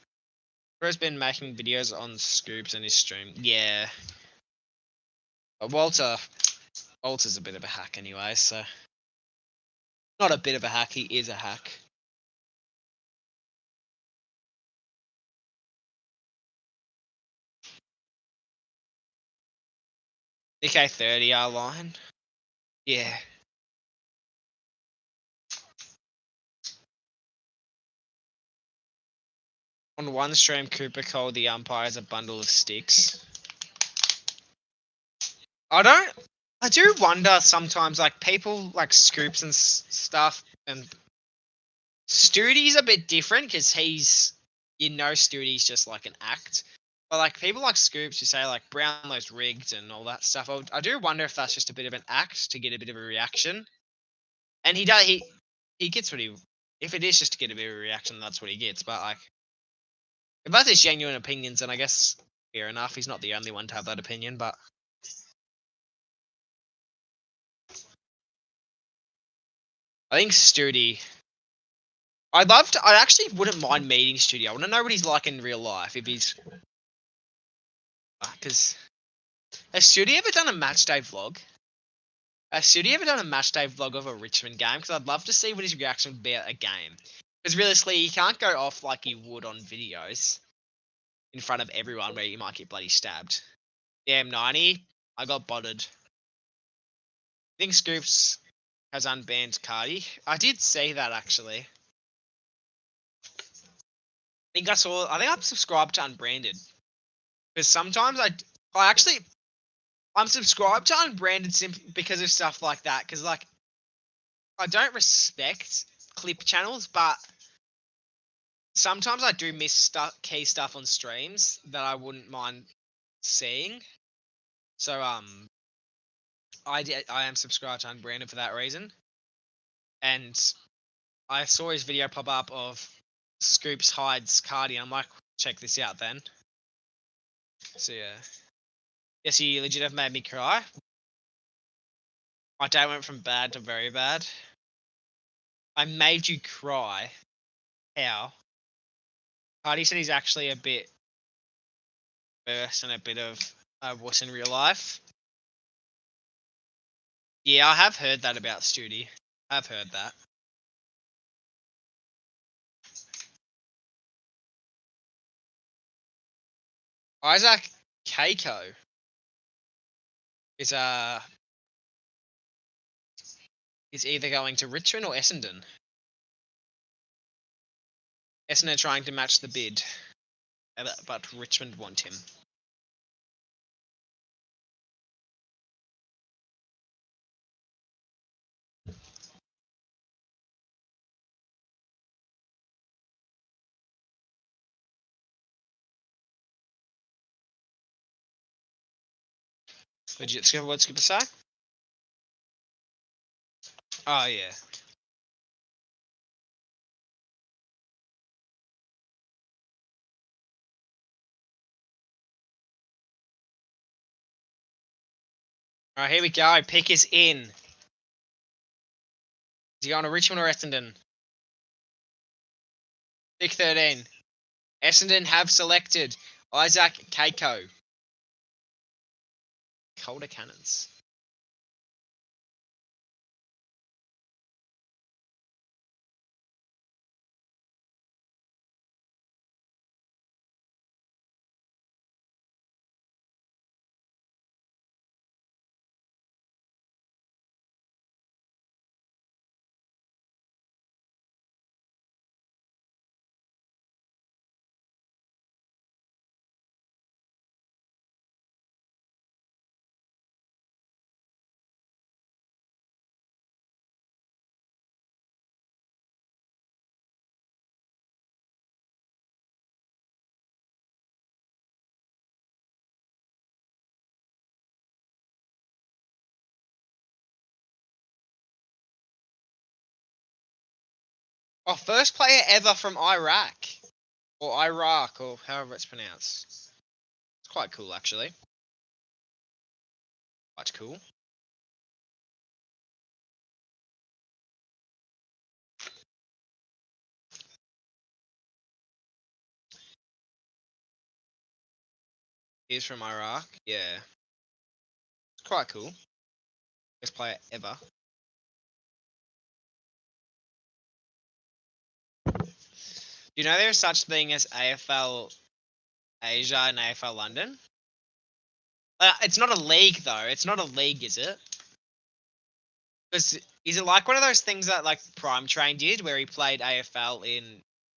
Bro's been making videos on Scoops and his stream. Yeah. But Walter's a bit of a hack anyway, so. Not a bit of a hack, he is a hack. DK30 our line. Yeah. On one stream, Cooper called the umpires a bundle of sticks. I do wonder sometimes, like, people like Scoops and stuff, and Stoody's a bit different because Stoody's just like an act. But like people like Scoops who say like Brownlow's rigged and all that stuff, I do wonder if that's just a bit of an act to get a bit of a reaction. And he gets what he, if it is just to get a bit of a reaction, that's what he gets. But like, if that's his genuine opinions, then I guess fair enough. He's not the only one to have that opinion, but I think Studi. I actually wouldn't mind meeting Studi. I want to know what he's like in real life. If he's, because has Studi ever done a match day vlog? Has Studi ever done a match day vlog of a Richmond game? Because I'd love to see what his reaction would be at a game. Because realistically, he can't go off like he would on videos in front of everyone where you might get bloody stabbed. Yeah, M90, I got botted. I think Scoops has unbanned Cardi. I did see that actually. I think I'm subscribed to Unbranded. Because sometimes I'm subscribed to Unbranded simply because of stuff like that. Because like, I don't respect clip channels, but sometimes I do miss key stuff on streams that I wouldn't mind seeing. So I am subscribed to Unbranded for that reason. And I saw his video pop up of Scoops hides Cardi. I'm like, check this out then. So yeah. Yes, he legit have made me cry. My day went from bad to very bad. I made you cry. How? Cardi said he's actually a bit worse and a bit of a wuss in real life. Yeah, I have heard that about Studi. I've heard that. Isaac Keiko is either going to Richmond or Essendon. Essendon trying to match the bid, but Richmond want him. Legit what's good to say? Oh yeah. Alright, here we go. Pick is in. Is he going to Richmond or Essendon? Pick 13. Essendon have selected Isaac Keiko. Calder Cannons. Oh, first player ever from Iraq. Or Iraq, or however it's pronounced. It's quite cool, actually. Quite cool. He's from Iraq. Yeah. It's quite cool. Best player ever. You know there's such thing as AFL Asia and AFL London? It's not a league, though. It's not a league, is it? Is it like one of those things that like Prime Train did, where he played AFL in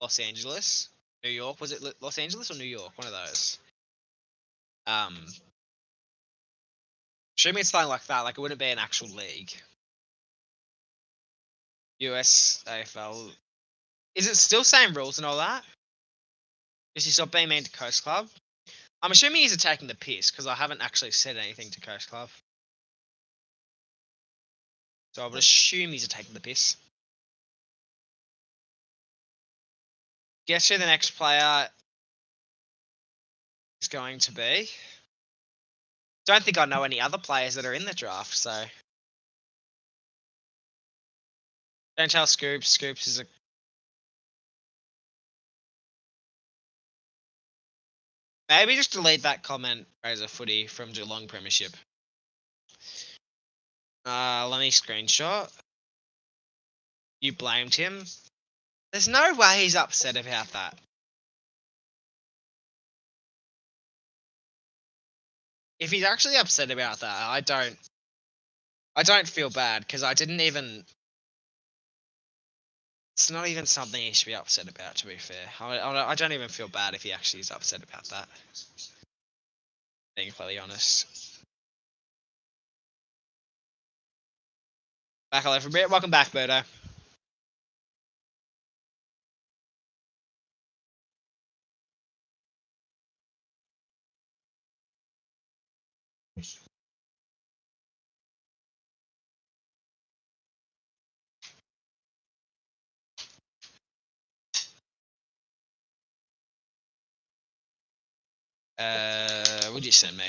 Los Angeles, New York? Was it Los Angeles or New York? One of those. Show me it's something like that. Like it wouldn't be an actual league. US AFL. Is it still same rules and all that? Is he still being mean to Coast Club? I'm assuming he's attacking the piss because I haven't actually said anything to Coast Club. So I would assume he's attacking the piss. Guess who the next player is going to be? Don't think I know any other players that are in the draft, so don't tell Scoops. Scoops is a maybe just delete that comment, Razor Footy from Geelong Premiership. Let me screenshot. You blamed him. There's no way he's upset about that. If he's actually upset about that, I don't feel bad because I didn't even. It's not even something he should be upset about. To be fair, I don't even feel bad if he actually is upset about that. Being completely honest. Back hello for a bit. Welcome back, Birdo. What'd you send me?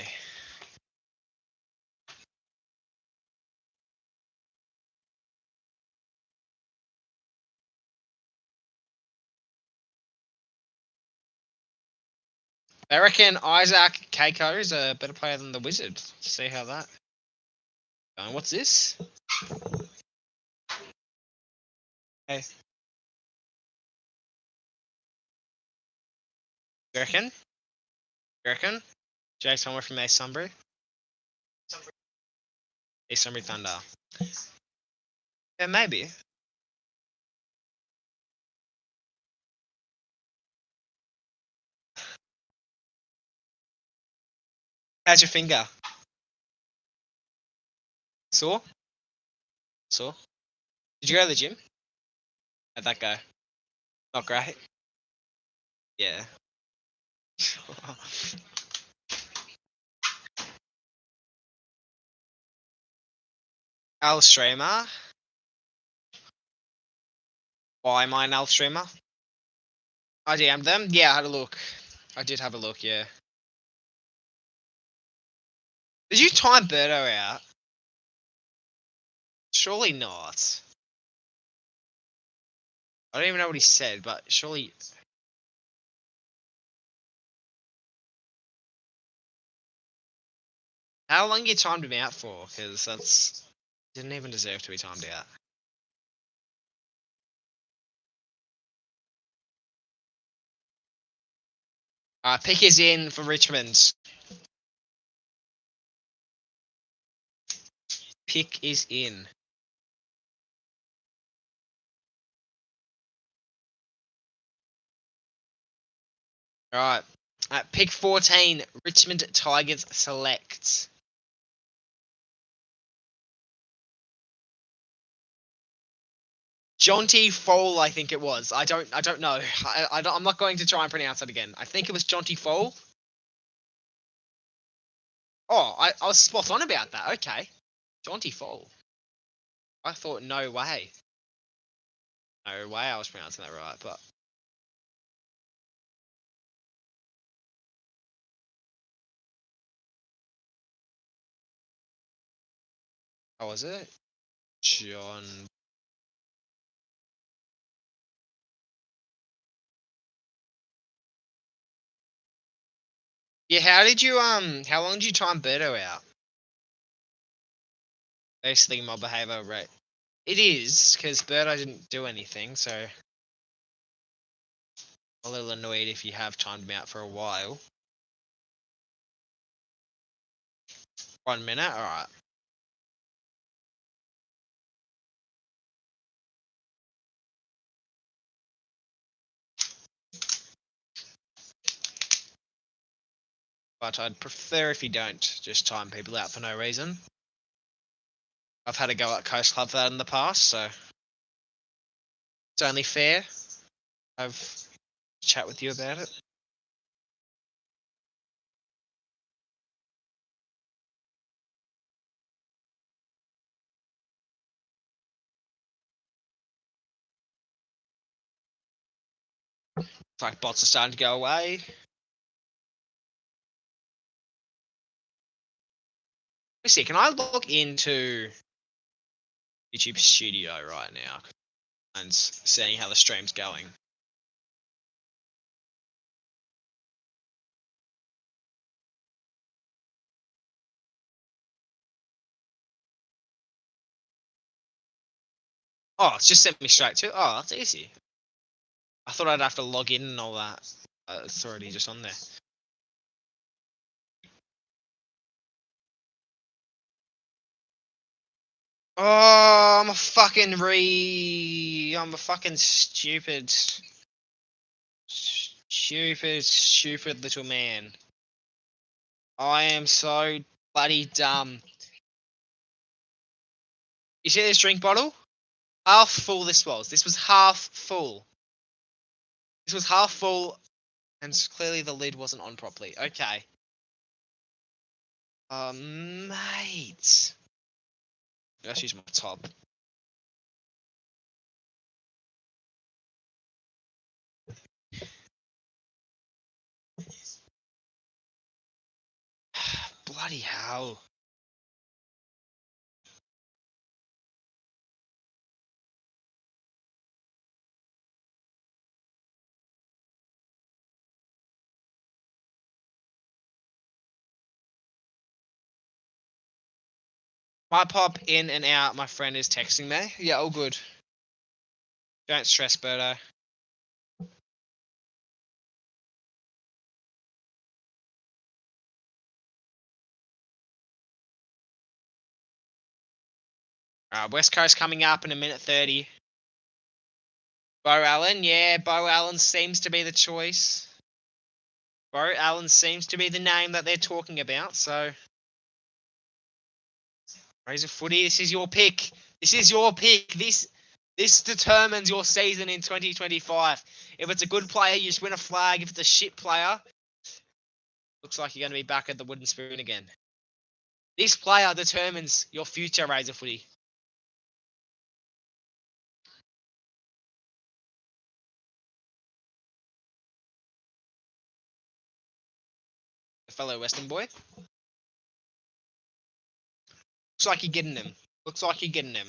I reckon Isaac Keiko is a better player than the Wizard. See how that. What's this? Hey. You reckon? You reckon? Jake somewhere from East Sunbury? East Sunbury Thunder. Yeah, maybe. How's your finger? Sore? Sore? Did you go to the gym? How'd that go? Not great? Yeah. Al streamer? Why am I an Al streamer? I DM'd them? Yeah, I had a look. I did have a look, yeah. Did you time Birdo out? Surely not. I don't even know what he said, but surely. How long you timed him out for? Because that's. Didn't even deserve to be timed out. Pick is in for Richmond. Pick is in. Alright. Pick 14, Richmond Tigers select. Jonty Foal, I think it was. I don't know. I'm not going to try and pronounce it again. I think it was Jonty Foal. Oh, I was spot on about that. Okay. Jonty Foal. I thought, no way. No way I was pronouncing that right, but how was it? John. Yeah, how did you how long did you time Birdo out? Basically mob behavior rate. It is, because Birdo didn't do anything, so I'm a little annoyed if you have timed him out for a while. 1 minute? Alright. But I'd prefer if you don't just time people out for no reason. I've had a go at Coast Club for that in the past, so it's only fair. I've chat with you about it. It's like bots are starting to go away. Let's see, can I log into YouTube Studio right now and seeing how the stream's going? Oh, it's just sent me straight to. Oh, that's easy. I thought I'd have to log in and all that. It's already just on there. Oh, I'm a fucking I'm a fucking stupid little man. I am so bloody dumb. You see this drink bottle? Half full this was. This was half full. This was half full, and clearly the lid wasn't on properly. Okay. Mate. Let's use my top. Bloody hell. Might pop in and out. My friend is texting me. Yeah, all good. Don't stress, Berto. West Coast coming up in a minute 30. Bo Allen, yeah, Bo Allen seems to be the choice. Bo Allen seems to be the name that they're talking about, so. Razor Footy, this is your pick. This is your pick. This determines your season in 2025. If it's a good player, you just win a flag. If it's a shit player, looks like you're going to be back at the wooden spoon again. This player determines your future, Razor Footy. A fellow Western boy. Looks like you're getting him. Looks like you're getting him.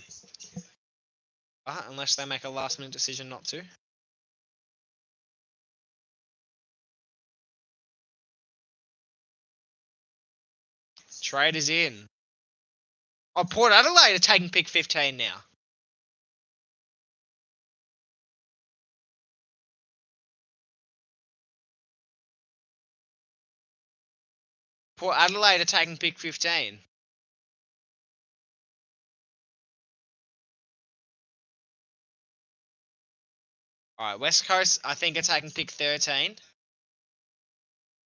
Unless they make a last minute decision not to. Trade is in. Oh, Port Adelaide are taking pick 15 now. Port Adelaide are taking pick 15. Alright, West Coast, I think, are taking pick 13.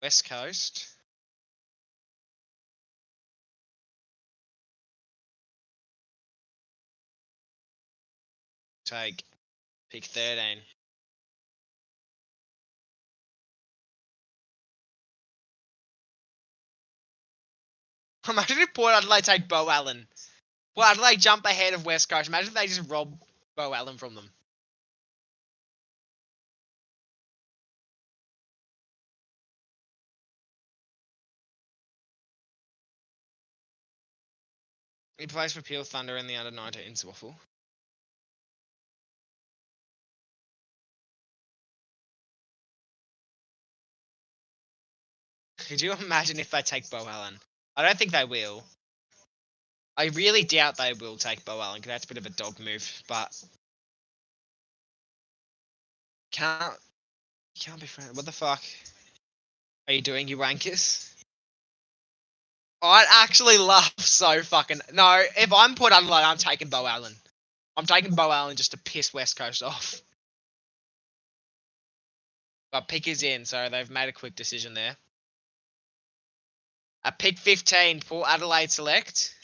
West Coast. Take pick 13. Imagine if Port Adelaide take Bo Allen. Port Adelaide jump ahead of West Coast. Imagine if they just rob Bo Allen from them. He plays for Peel Thunder in the under-19s waffle. Could you imagine if they take Bo Allen? I don't think they will. I really doubt they will take Bo Allen, because that's a bit of a dog move. But can't be friends. What the fuck are you doing, you wankers? I'd actually love so fucking no. If I'm put Adelaide, I'm taking Bo Allen. I'm taking Bo Allen just to piss West Coast off. But pick is in, so they've made a quick decision there. At pick 15, Port Adelaide select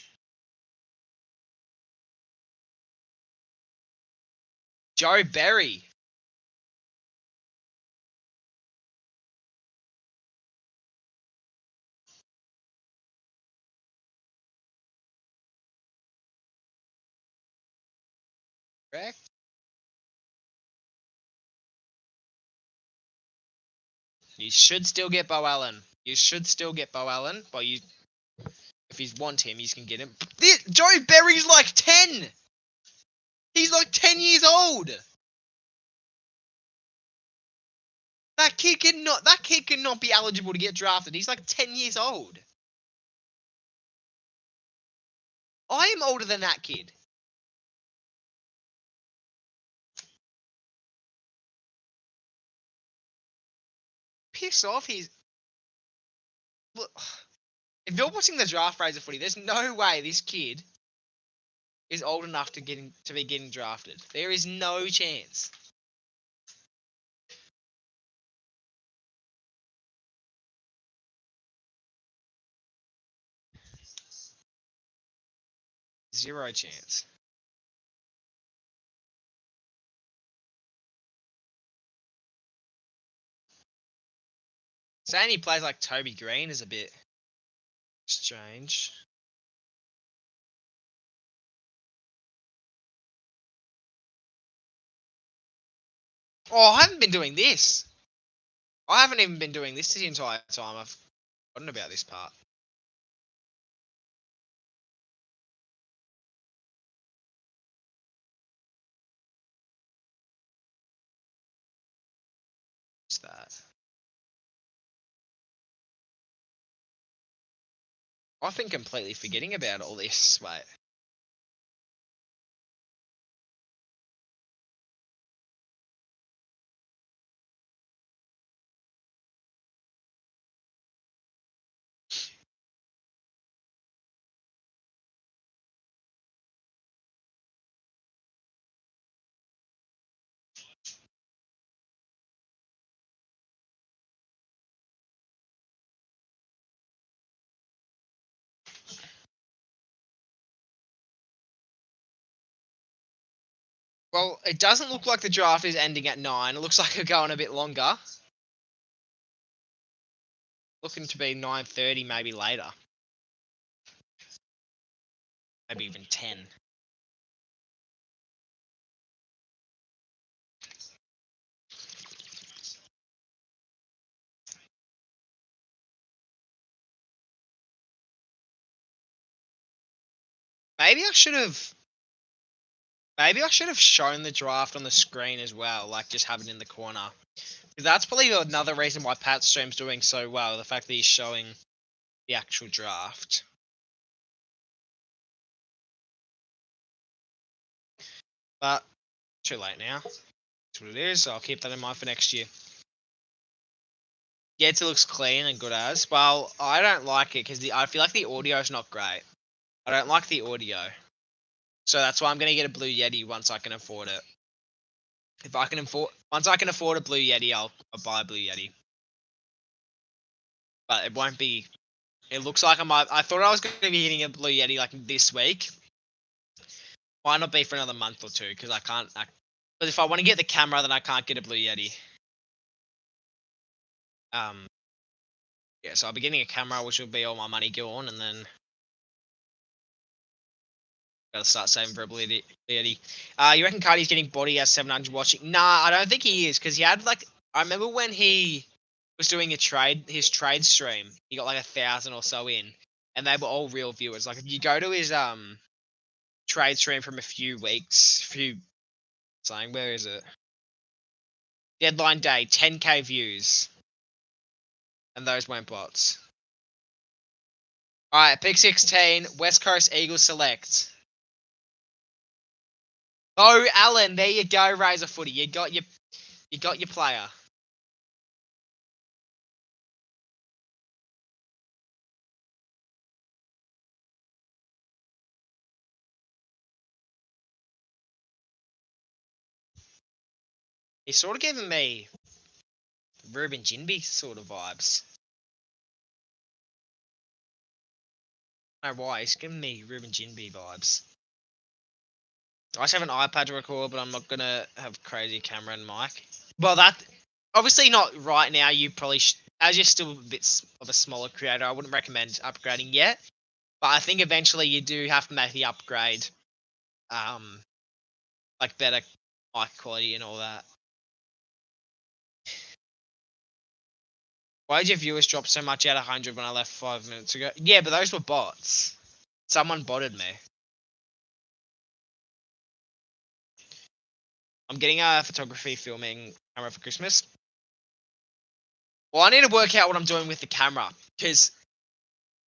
Joe Berry. Correct. You should still get Bo Allen. You should still get Bo Allen, but if you want him, you can get him. Joe Berry's like 10. He's like 10 years old. That kid cannot be eligible to get drafted. He's like 10 years old. I am older than that kid. Piss off. Look, if you're watching the draft Fraser footy, there's no way this kid is old enough to be getting drafted. There is no chance. Zero chance. Saying he plays like Toby Green is a bit strange. Oh, I haven't been doing this. I haven't even been doing this the entire time. I've forgotten about this part. What's that? I've been completely forgetting about all this. Wait. Well, it doesn't look like the draft is ending at 9. It looks like it's going a bit longer. Looking to be 9:30, maybe later. Maybe even 10. Maybe I should have shown the draft on the screen as well, like just have it in the corner. Because that's probably another reason why Pat Stream's doing so well, the fact that he's showing the actual draft. But too late now. That's what it is. So I'll keep that in mind for next year. Yeah, it looks clean and good as. Well, I don't like it because I feel like the audio is not great. I don't like the audio. So that's why I'm going to get a Blue Yeti once I can afford it. Once I can afford a Blue Yeti, I'll buy a Blue Yeti. But it won't be. It looks like I thought I was going to be hitting a Blue Yeti like this week. Might not be for another month or two because I can't. But if I want to get the camera, then I can't get a Blue Yeti. Yeah, so I'll be getting a camera, which will be all my money gone, and then gotta start saving for a Blue Yeti. You reckon Cardi's getting body as 700 watching? Nah, I don't think he is because he had like. I remember when he was doing his trade stream, he got like 1,000 or so in, and they were all real viewers. Like if you go to his trade stream from a few weeks. Saying, where is it? Deadline day, 10k views. And those weren't bots. Alright, pick 16, West Coast Eagles select. Oh, Alan, there you go, Razor Footy. You got your player. He's sort of giving me Ruben Jinby sort of vibes. I don't know why, he's giving me Ruben Jinby vibes. I just have an iPad to record, but I'm not going to have crazy camera and mic. Well, that... Obviously not right now. You probably... as you're still a bit of a smaller creator, I wouldn't recommend upgrading yet. But I think eventually you do have to make the upgrade. Like better mic quality and all that. Why did your viewers drop so much at 100 when I left 5 minutes ago? Yeah, but those were bots. Someone botted me. I'm getting a photography filming camera for Christmas. Well, I need to work out what I'm doing with the camera. Because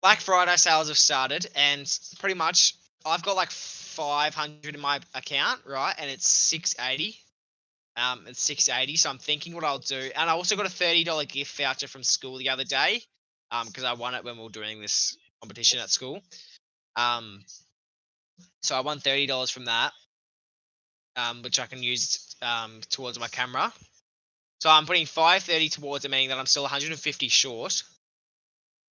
Black Friday sales have started. And pretty much I've got like 500 in my account, right? And it's 680. It's 680. So I'm thinking what I'll do. And I also got a $30 gift voucher from school the other day. Because I won it when we were doing this competition at school. So I won $30 from that, which I can use towards my camera. So I'm putting 530 towards it, meaning that I'm still 150 short.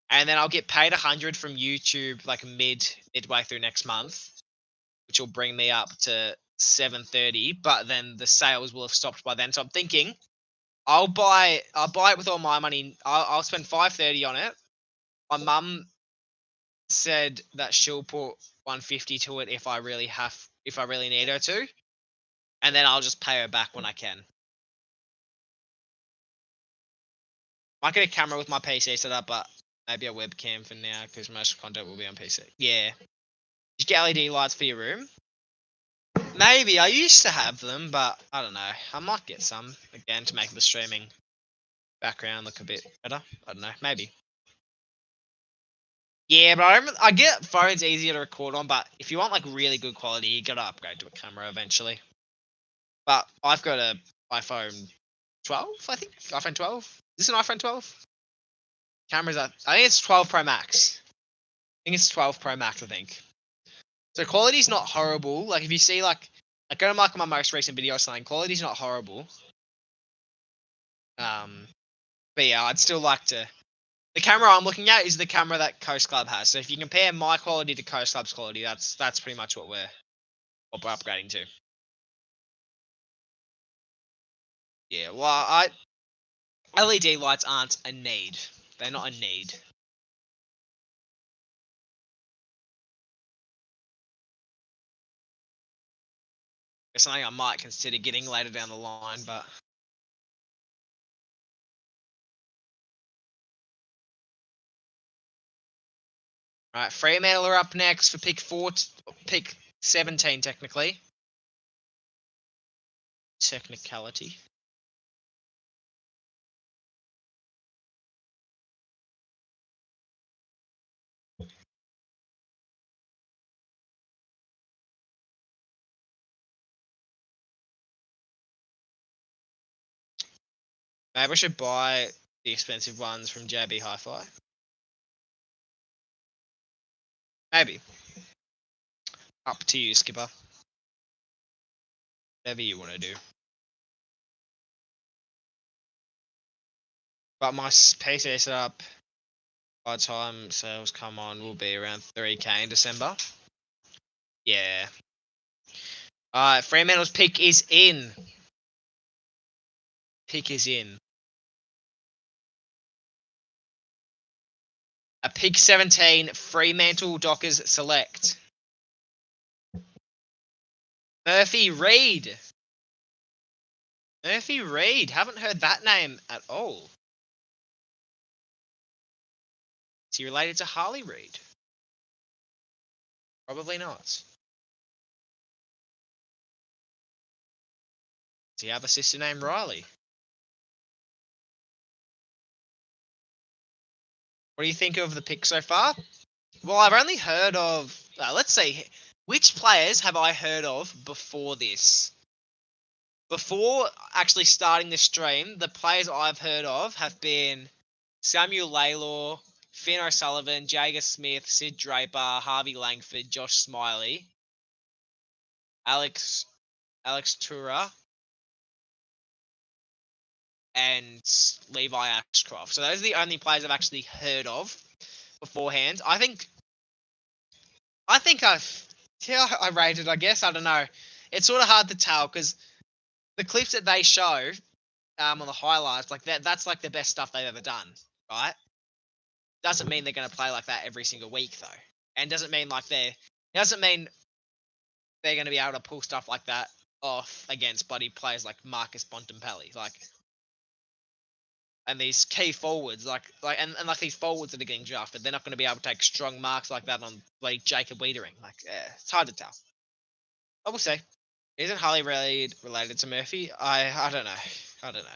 And then I'll get paid 100 from YouTube like midway through next month, which will bring me up to 730. But then the sales will have stopped by then. So I'm thinking I'll buy it with all my money. I'll spend 530 on it. My mum said that she'll put 150 to it if I really need her to, and then I'll just pay her back when I can. Might get a camera with my PC set up, but maybe a webcam for now because most content will be on PC. Yeah. Did you get LED lights for your room? Maybe. I used to have them, but I don't know. I might get some again to make the streaming background look a bit better. I don't know. Maybe. Yeah, but I get phones easier to record on, but if you want like really good quality, you gotta upgrade to a camera eventually. But I've got a iPhone 12, I think. iPhone 12. Is this an iPhone 12? Cameras are... I think it's 12 Pro Max. I think it's 12 Pro Max, I think. So quality's not horrible. Like if you see like go to my most recent video or something, quality's not horrible. But yeah, I'd still like to... The camera I'm looking at is the camera that Coast Club has. So if you compare my quality to Coast Club's quality, that's pretty much what we're upgrading to. Yeah, well, LED lights aren't a need. They're not a need. It's something I might consider getting later down the line, but... Right, Fremantle are up next for pick 17, technically. Technicality. Maybe I should buy the expensive ones from JB Hi-Fi. Maybe. Up to you, Skipper. Whatever you want to do. But my PC setup, by the time sales come on, will be around 3k in December. Yeah. Alright, Fremantle's pick is in. Pick is in. A pick 17, Fremantle Dockers select. Murphy Reid. Murphy Reid. Haven't heard that name at all. Is he related to Harley Reid? Probably not. Does he have a sister named Riley? What do you think of the pick so far? Well, I've only heard of, let's see, which players have I heard of before this? Before actually starting this stream, the players I've heard of have been Samuel Laylor, Finn O'Sullivan, Jager Smith, Sid Draper, Harvey Langford, Josh Smiley, Alex Tura, and Levi Ashcroft. So those are the only players I've actually heard of beforehand. I think I rated. I guess I don't know. It's sort of hard to tell because the clips that they show on the highlights, like that's like the best stuff they've ever done, right? Doesn't mean they're going to play like that every single week though, and doesn't mean they're going to be able to pull stuff like that off against bloody players like Marcus Bontempelli, like, and these key forwards, and like these forwards that are getting drafted, they're not going to be able to take strong marks like that on like Jacob Wiedering. Like, it's hard to tell. I will say, isn't Harley really related to Murphy? I don't know. I don't know.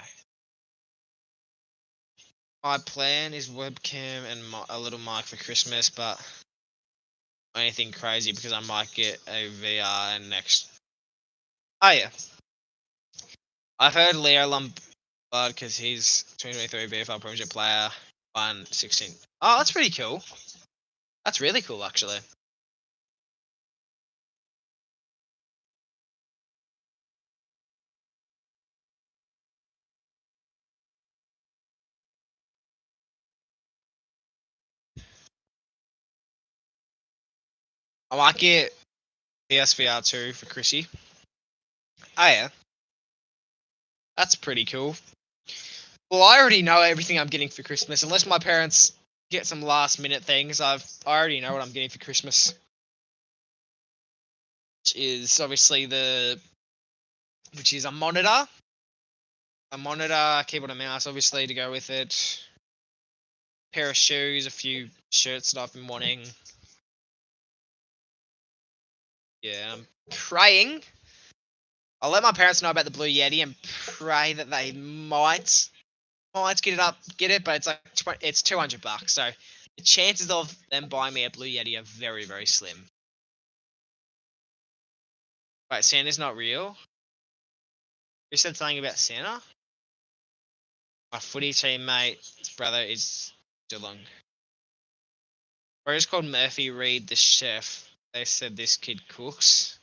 My plan is webcam and a little mic for Christmas, but anything crazy because I might get a VR next. Oh yeah, I've heard Leo Lombard because he's 2023 VFL Premiership player, 116. Oh, that's pretty cool. That's really cool, actually. I might get PSVR 2 for Chrissy. Oh yeah, that's pretty cool. Well, I already know everything I'm getting for Christmas, unless my parents get some last minute things. I already know what I'm getting for Christmas, which is obviously which is a monitor, keyboard and mouse, obviously to go with it. Pair of shoes, a few shirts that I've been wanting. Yeah, I'm praying. I'll let my parents know about the Blue Yeti and pray that they might get it, but it's like it's $200, so the chances of them buying me a Blue Yeti are very, very slim. Wait, Santa's not real? You said something about Santa? My footy teammate's brother is Geelong. Bro's called Murphy Reed the chef. They said this kid cooks.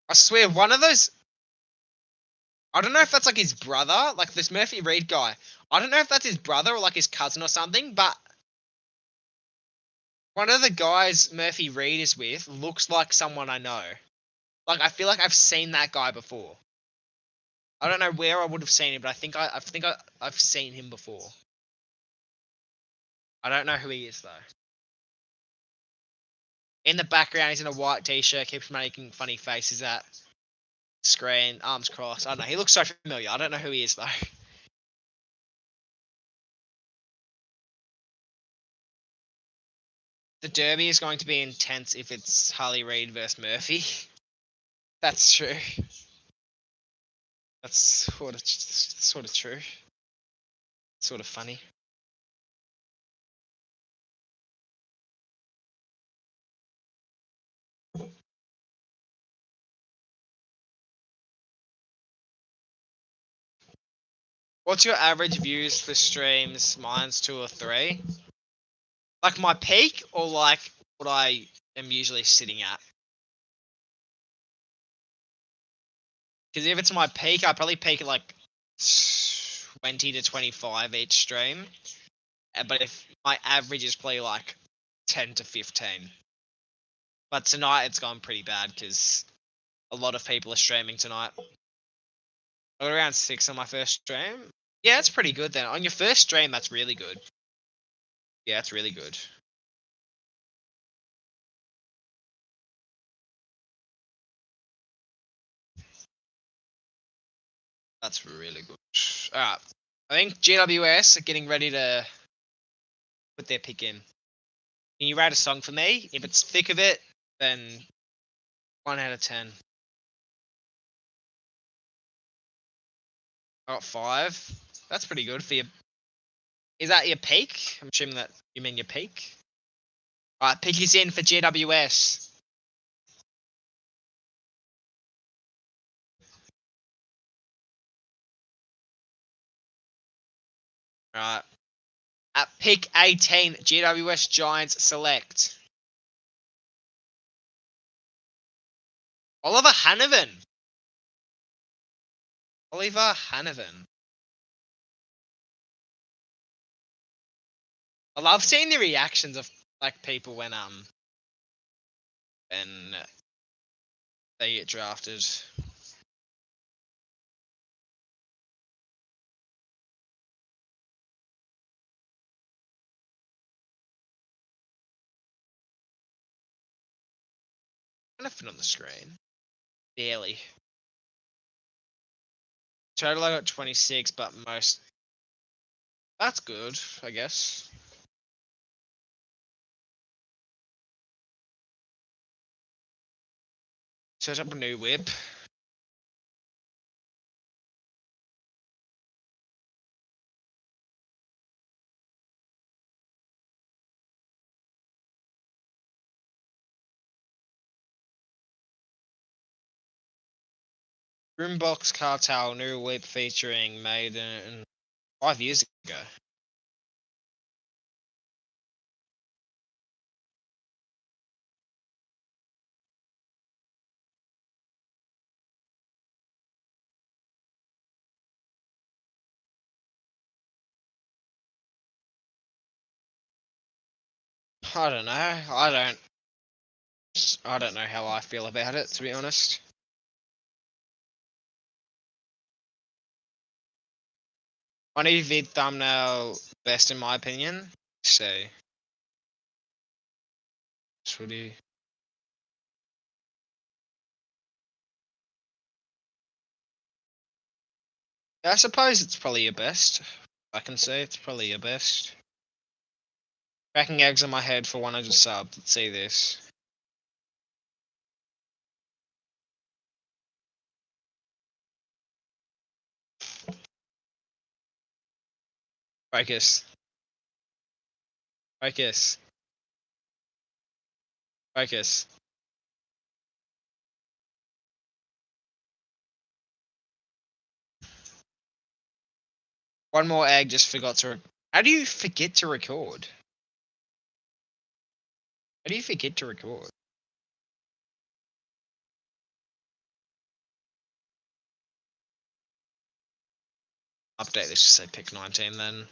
I swear, one of those. I don't know if that's like his brother, like this Murphy Reed guy. I don't know if that's his brother or like his cousin or something, but one of the guys Murphy Reed is with looks like someone I know. Like, I feel like I've seen that guy before. I don't know where I would have seen him, but I've seen him before. I don't know who he is though. In the background, he's in a white t-shirt, keeps making funny faces at screen, arms crossed. I don't know. He looks so familiar. I don't know who he is though. The derby is going to be intense if it's Harley Reid versus Murphy. That's true. That's sort of true. Sort of funny. What's your average views for streams? Mine's 2 or 3. Like my peak, or like what I am usually sitting at? Because if it's my peak, I probably peak at like 20 to 25 each stream. But if my average is probably like 10 to 15. But tonight it's gone pretty bad because a lot of people are streaming tonight. I got around 6 on my first stream. Yeah, it's pretty good then. On your first stream, that's really good. Yeah, it's really good. That's really good. All right. I think GWS are getting ready to put their pick in. Can you write a song for me? If it's thick of it, then 1 out of 10. I got 5. That's pretty good for your. Is that your peak? I'm assuming that you mean your peak. All right, pick is in for GWS. All right. At pick 18, GWS Giants select Oliver Hanovan. Oliver Hanovan. I love seeing the reactions of like people when they get drafted. Kind of fit on the screen. Barely. Total I got 26, but most. That's good, I guess. Set up a new whip. Boombox Cartel new whip featuring Maiden 5 years ago. I don't know. I don't know how I feel about it, to be honest. Funny vid thumbnail, best in my opinion. So, should he? I suppose it's probably your best. I can say it's probably your best. Cracking eggs on my head for 100 subs. Let's see this. Focus. Focus. Focus. One more egg, just forgot to. How do you forget to record? How do you forget to record? Update this to say pick 19 then.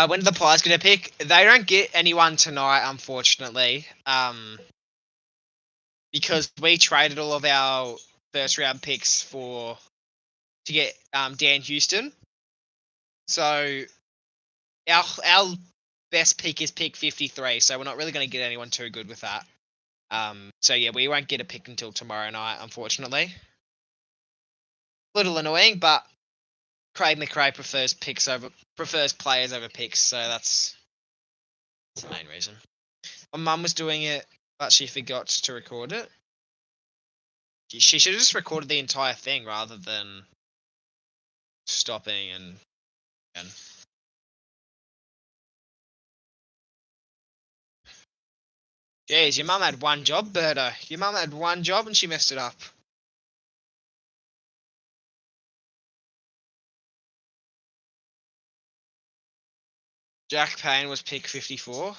When the Pies get a pick, they don't get anyone tonight, unfortunately. Because we traded all of our first round picks to get Dan Houston. So our best pick is pick 53. So we're not really going to get anyone too good with that. So yeah, we won't get a pick until tomorrow night, unfortunately. A little annoying, but Craig McRae prefers players over picks, so that's the main reason. My mum was doing it, but she forgot to record it. She should have just recorded the entire thing rather than stopping and. Jeez, your mum had one job, Berto. Your mum had one job and she messed it up. Jack Payne was pick 54.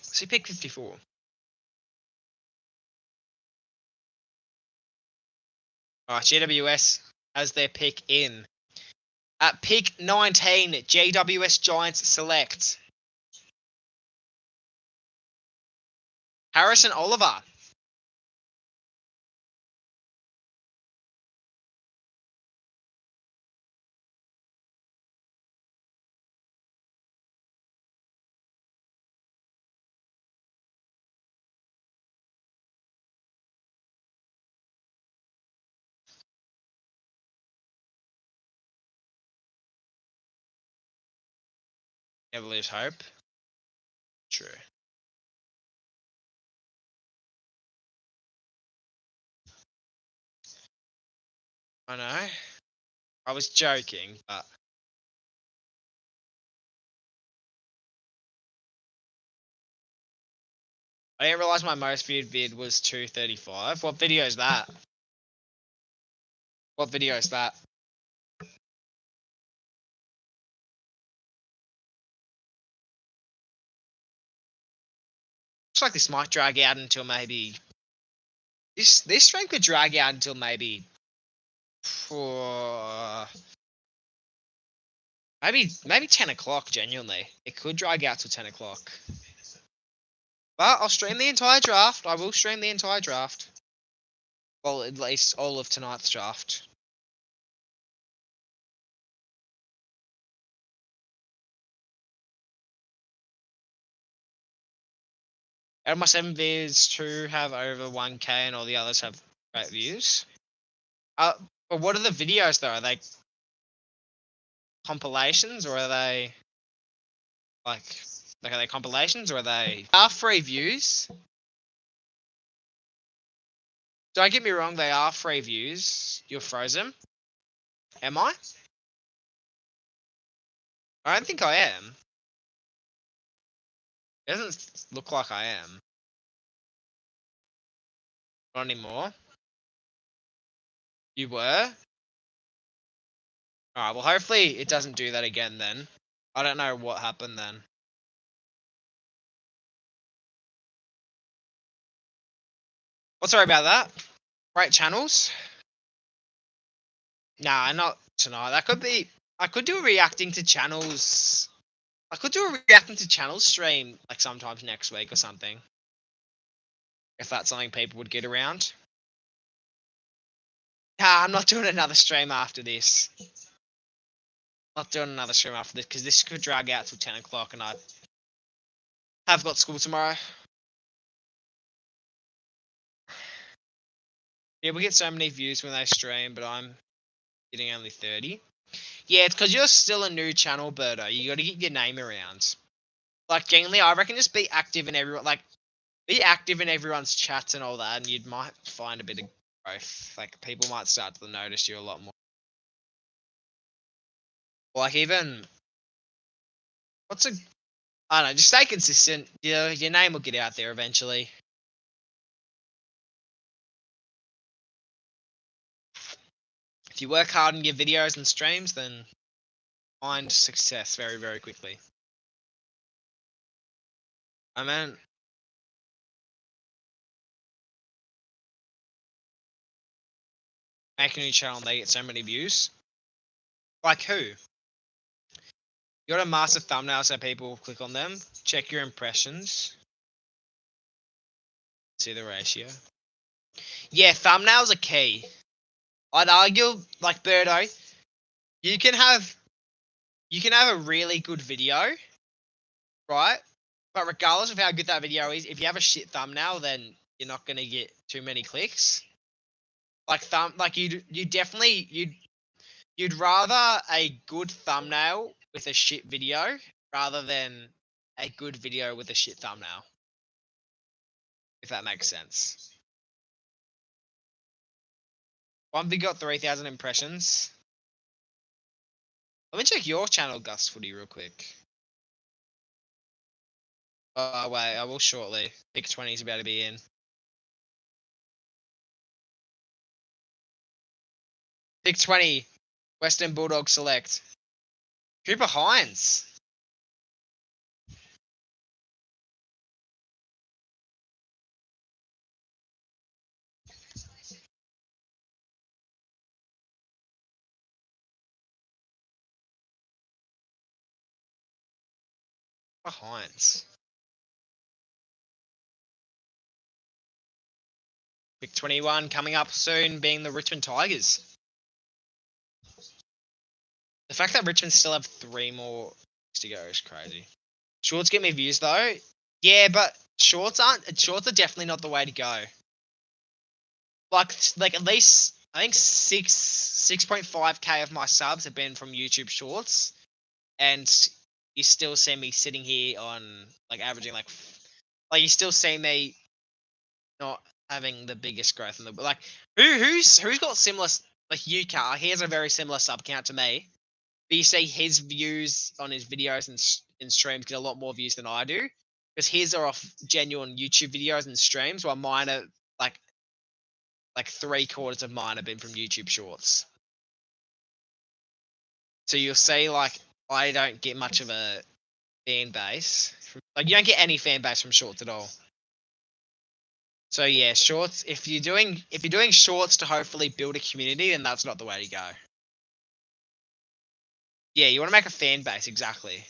So he picked 54. Alright, GWS has their pick in. At pick 19, GWS Giants select Harrison Oliver. Never lose hope. True. I know. I was joking, but I didn't realize my most viewed vid was 235. What video is that? What video is that? Looks like this might drag out until maybe this stream could drag out until maybe maybe 10 o'clock. Genuinely, it could drag out till 10 o'clock. But I'll stream the entire draft. I will stream the entire draft. Well, at least all of tonight's draft. Out of my 7 vids, 2 have over 1k and all the others have great views. But what are the videos though? Are they compilations or are they like are they compilations or are they free views? Don't get me wrong, they are free views. You're frozen. Am I? I don't think I am. It doesn't look like I am. Not anymore. You were? Alright, well hopefully it doesn't do that again then. I don't know what happened then. Well, sorry about that. Great channels. Nah, not tonight. That could be. I could do a reacting to channels. I could do a reacting to channels stream like sometimes next week or something. If that's something people would get around. Nah, I'm not doing another stream after this. Not doing another stream after this because this could drag out till 10 o'clock and I have got school tomorrow. Yeah, we get so many views when they stream, but I'm getting only 30. Yeah, it's because you're still a new channel, Birdo. You got to get your name around. Like, genuinely, I reckon just be active in everyone. Like, be active in everyone's chats and all that, and you might find a bit of growth. Like, people might start to notice you a lot more. Like, even I don't know, just stay consistent. Your name will get out there eventually. If you work hard in your videos and streams, then find success very, very quickly. I mean, make a new channel and they get so many views. Like who? You got a master thumbnail so people click on them. Check your impressions. See the ratio. Yeah, thumbnails are key. I'd argue, like Birdo, you can have a really good video, right? But regardless of how good that video is, if you have a shit thumbnail, then you're not gonna get too many clicks. Like you'd rather a good thumbnail with a shit video rather than a good video with a shit thumbnail. If that makes sense. One vid got 3,000 impressions. Let me check your channel, Gus Footy, real quick. Oh, wait, I will shortly. Pick 20 is about to be in. Pick 20. Western Bulldog select. Cooper Hines. Cooper Hines. Pick 21 coming up soon, being the Richmond Tigers. The fact that Richmond still have 3 more to go is crazy. Shorts get me views though. Yeah, but shorts are definitely not the way to go. Like at least I think 6.5k of my subs have been from YouTube Shorts, and you still see me sitting here on like averaging like you still see me not having the biggest growth in the like who's got similar like UK. He has a very similar sub count to me, but you see his views on his videos and streams get a lot more views than I do because his are off genuine YouTube videos and streams, while mine are like like 3/4 of mine have been from YouTube Shorts. So you'll see like I don't get much of a fan base. Like you don't get any fan base from Shorts at all. So yeah, Shorts. If you're doing Shorts to hopefully build a community, then that's not the way to go. Yeah, you want to make a fan base. Exactly.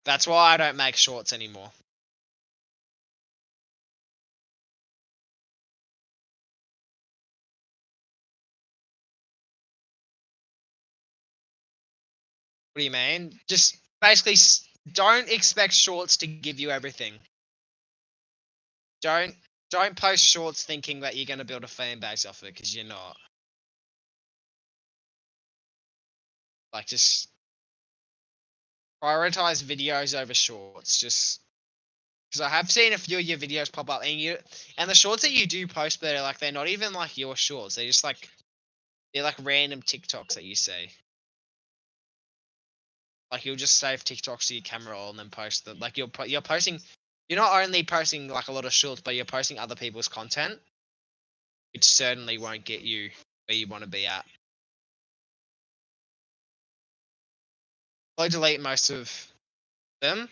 That's why I don't make Shorts anymore. What do you mean? Just basically don't expect Shorts to give you everything. Don't don't post Shorts thinking that you're going to build a fan base off it because you're not. Like just prioritize videos over Shorts. Just because I have seen a few of your videos pop up, and the Shorts that you do post, but they're not even like your Shorts. They're like random TikToks that you see. Like you'll just save TikToks to your camera roll and then post them. Like you're posting. You're not only posting like a lot of Shorts, but you're posting other people's content, which certainly won't get you where you want to be at. I delete most of them.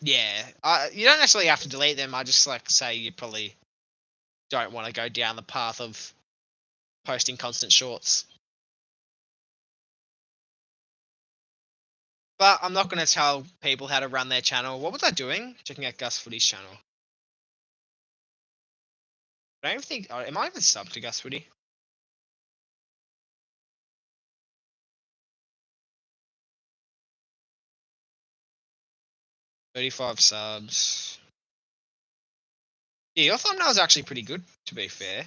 Yeah, you don't necessarily have to delete them. I just like say you probably don't want to go down the path of posting constant Shorts. But I'm not going to tell people how to run their channel. What was I doing? Checking out Gus Footy's channel. I don't even think. Am I even subbed to Gus Footy? 35 subs. Yeah, your thumbnail is actually pretty good, to be fair.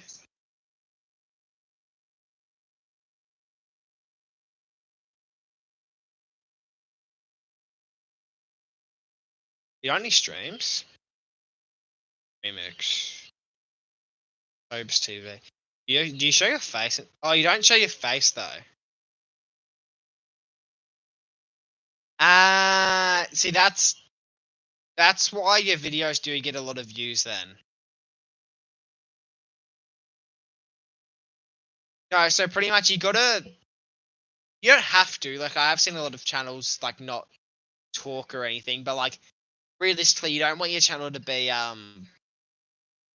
You only streams? Remix. Obes TV. Do you show your face? Oh, you don't show your face, though. See, that's why your videos do get a lot of views then. No, so pretty much you don't have to. Like, I have seen a lot of channels, like, not talk or anything, but, like, realistically, you don't want your channel to be,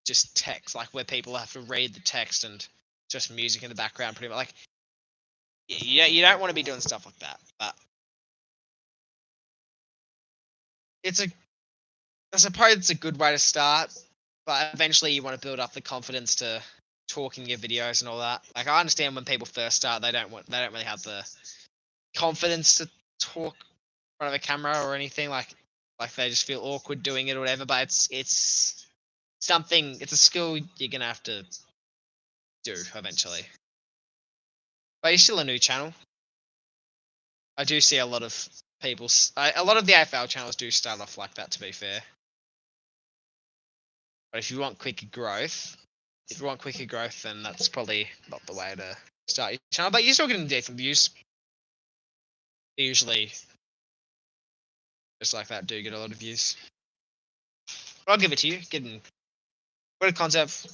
just text, like, where people have to read the text and just music in the background, pretty much. Like, you don't want to be doing stuff like that, but it's I suppose it's a good way to start, but eventually you want to build up the confidence to talk in your videos and all that. Like I understand when people first start, they don't really have the confidence to talk in front of a camera or anything. Like they just feel awkward doing it or whatever. But it's something. It's a skill you're gonna have to do eventually. But you're still a new channel. I do see a lot of people. A lot of the AFL channels do start off like that. To be fair. But if you want quicker growth, then that's probably not the way to start your channel. But you're still getting decent views. Usually, just like that, do get a lot of views. But I'll give it to you. Got a concept.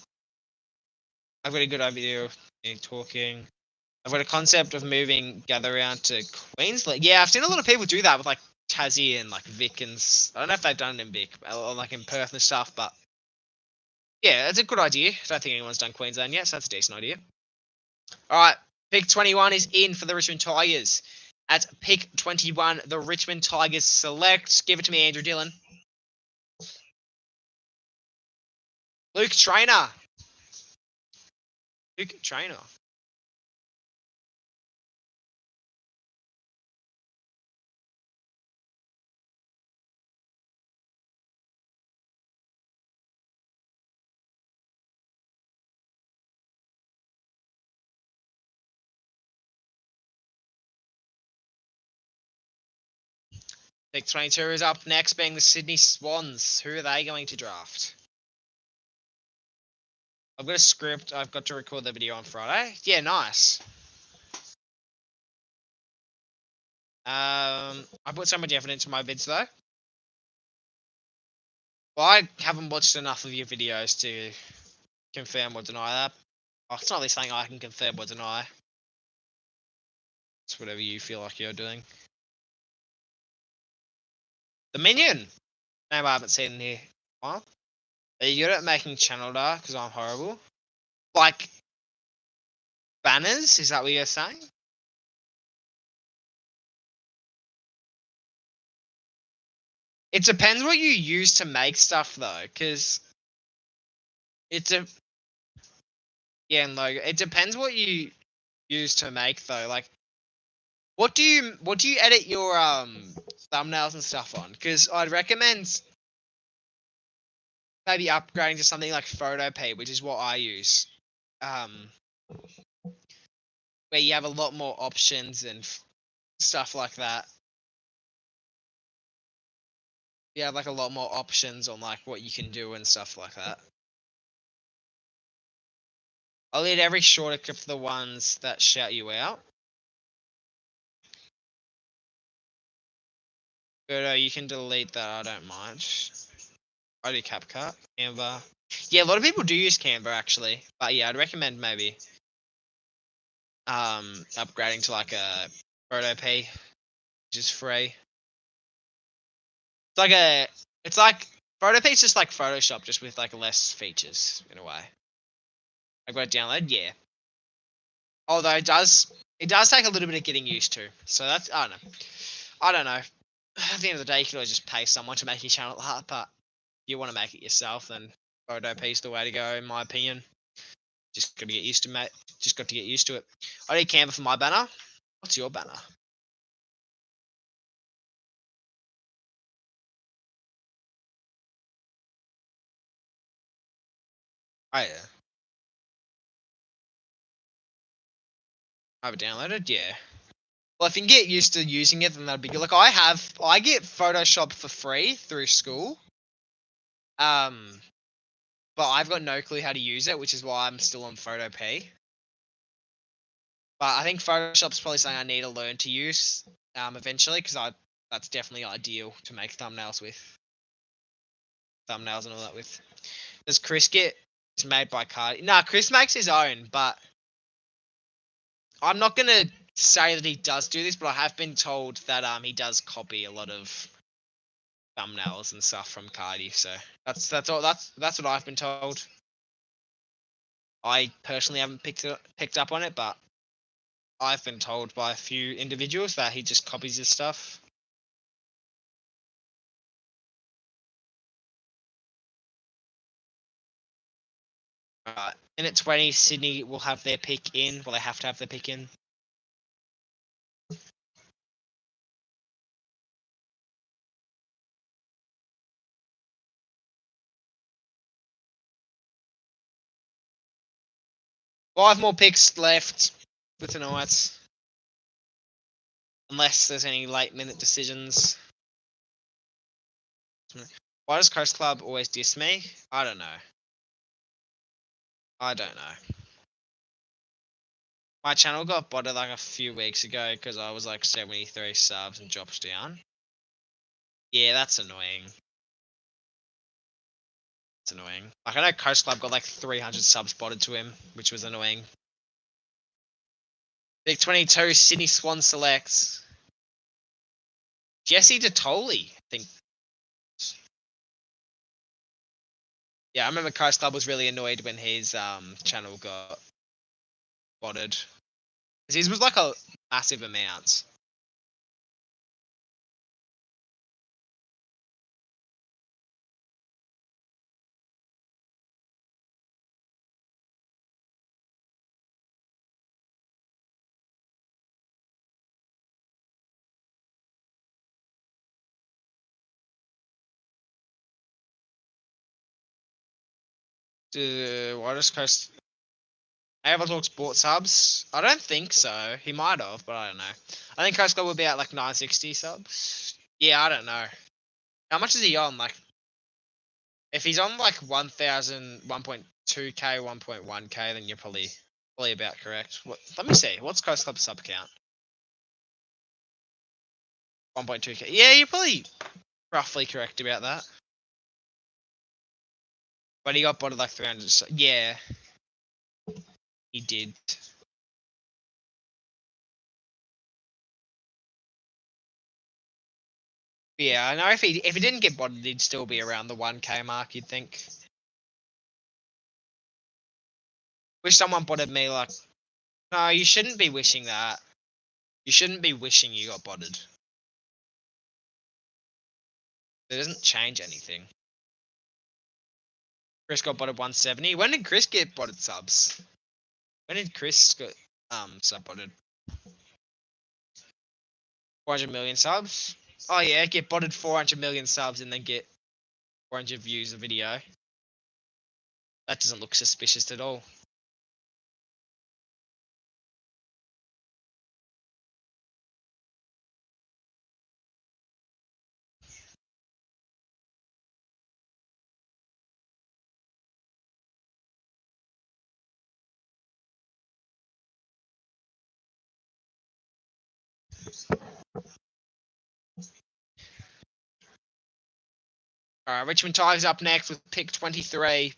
I've got a good idea of talking. I've got a concept of moving Gather Round to Queensland. Yeah, I've seen a lot of people do that with like Tassie and like Vic and I don't know if they've done it in Vic or like in Perth and stuff, but yeah, it's a good idea. I don't think anyone's done Queensland yet, so that's a decent idea. All right, pick 21 is in for the Richmond Tigers. At pick 21, the Richmond Tigers select. Give it to me, Andrew Dillon. Luke Trainer. Luke Trainer. Pick 22 is up next, being the Sydney Swans. Who are they going to draft? I've got a script. I've got to record the video on Friday. Yeah, nice. I put so much effort into my vids though. Well, I haven't watched enough of your videos to confirm or deny that. Oh, it's not really something I can confirm or deny. It's whatever you feel like you're doing. The Minion! Name I haven't seen in here. Well, are you good at making channel art? Because I'm horrible. Like, banners? Is that what you're saying? It depends what you use to make stuff, though, because it's a... Yeah, and logo. It depends what you use to make, though. Like, what do you edit your thumbnails and stuff on? Because I'd recommend maybe upgrading to something like PhotoP, which is what I use. Where you have a lot more options and stuff like that. You have like a lot more options on like what you can do and stuff like that. I'll leave every short except for the ones that shout you out. But you can delete that, I don't mind. I do CapCut, Canva. Yeah, a lot of people do use Canva actually. But yeah, I'd recommend maybe upgrading to like a PhotoP, which is free. It's like PhotoP is just like Photoshop, just with like less features in a way. I got it download, yeah. Although it does take a little bit of getting used to. So that's I don't know. At the end of the day, you can always just pay someone to make your channel art, but if you want to make it yourself, then PhotoP is the way to go, in my opinion. Just got to get used to it. I need Canva for my banner. What's your banner? Oh yeah. I have it downloaded, yeah. Well, if you can get used to using it, then that'd be good. Like I get Photoshop for free through school. But I've got no clue how to use it, which is why I'm still on PhotoP. But I think Photoshop's probably something I need to learn to use eventually, because that's definitely ideal to make thumbnails and all that with. Does Chris get? It's made by Cardi. Nah, Chris makes his own, but I'm not gonna say that he does do this, but I have been told that he does copy a lot of thumbnails and stuff from Cardi. So that's what I've been told. I personally haven't picked up on it, but I've been told by a few individuals that he just copies his stuff. Alright, in at 20, Sydney will have their pick in. Well, they have to have their pick in. Five more picks left for tonight. Unless there's any late minute decisions. Why does Coast Club always diss me? I don't know. My channel got botted like a few weeks ago because I was like 73 subs and dropped down. Yeah, that's annoying. It's annoying. Like I know Coast Club got like 300 subs botted to him, which was annoying. Big 22, Sydney Swan selects Jesse DeToli, I think. Yeah, I remember Coast Club was really annoyed when his channel got botted. Because his was like a massive amount. Why does Coast... AFL Talk Sports subs? I don't think so. He might have, but I don't know. I think Coast Club will be at like 960 subs. Yeah, I don't know. How much is he on? Like, if he's on like 1,000, 1.2k, 1.1k, then you're probably about correct. Let me see. What's Coast Club sub count? 1.2k. Yeah, you're probably roughly correct about that. But he got botted like 300. So, yeah, he did. Yeah, I know if he didn't get botted, he'd still be around the 1k mark. You'd think. Wish someone botted me like. No, you shouldn't be wishing that. You shouldn't be wishing you got botted. It doesn't change anything. Chris got botted 170. When did Chris get botted subs? When did Chris get sub botted? 400 million subs? Oh yeah, get botted 400 million subs and then get 400 views a video. That doesn't look suspicious at all. Alright, Richmond Tigers up next with pick 23.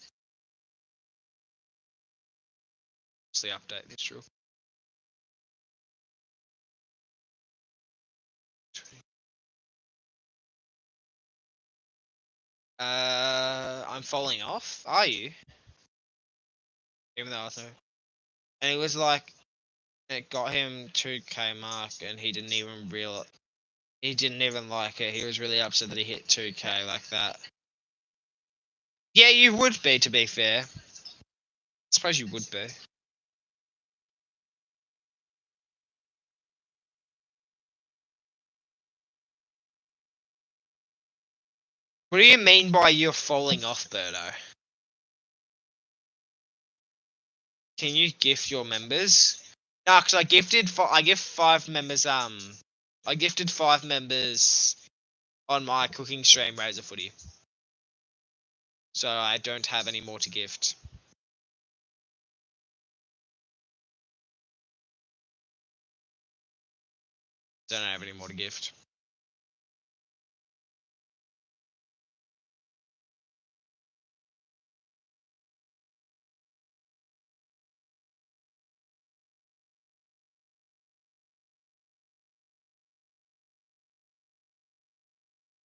What's the update? That's true. I'm falling off. Are you? Even though I was and it was like it got him 2k mark and he didn't even realize. He didn't even like it. He was really upset that he hit 2k like that. Yeah, you would be, to be fair. I suppose you would be. What do you mean by you're falling off, Birdo? Can you gift your members? No, because I gifted five members. I gifted 5 members on my cooking stream, Razor Footy. So I don't have any more to gift. Don't have any more to gift.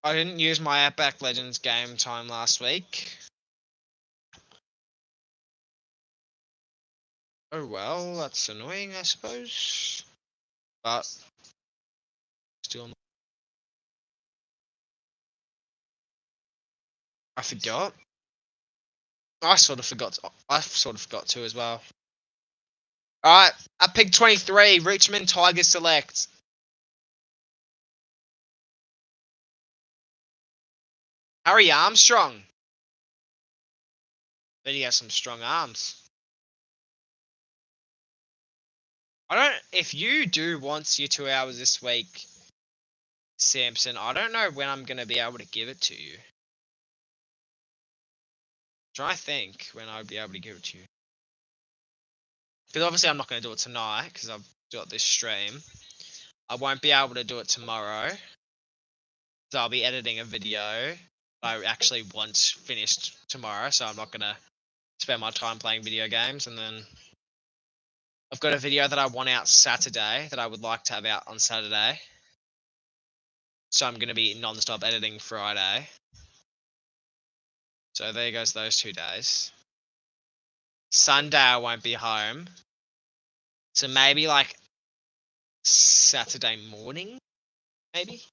I didn't use my Outback Legends game time last week. Oh well, that's annoying, I suppose. But still, I forgot. I sort of forgot. I sort of forgot to as well. All right, at pick 23, Richmond Tigers select Harry Armstrong. Bet he has some strong arms. I don't. If you do want your 2 hours this week, Samson, I don't know when I'm gonna be able to give it to you. Try think when I'd be able to give it to you. Because obviously I'm not going to do it tonight because I've got this stream. I won't be able to do it tomorrow. So I'll be editing a video I actually want finished tomorrow. So I'm not going to spend my time playing video games. And then I've got a video that I want out Saturday that I would like to have out on Saturday. So I'm going to be non-stop editing Friday. So there goes those 2 days. Sunday I won't be home. So maybe like Saturday morning, maybe.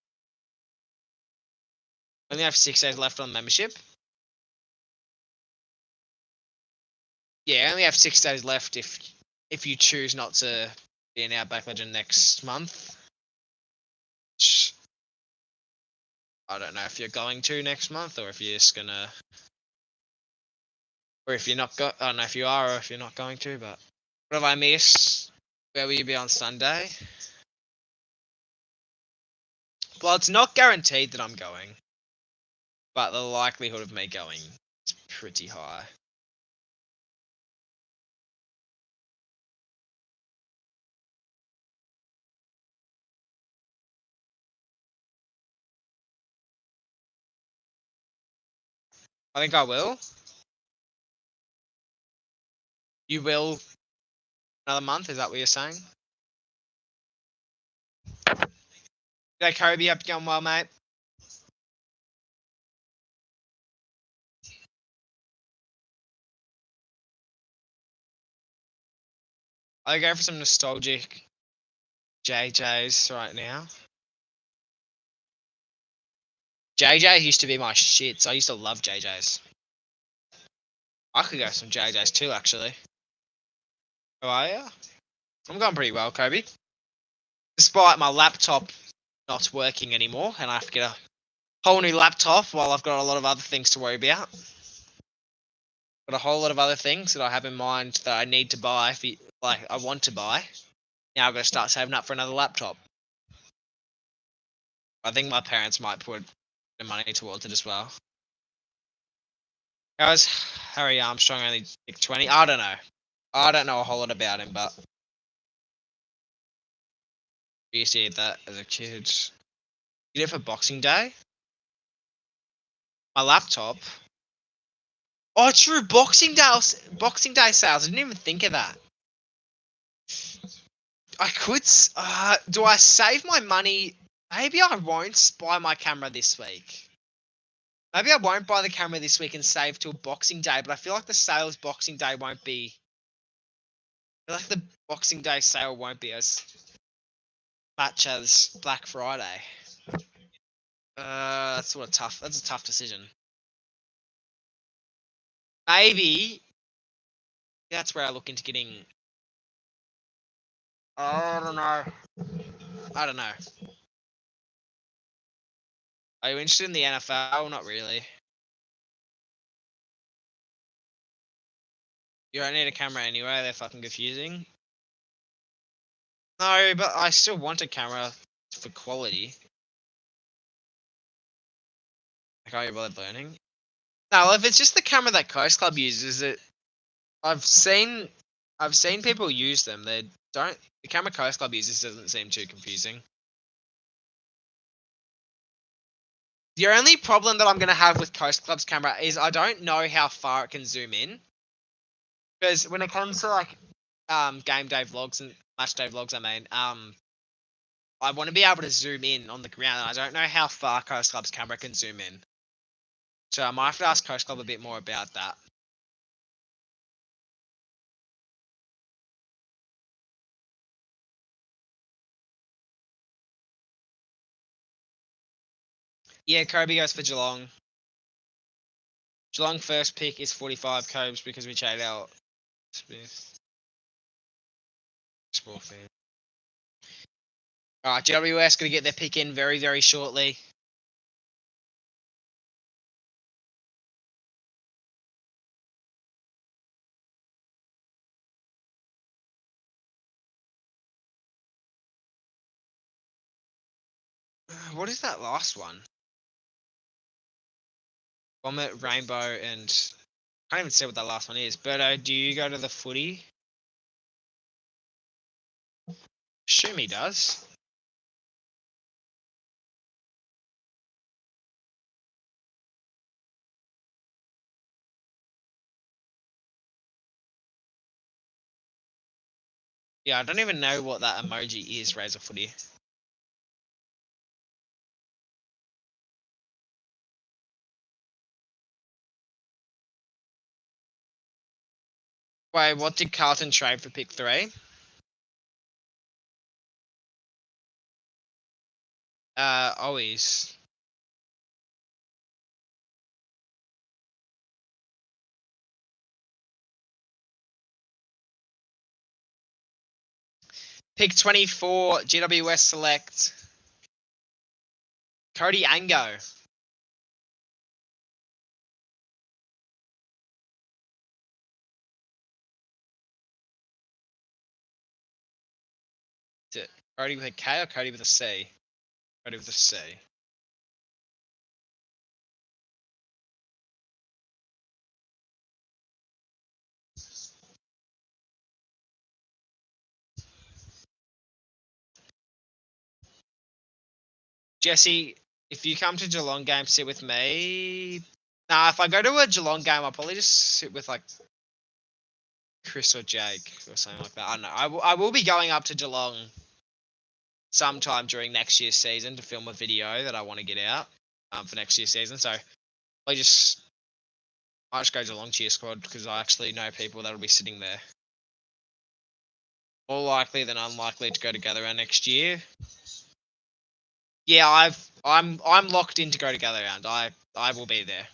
I only have 6 days left on membership. Yeah, I only have 6 days left if you choose not to be an Outback Legend next month. I don't know if you're going to next month or if you're just gonna, or if you're not. I don't know if you are or if you're not going to. But what have I missed? Where will you be on Sunday? Well, it's not guaranteed that I'm going, but the likelihood of me going is pretty high. I think I will. You will another month? Is that what you're saying? Yeah, Kobe, hope you're going well, mate. I go for some nostalgic JJs right now. JJ used to be my shit, so I used to love JJs. I could go some JJs too, actually. How are you? I'm going pretty well, Kobe. Despite my laptop not working anymore, and I have to get a whole new laptop while I've got a lot of other things to worry about. Got a whole lot of other things that I have in mind that I need to buy, like I want to buy. Now I've got to start saving up for another laptop. I think my parents might put the money towards it as well. How's Harry Armstrong only picked 20? I don't know. I don't know a whole lot about him, but I used to eat that as a kid. You did it for Boxing Day? My laptop. Oh, true. Boxing Day sales. I didn't even think of that. I could. Do I save my money? Maybe I won't buy my camera this week. Maybe I won't buy the camera this week and save till Boxing Day. But I feel like the sales Boxing Day won't be. I feel like the Boxing Day sale won't be as much as Black Friday. That's sort of tough. That's a tough decision. Maybe that's where I look into getting. I don't know. I don't know. Are you interested in the NFL? Not really. You don't need a camera anyway. They're fucking confusing. No, but I still want a camera for quality. Like, are you bothered learning? No, if it's just the camera that Coast Club uses, I've seen people use them. They don't. The camera Coast Club uses doesn't seem too confusing. The only problem that I'm gonna have with Coast Club's camera is I don't know how far it can zoom in. Because when it comes to like game day vlogs and match day vlogs, I want to be able to zoom in on the ground. And I don't know how far Coast Club's camera can zoom in. So I might have to ask Coast Club a bit more about that. Yeah, Kobe goes for Geelong. Geelong first pick is 45 Cobes because we traded out Smith. Sport fan. Alright, GWS going to get their pick in very, very shortly. What is that last one? Vomit, Rainbow, and I can't even say what that last one is. Berto, do you go to the footy? Assume he does. Yeah, I don't even know what that emoji is, Razor Footy. Wait, what did Carlton trade for pick 3? Always. Pick 24, GWS select Cody Ango. Is it Cody with a K or Cody with a C? Cody with a C. Jesse, if you come to Geelong game, sit with me. Nah, if I go to a Geelong game, I'll probably just sit with like Chris or Jake or something like that. I don't know. I will be going up to Geelong sometime during next year's season to film a video that I want to get out for next year's season. So I just go Geelong cheer squad because I actually know people that'll be sitting there. More likely than unlikely to go to Gather Round next year. Yeah, I'm locked in to go to Gather Round. I will be there.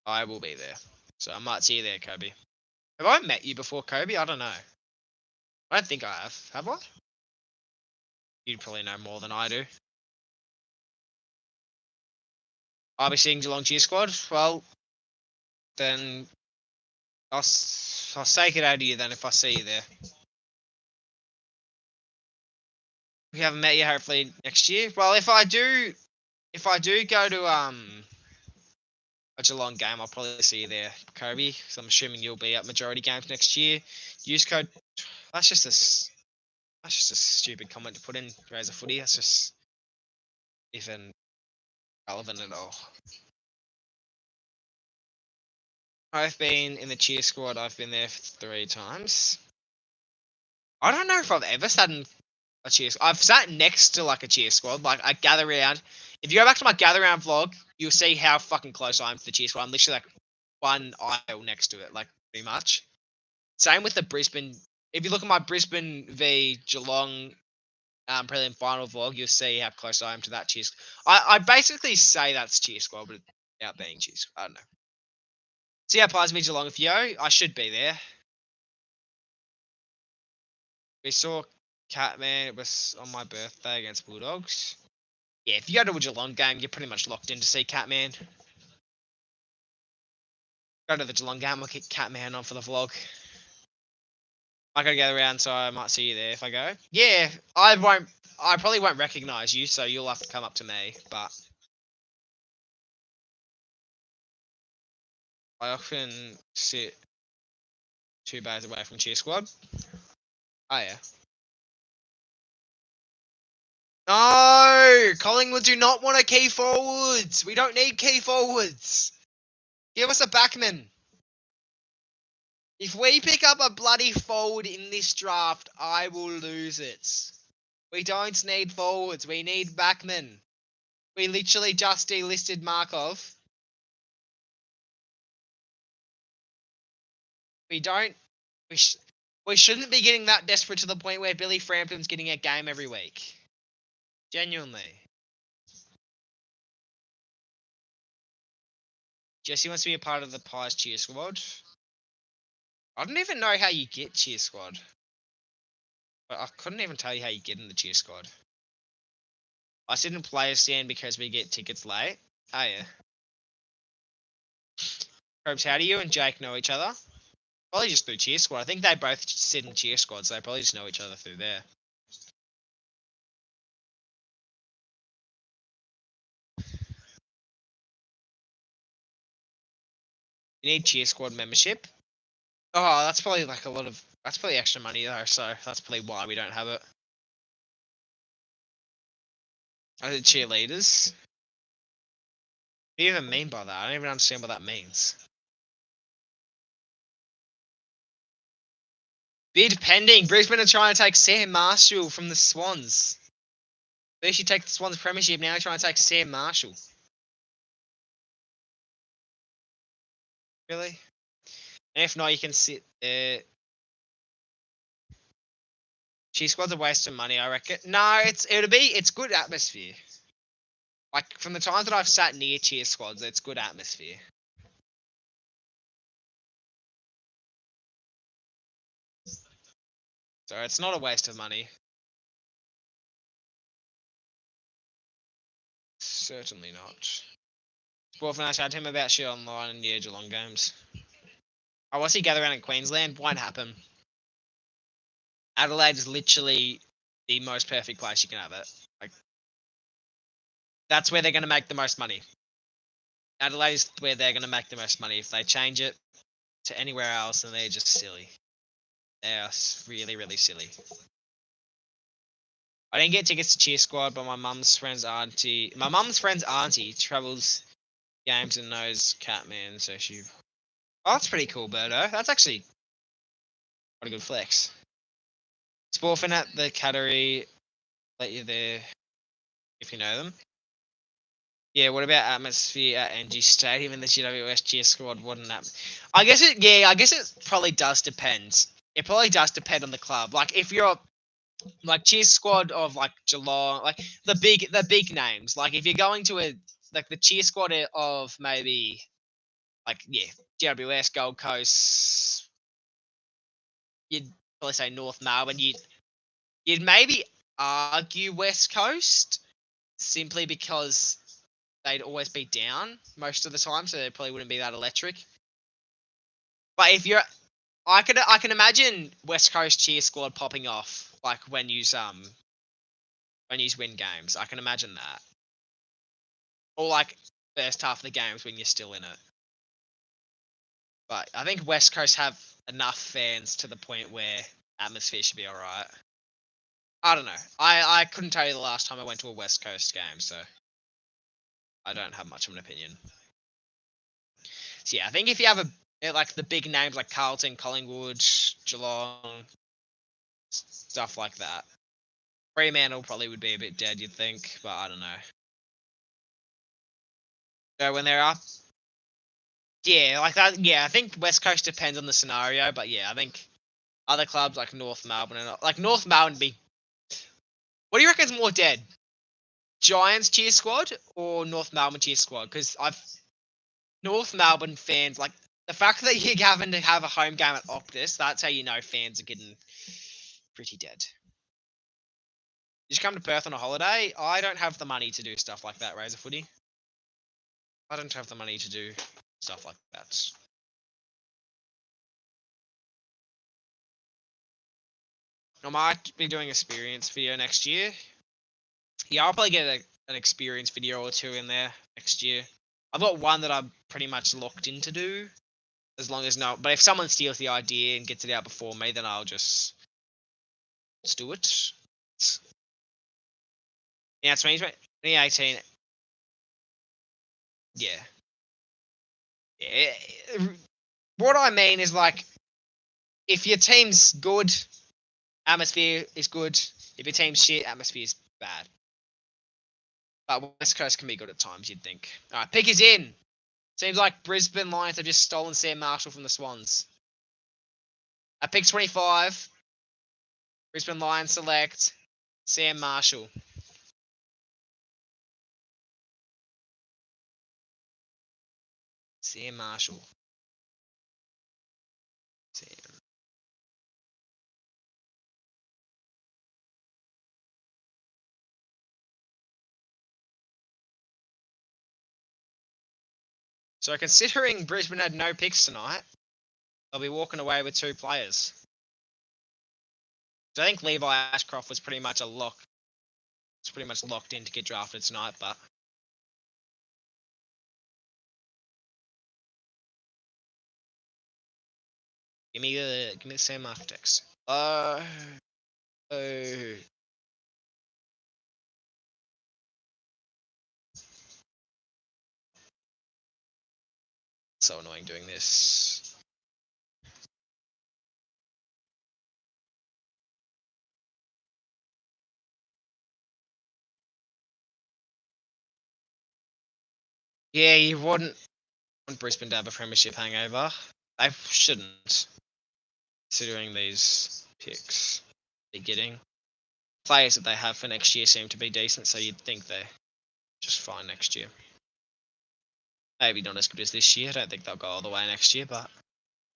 I will be there. So I might see you there, Kobe. Have I met you before, Kobe? I don't know. I don't think I have. Have I? You'd probably know more than I do. I'll be seeing Geelong Cheer Squad. Well, then I'll say it out to you then if I see you there. We haven't met you hopefully next year. Well, if I do go to a Geelong game, I'll probably see you there, Kobe. So I'm assuming you'll be at majority games next year. Use code. That's just a stupid comment to put in Razor Footy. That's just even relevant at all. I've been in the cheer squad. I've been there 3 times. I don't know if I've ever sat in a cheer. I've sat next to like a cheer squad, like I gather round. If you go back to my gather round vlog, you'll see how fucking close I am to the cheer squad. I'm literally like one aisle next to it, like pretty much. Same with the Brisbane. If you look at my Brisbane v Geelong prelim final vlog, you'll see how close I am to that cheer. I basically say that's cheer squad, but without being cheer squad. I don't know. See how Pies me Geelong if yo. I should be there. We saw Catman. It was on my birthday against Bulldogs. Yeah, if you go to a Geelong game, you're pretty much locked in to see Catman. Go to the Geelong game, I'll kick Catman on for the vlog. I gotta go around, so I might see you there if I go. Yeah, I probably won't recognise you, so you'll have to come up to me, but I often sit 2 bays away from cheer squad. Oh yeah. No! Collingwood do not want a key forwards! We don't need key forwards! Give us a backman! If we pick up a bloody forward in this draft, I will lose it. We don't need forwards, we need backmen. We literally just delisted Markov. We don't... We shouldn't be getting that desperate to the point where Billy Frampton's getting a game every week. Genuinely. Jesse wants to be a part of the Pies cheer squad. I don't even know how you get cheer squad. But I couldn't even tell you how you get in the cheer squad. I sit in player stand because we get tickets late. Oh yeah. Probes, how do you and Jake know each other? Probably just through cheer squad. I think they both sit in cheer squad, so they probably just know each other through there. You need cheer squad membership. Oh, that's probably like that's probably extra money though, so that's probably why we don't have it. I did cheerleaders. What do you even mean by that? I don't even understand what that means. Bid pending. Brisbane are trying to take Sam Marshall from the Swans. They should take the Swans premiership, now trying to take Sam Marshall. Really? And if not, you can sit there. Cheer squad's a waste of money, I reckon. No, it's good atmosphere. Like from the times that I've sat near cheer squads, it's good atmosphere. So it's not a waste of money. Certainly not. Dwarf and I chatted to him about shit online and yeah, Geelong games. I want to see gather around in Queensland. Won't happen. Adelaide is literally the most perfect place you can have it. That's where they're going to make the most money. Adelaide's where they're going to make the most money. If they change it to anywhere else, then they're just silly. They are really, really silly. I didn't get tickets to Cheer Squad, but my mum's friend's auntie travels games and knows Catman, so she. Oh, that's pretty cool, Birdo. That's actually what a good flex. Sportfin at the Cattery, let you there if you know them. Yeah, what about atmosphere at NG Stadium and the GWS Cheer Squad? Wouldn't that? I guess it probably does depend. It probably does depend on the club. Like if you're like Cheer Squad of like Geelong, like the big names. Like if you're going to the Cheer Squad of maybe like GWS, Gold Coast, you'd probably say North Melbourne. You'd maybe argue West Coast simply because they'd always be down most of the time, so they probably wouldn't be that electric. But if you're, I can imagine West Coast Cheer Squad popping off like when you win games. I can imagine that, or like first half of the games when you're still in it. But I think West Coast have enough fans to the point where atmosphere should be all right. I don't know. I couldn't tell you the last time I went to a West Coast game, so I don't have much of an opinion. So yeah, I think if you have like the big names like Carlton, Collingwood, Geelong, stuff like that, Fremantle probably would be a bit dead, you'd think, but I don't know. So when they're up, yeah, like that. Yeah, I think West Coast depends on the scenario, but yeah, I think other clubs like North Melbourne and like North Melbourne be. What do you reckon is more dead? Giants cheer squad or North Melbourne cheer squad? Because North Melbourne fans like the fact that you're having to have a home game at Optus. That's how you know fans are getting pretty dead. You just come to Perth on a holiday. I don't have the money to do stuff like that, Razor Footy. I don't have the money to do stuff like that. I might be doing experience video next year. Yeah, I'll probably get an experience video or two in there next year. I've got one that I'm pretty much locked in to do, as long as no. But if someone steals the idea and gets it out before me, then I'll just do it. Yeah, it's 2018. Yeah. Yeah. What I mean is like, if your team's good, atmosphere is good. If your team's shit, atmosphere is bad. But West Coast can be good at times, you'd think. All right, pick is in. Seems like Brisbane Lions have just stolen Sam Marshall from the Swans. At pick 25, Brisbane Lions select Sam Marshall. Sam Marshall. Sam. So considering Brisbane had no picks tonight, they'll be walking away with 2 players. So I think Levi Ashcroft was pretty much a lock. It's pretty much locked in to get drafted tonight, but give me the Sam Marshall text. Oh. So annoying doing this. Yeah, you wouldn't want Brisbane to have a premiership hangover. They shouldn't, considering these picks they're getting. Players that they have for next year seem to be decent, so you'd think they're just fine next year. Maybe not as good as this year. I don't think they'll go all the way next year, but I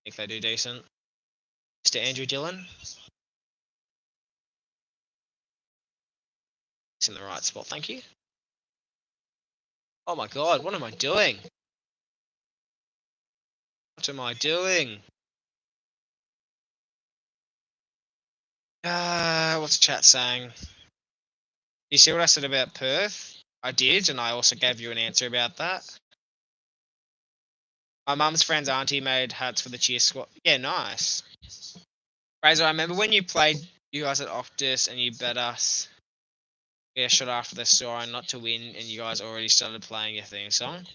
think they do decent. Mr. Andrew Dillon. He's in the right spot, thank you. Oh my god, what am I doing? What am I doing? What's the chat saying? You see what I said about Perth? I did, and I also gave you an answer about that. My mum's friend's auntie made hats for the cheer squad. Yeah, nice. Fraser, I remember when you played you guys at Optus and you bet us a shot after the scoring not to win, and you guys already started playing your theme song.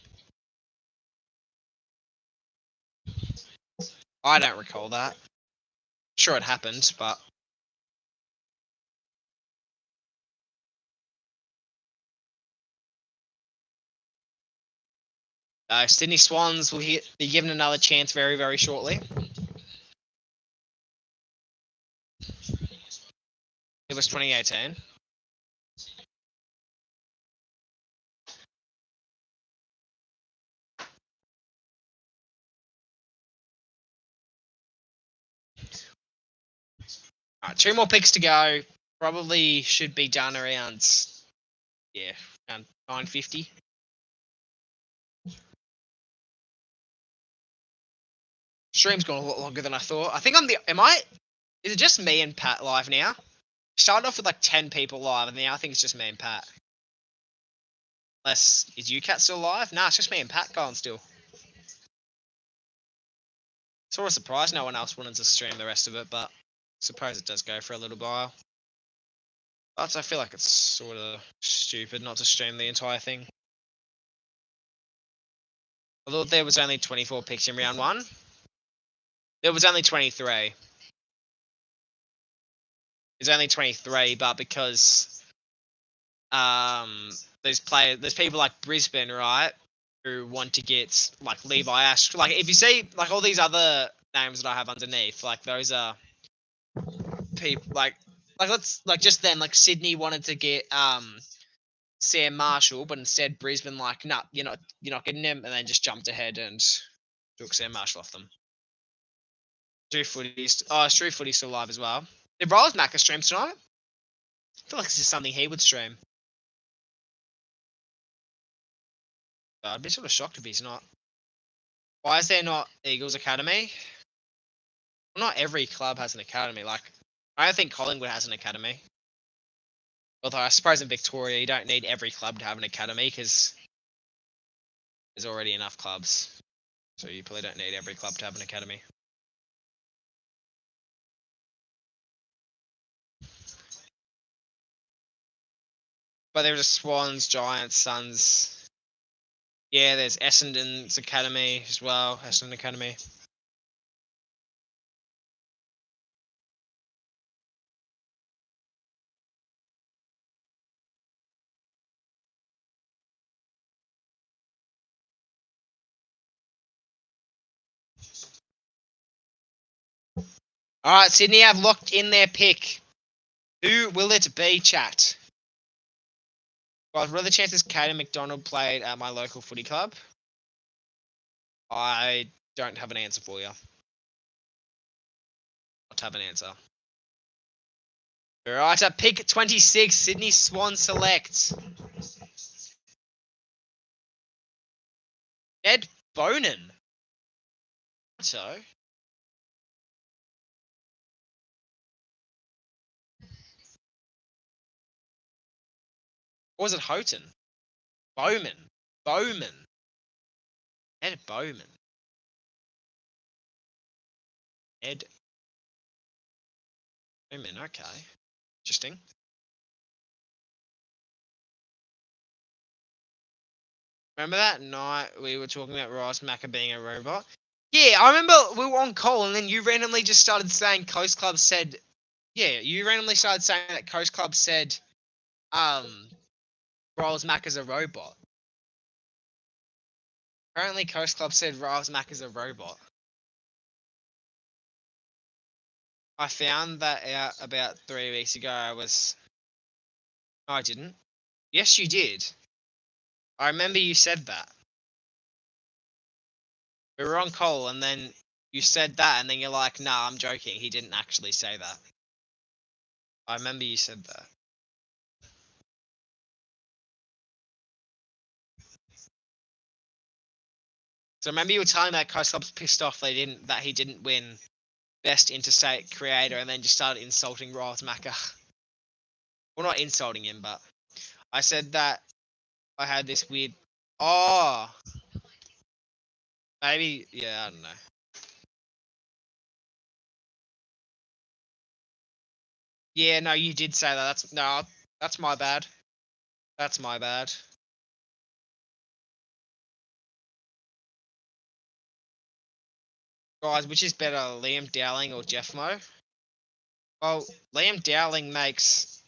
I don't recall that. Sure, it happened, but Sydney Swans will be given another chance very, very shortly. It was 2018. Alright, 2 more picks to go. Probably should be done around, yeah, around 9:50. Stream's gone a lot longer than I thought. I think is it just me and Pat live now? Started off with like 10 people live, and now I think it's just me and Pat. Unless, is UCAT still live? Nah, it's just me and Pat going still. Sort of surprised no one else wanted to stream the rest of it, but I suppose it does go for a little while. But I feel like it's sort of stupid not to stream the entire thing. I thought there was only 24 picks in round 1. There was only 23. There's only 23, but because there's people like Brisbane, right, who want to get like Levi Ash. Like if you see like all these other names that I have underneath, like those are people like let's like just then like Sydney wanted to get Sam Marshall, but instead Brisbane like nah, you're not getting him, and then just jumped ahead and took Sam Marshall off them. Street Footy's still live as well. Did Rollers Macca stream tonight? I feel like this is something he would stream. I'd be sort of shocked if he's not. Why is there not Eagles Academy? Well, not every club has an academy. Like, I don't think Collingwood has an academy. Although I suppose in Victoria you don't need every club to have an academy because there's already enough clubs. So you probably don't need every club to have an academy. But there's Swans, Giants, Suns. Yeah, there's Essendon's academy as well. Essendon Academy. All right, Sydney have locked in their pick. Who will it be, chat? Well, what are the chances Caden McDonald played at my local footy club? I don't have an answer for you. I don't have an answer. All right, at pick 26, Sydney Swan select Ed Bonin. So, or was it Houghton? Bowman. Ed Bowman. Ed Bowman, okay. Interesting. Remember that night we were talking about Ross Macca being a robot? Yeah, I remember we were on call and then you randomly just started saying Coast Club said... Yeah, you randomly started saying that Coast Club said... Ross Macca's a robot. Apparently Coast Club said Ross Macca's a robot. I found that out about 3 weeks ago. No, I didn't. Yes, you did. I remember you said that. We were on call and then you said that and then you're like, nah, I'm joking. He didn't actually say that. I remember you said that. So I remember you were telling that Coast Club's pissed off that he didn't win Best Interstate Creator and then just started insulting Ross Macca. Well, not insulting him, but I said that I had this weird. Oh, maybe. Yeah, I don't know. Yeah, no, you did say that. That's no, that's my bad. That's my bad. Guys, which is better, Liam Dowling or Jeff Mo? Well, Liam Dowling makes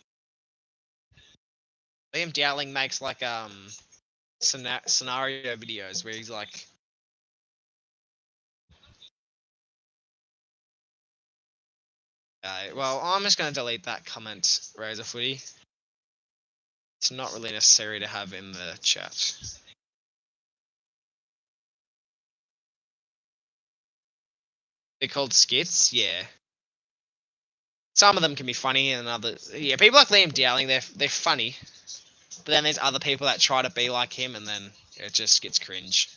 like scenario videos where he's like, well, I'm just gonna delete that comment, Razor Footy. It's not really necessary to have in the chat. They're called skits, yeah. Some of them can be funny, and others, yeah. People like Liam Dowling, they're funny, but then there's other people that try to be like him, and then it just gets cringe.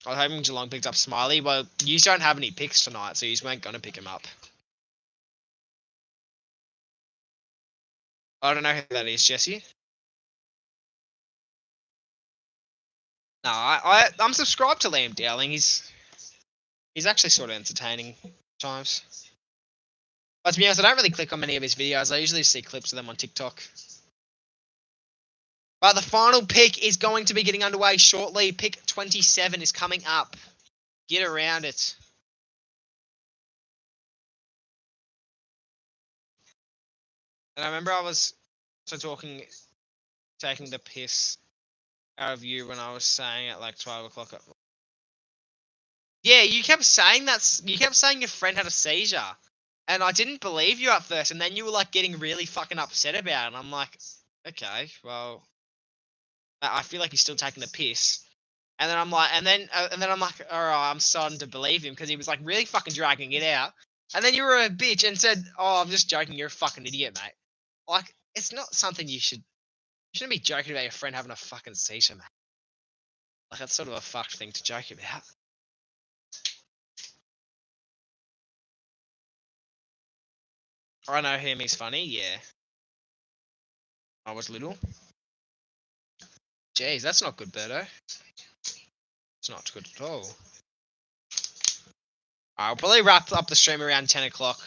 I was hoping Geelong picked up Smiley. Well, you don't have any picks tonight, so you weren't gonna pick him up. I don't know who that is, Jesse. No, I'm subscribed to Liam Dowling. He's actually sort of entertaining times. But to be honest, I don't really click on many of his videos. I usually see clips of them on TikTok. But the final pick is going to be getting underway shortly. Pick 27 is coming up. Get around it. And I remember I was taking the piss out of you when I was saying at like 12 o'clock. Yeah, you kept saying you kept saying your friend had a seizure. And I didn't believe you at first, and then you were like getting really fucking upset about it. And I'm like, okay, well, I feel like he's still taking the piss. And then I'm like, and then I'm like, all right, I'm starting to believe him because he was like really fucking dragging it out. And then you were a bitch and said, "Oh, I'm just joking. You're a fucking idiot, mate." Like, it's not something you shouldn't be joking about your friend having a fucking seizure, mate. Like, that's sort of a fucked thing to joke about. I know him. He's funny. Yeah, I was little. Jeez, that's not good, Berto. It's not good at all. I'll probably wrap up the stream around 10 o'clock.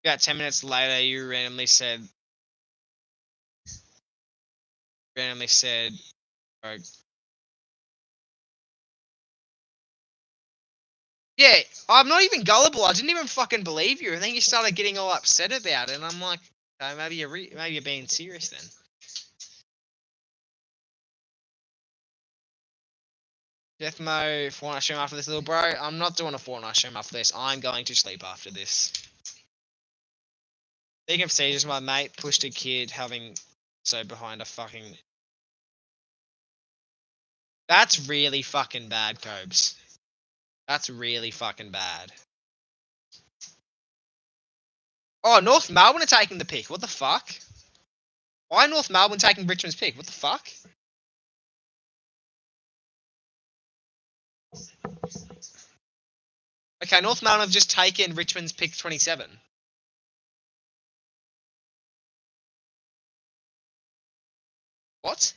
About 10 minutes later, you randomly said, oh, yeah, I'm not even gullible. I didn't even fucking believe you. And then you started getting all upset about it. And I'm like, okay, maybe you're being serious then. Deathmo, Fortnite stream after this, little bro. I'm not doing a Fortnite stream after this. I'm going to sleep after this. Speaking of seizures, my mate pushed a kid having behind a fucking. That's really fucking bad, Cobes. That's really fucking bad. Oh, North Melbourne are taking the pick. What the fuck? Why North Melbourne taking Richmond's pick? What the fuck? Okay, North Melbourne have just taken Richmond's pick 27. What?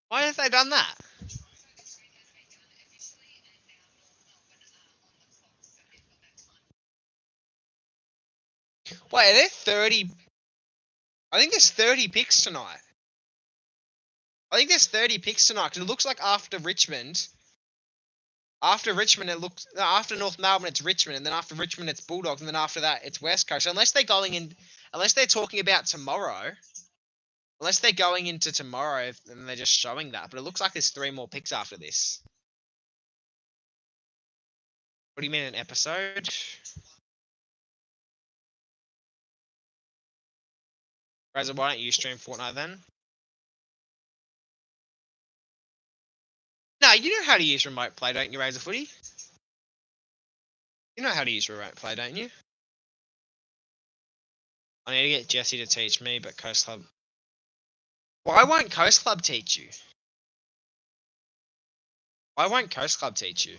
Why have they done that? Wait, are there 30? I think there's 30 picks tonight. Because it looks like after Richmond, it looks after North Melbourne it's Richmond, and then after Richmond it's Bulldogs, and then after that it's West Coast. So unless they're talking about tomorrow, unless they're going into tomorrow, and they're just showing that. But it looks like there's 3 more picks after this. What do you mean an episode? Razor, why don't you stream Fortnite then? No, you know how to use remote play, don't you, Razor Footy? You know how to use remote play, don't you? I need to get Jesse to teach me, but Coast Club. Why won't Coast Club teach you? Why won't Coast Club teach you?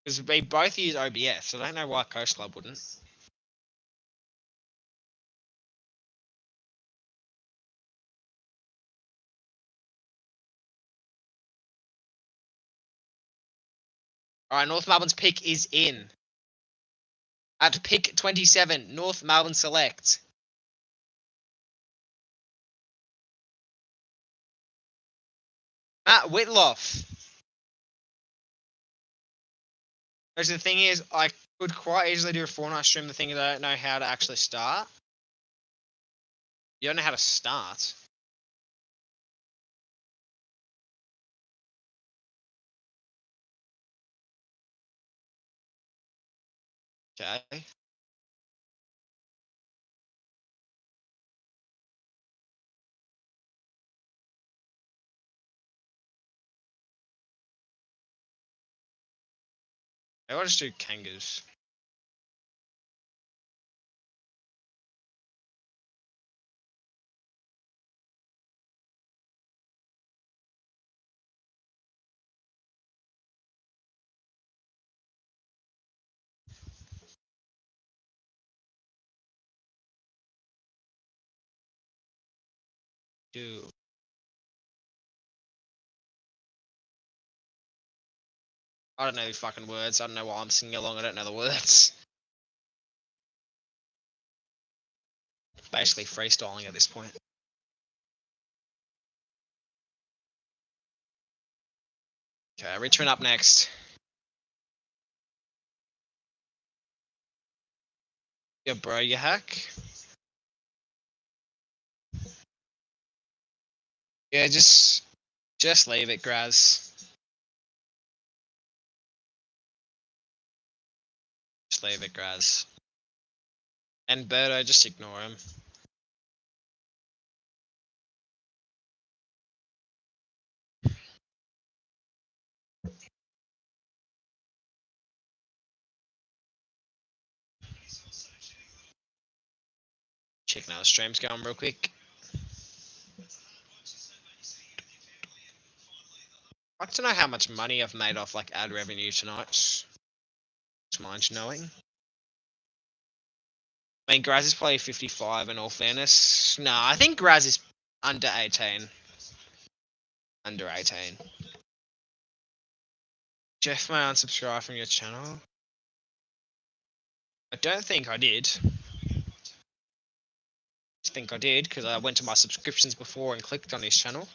Because they both use OBS, so I don't know why Coast Club wouldn't. Alright, North Melbourne's pick is in. At pick 27, North Melbourne select Matt Whitloff. Because the thing is, I could quite easily do a Fortnite stream. The thing is, I don't know how to actually start. You don't know how to start? Okay. I'll just do Kangas. Do. I don't know the fucking words. I don't know why I'm singing along. I don't know the words. Basically freestyling at this point. Okay, Richmond up next. Yeah, bro, you hack. Yeah, just leave it, Graz. Just leave it, Graz. And Birdo, just ignore him. Check now the stream's going real quick. I'd like to know how much money I've made off like ad revenue tonight. It's mind knowing. I mean, Graz is probably 55 in all fairness. Nah, I think Graz is under 18. Under 18. Jeff, may I unsubscribe from your channel? I don't think I did. I think I did because I went to my subscriptions before and clicked on his channel.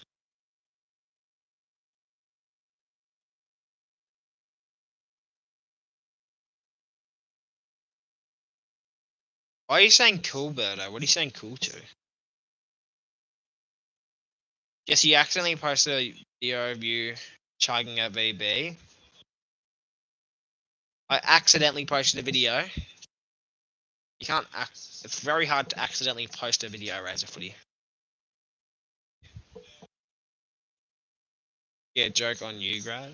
Why are you saying cool, Birdo? What are you saying cool to? Yes, you accidentally posted a video of you chugging a VB. I accidentally posted a video. You can't. It's very hard to accidentally post a video, Razor Footy. Yeah, joke on you, Grad.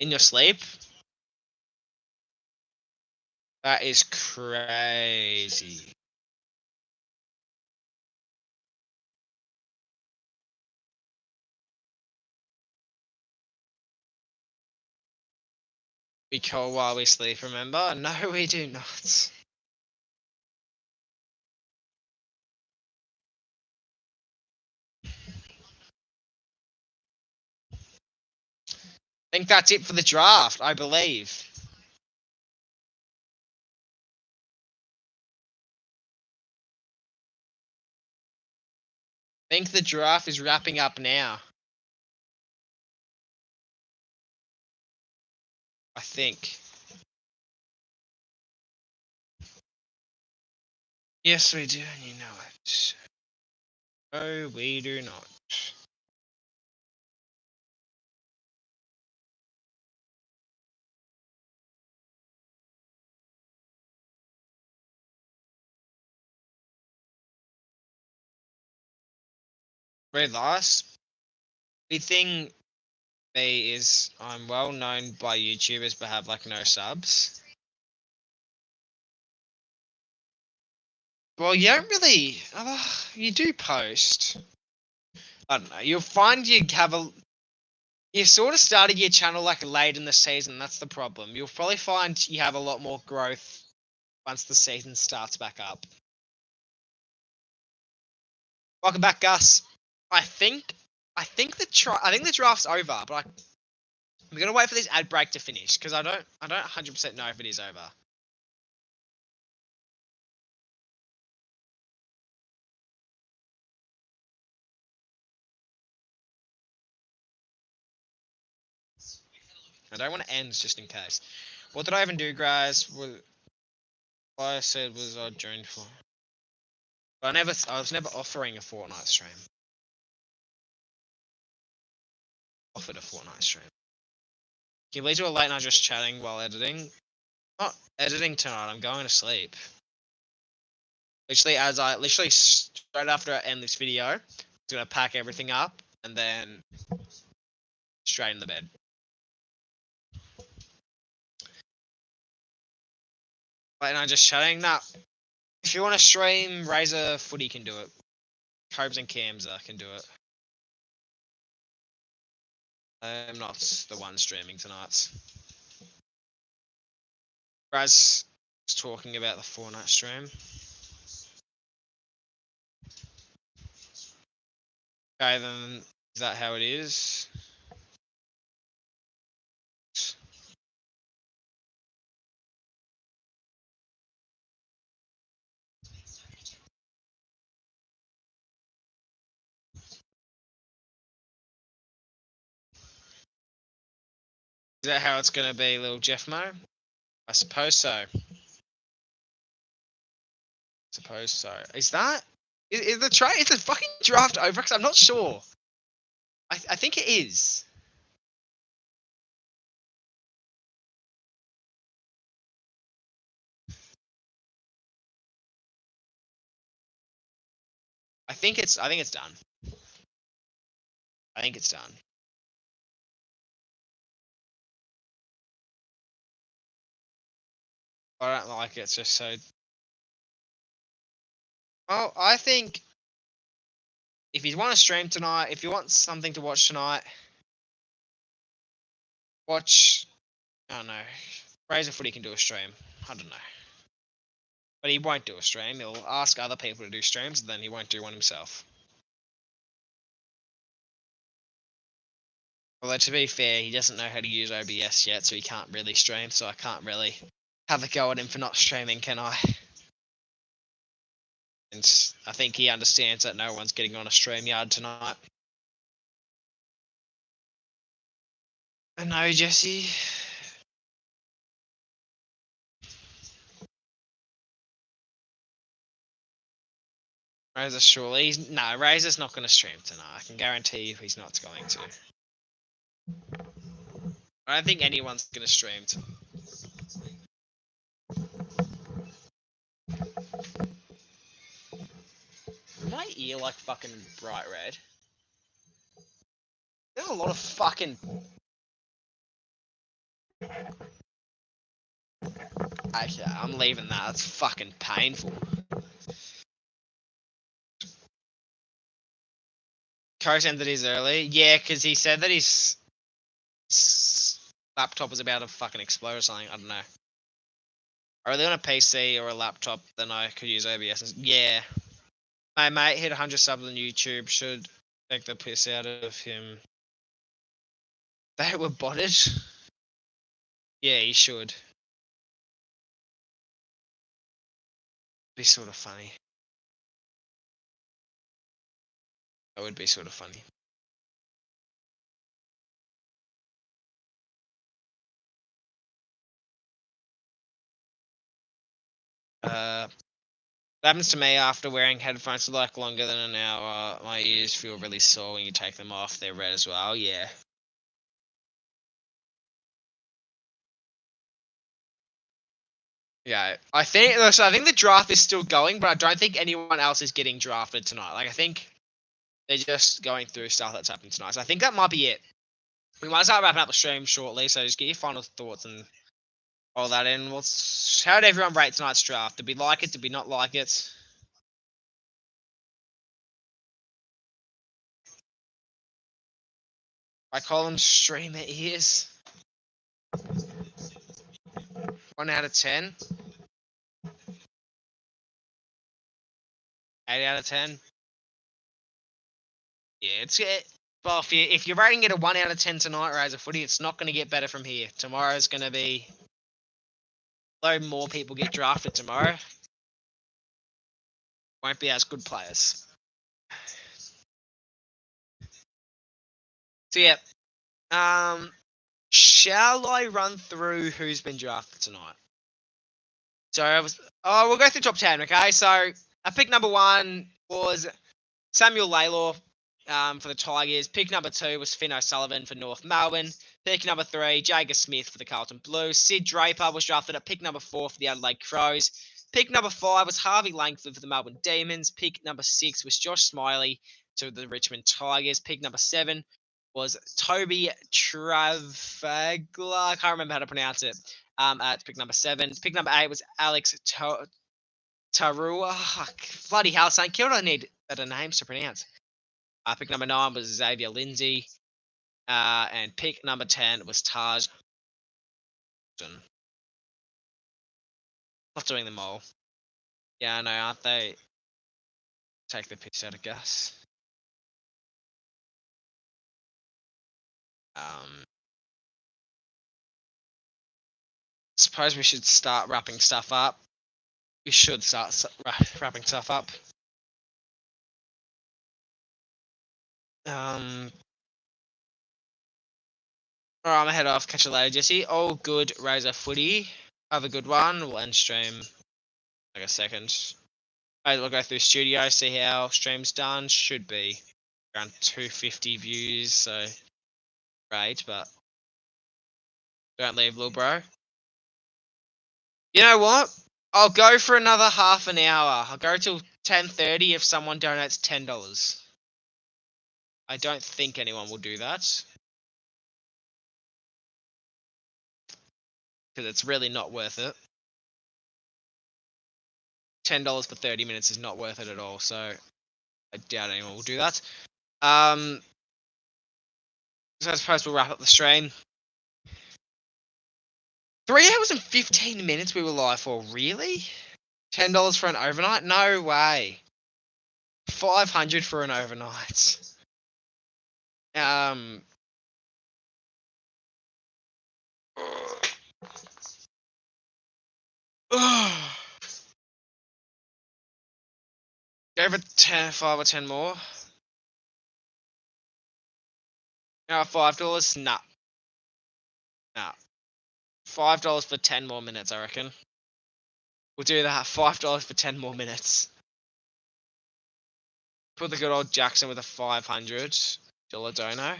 In your sleep? That is crazy. We call while we sleep, remember? No, we do not. I think that's it for the draft, I believe. I think the draft is wrapping up now. I think. Yes, we do, and you know it. No, we do not. Very last. The thing me is I'm well known by YouTubers but have like no subs. Well, you don't really. You do post. I don't know. You'll find you have a. You sort of started your channel like late in the season. That's the problem. You'll probably find you have a lot more growth once the season starts back up. Welcome back, Gus. I think the draft's over, but I'm gonna wait for this ad break to finish because I don't 100% know if it is over. I don't want to end just in case. What did I even do, guys? What I said was I joined for. But I was never offering a Fortnite stream. Offered a Fortnite stream. Can you please do a late night just chatting while editing? Not editing tonight. I'm going to sleep. Literally straight after I end this video, I'm gonna pack everything up and then straight in the bed. Late night just chatting. Nah. If you want to stream, Razor Footy can do it. Cobes and Camza can do it. I'm not the one streaming tonight. Raz was talking about the Fortnite stream. Okay, then is that how it is? Is that how it's gonna be, little Jeff Mo? I suppose so. Suppose so. Is the fucking draft over? Because I'm not sure. I think it is. I think it's done. I think it's done. I don't like it. It's just so. Well, I think if you want to stream tonight, if you want something to watch tonight, watch. I don't know. Razor Footy can do a stream. I don't know. But he won't do a stream. He'll ask other people to do streams, and then he won't do one himself. Although, to be fair, he doesn't know how to use OBS yet, so he can't really stream, so I can't really have a go at him for not streaming, can I? And I think he understands that no one's getting on a StreamYard tonight. I know, Jesse. Razor surely. No, Razor's not going to stream tonight. I can guarantee you he's not going to. I don't think anyone's going to stream tonight. My ear like fucking bright red. There's a lot of fucking. Actually, I'm leaving that. That's fucking painful. Coach ended his early. Yeah, because he said that his laptop was about to fucking explode or something. I don't know. I really on a PC or a laptop, then I could use OBS. Yeah. My mate hit 100 subs on YouTube. Should take the piss out of him. They were botted. Yeah, he should. Be sort of funny. That would be sort of funny. That happens to me after wearing headphones for like longer than an hour. My ears feel really sore when you take them off. They're red as well. Yeah. Yeah, I think the draft is still going, but I don't think anyone else is getting drafted tonight. Like I think they're just going through stuff that's happening tonight. So I think that might be it. We might start wrapping up the stream shortly, so just get your final thoughts and all that in. How did everyone rate tonight's draft? Did we like it? Did we not like it? I call them streamer ears. 1 out of 10. 8 out of 10. Yeah, it's it. Well, if you're rating it a 1 out of 10 tonight, Razor Footy, it's not going to get better from here. Tomorrow's going to be. Though more people get drafted tomorrow, won't be as good players. So yeah, shall I run through who's been drafted tonight? So we'll go through top 10. Okay, so pick number 1 was Samuel Laylor for the Tigers. Pick number 2 was Finn O'Sullivan for North Melbourne. Pick number 3, Jager Smith for the Carlton Blues. Sid Draper was drafted at pick number 4 for the Adelaide Crows. Pick number 5 was Harvey Langford for the Melbourne Demons. Pick number 6 was Josh Smiley to the Richmond Tigers. Pick number 7 was Toby Travaglia. I can't remember how to pronounce it. At pick number 7. Pick number 8 was Alex Tarua. Bloody hell, St Kilda need better names to pronounce. Pick number 9 was Xavier Lindsay. And pick number 10 was Taj. Not doing them all. Yeah, I know, aren't they? Take the piss out of Gus. Suppose we should start wrapping stuff up. We should start wrapping stuff up. Alright, I'm head off. Catch you later, Jesse. All good, Razor Footy. Have a good one. We'll end stream like a second. We'll go through studio, see how stream's done. Should be around 250 views, so great, but don't leave, little bro. You know what? I'll go for another half an hour. I'll go till 10:30 if someone donates $10. I don't think anyone will do that. Because it's really not worth it. $10 for 30 minutes is not worth it at all, so I doubt anyone will do that. So I suppose we'll wrap up the stream. 3 hours and 15 minutes we were live for, really? $10 for an overnight? No way. 500 for an overnight. Go for 5 or 10 more. $5? Nah. $5 for 10 more minutes, I reckon. We'll do that. $5 for 10 more minutes. Put the good old Jackson with a $500 dono.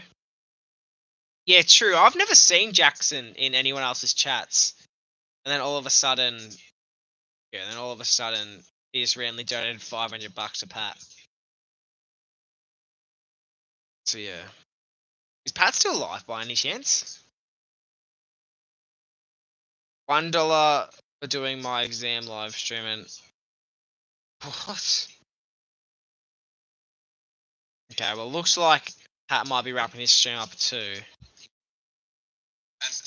Yeah, true. I've never seen Jackson in anyone else's chats. And then all of a sudden, he just randomly donated $500 to Pat. So yeah. Is Pat still alive by any chance? $1 for doing my exam live streaming. What? Okay, well, looks like Pat might be wrapping his stream up too. And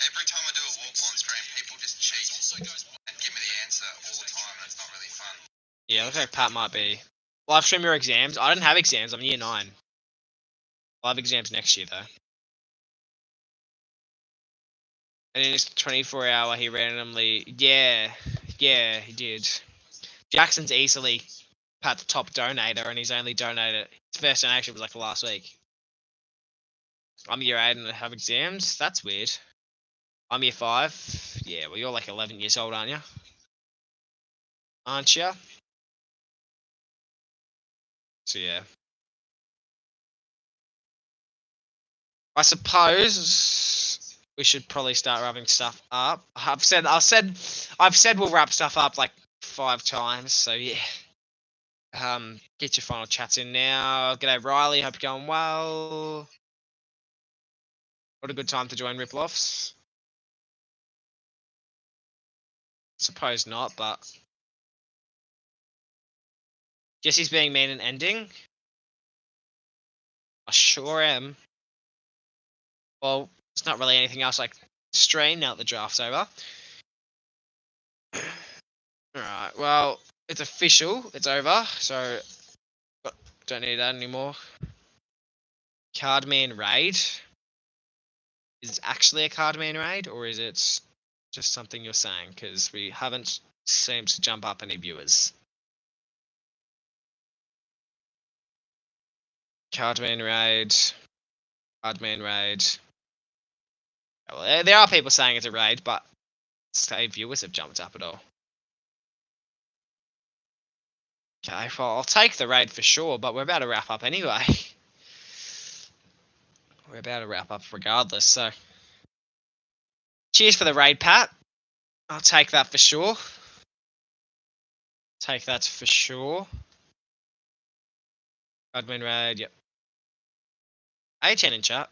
every time I do a walk on stream, people just cheat and give me the answer all the time, and it's not really fun. Yeah, looks like Pat might be. Live stream your exams? I don't have exams, I'm year 9. I'll have exams next year though. And in his 24-hour, he randomly... Yeah, he did. Jackson's easily Pat's top donator, and he's only donated... His first donation was like last week. I'm year 8 and I have exams? That's weird. I'm year 5. Yeah, well, you're like 11 years old, aren't you? Aren't you? So, yeah. I suppose we should probably start wrapping stuff up. I've said we'll wrap stuff up like 5 times, so yeah. Get your final chats in now. G'day Riley, hope you're going well. What a good time to join Riplofts. Suppose not, but Jesse's being mean and ending. I sure am. Well, it's not really anything else like stream now that the draft's over. Alright, well, it's official. It's over, so don't need that anymore. Cardman raid. Is it actually a Cardman raid, or is it just something you're saying? Because we haven't seemed to jump up any viewers. Cardman raid. Cardman raid. Well, there are people saying it's a raid, but say viewers have jumped up at all. Okay, well, I'll take the raid for sure, but we're about to wrap up anyway. We're about to wrap up regardless, so. Cheers for the raid, Pat. I'll take that for sure. Take that for sure. Admin raid, yep. A10 in chat.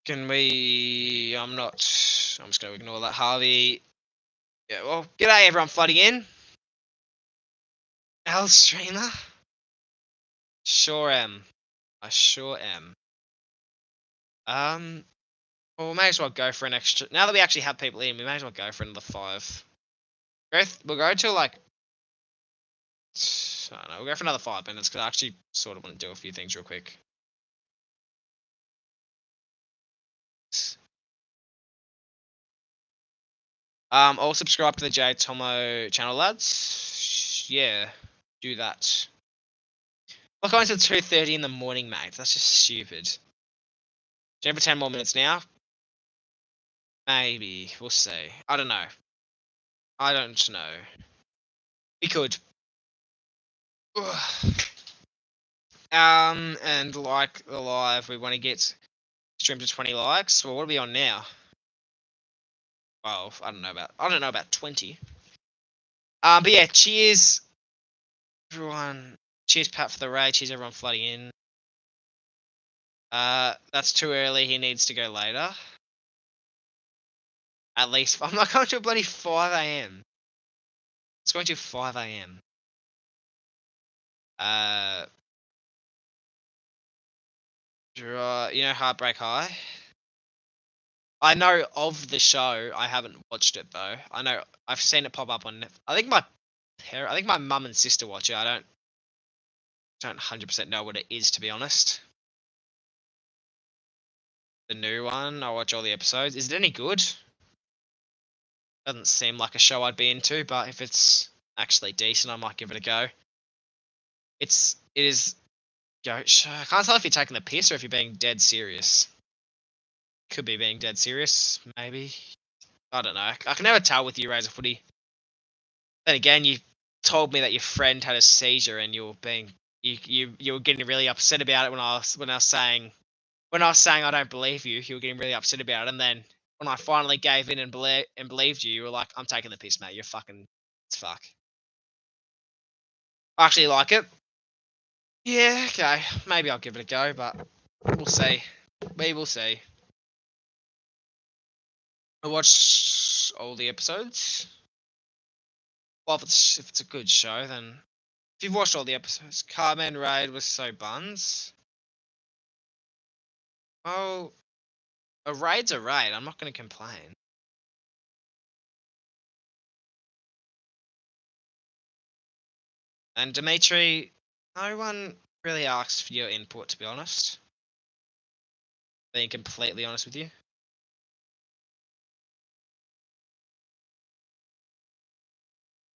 Can we... I'm just going to ignore that, Harvey. Yeah, well, g'day everyone flooding in. L streamer? Sure am. I sure am. Well, we may as well go for an extra... Now that we actually have people in, we may as well go for another 5. We'll go to like... I don't know, we'll go for another 5 minutes, because I actually sort of want to do a few things real quick. I'll subscribe to the J Tomo channel, lads. Yeah, do that. Not going until 2:30 in the morning, mate. That's just stupid. Do for 10 more minutes now? Maybe. We'll see. I don't know. I don't know. We could. And like the live, we want to get stream to 20 likes. Well, what are we on now? 12. I don't know about 20. But yeah, cheers everyone. Cheers Pat for the raid. Cheers everyone flooding in. That's too early. He needs to go later. At least I'm not going to a bloody 5 a.m. It's going to 5 a.m. You know Heartbreak High? I know of the show. I haven't watched it though. I know I've seen it pop up on. I think my mum and sister watch it. I don't 100% know what it is, to be honest. The new one. I watch all the episodes. Is it any good? Doesn't seem like a show I'd be into, but if it's actually decent, I might give it a go. It is. I can't tell if you're taking the piss or if you're being dead serious. Could be being dead serious, maybe. I don't know. I can never tell with you, Razor Footy. Then again, you told me that your friend had a seizure, and you were getting really upset about it when I was saying I don't believe you. You were getting really upset about it, and then when I finally gave in and believed you, you were like, "I'm taking the piss, mate. You're fucking it's fuck." I actually like it. Yeah, okay. Maybe I'll give it a go, but we'll see. We will see. I watched all the episodes. Well, if it's a good show, then if you've watched all the episodes, Carmen Raid was so buns. Oh, a raid's a raid. I'm not going to complain. And Dimitri, no one really asks for your input, to be honest. Being completely honest with you.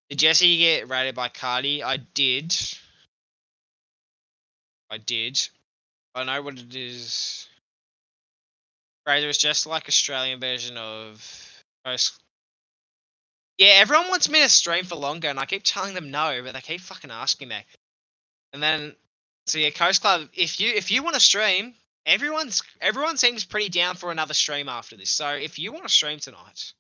Did Jesse get raided by Cardi? I did. I know what it is. Raider is just like Australian version of Coast. Yeah, everyone wants me to stream for longer, and I keep telling them no, but they keep fucking asking me. And then, so yeah, Coast Club. If you want to stream, everyone seems pretty down for another stream after this. So if you want to stream tonight,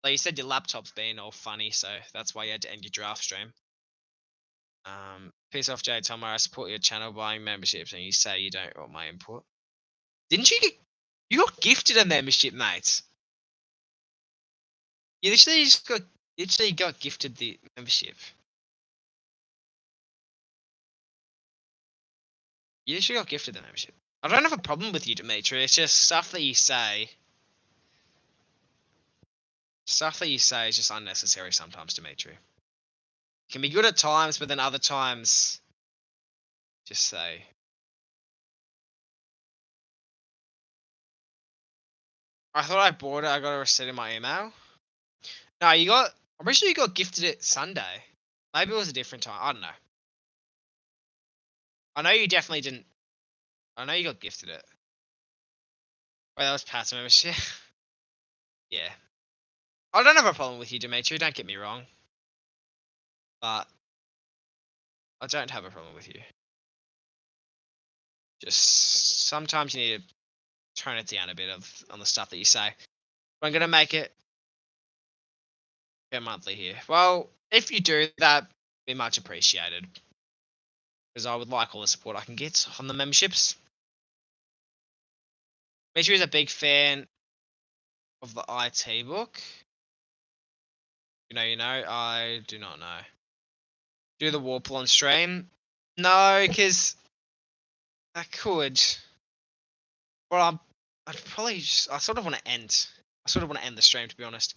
like you said, your laptop's been all funny, so that's why you had to end your draft stream. Piss off, Jay Tomer. I support your channel buying memberships, and you say you don't want my input. Didn't you get? You got gifted a membership, mate. You literally got gifted the membership. You literally got gifted the membership. I don't have a problem with you, Dimitri. It's just stuff that you say. Stuff that you say is just unnecessary sometimes, Dimitri. It can be good at times, but then other times, just say. I thought I bought it. I got a receipt in my email. No, you got. I'm pretty sure you got gifted it Sunday. Maybe it was a different time. I don't know. I know you definitely didn't. I know you got gifted it. Wait, that was Pat's membership. Yeah. I don't have a problem with you, Dimitri. Don't get me wrong. But I don't have a problem with you. Just sometimes you need to tone it down a bit on the stuff that you say. But I'm gonna make it monthly here. Well, if you do, that'd be much appreciated. Because I would like all the support I can get on the memberships. Dimitri is a big fan of the IT book. You know, I do not know. Do the Warple on stream? No, because I could. Well, I'd probably just, I sort of want to end. I sort of want to end the stream, to be honest.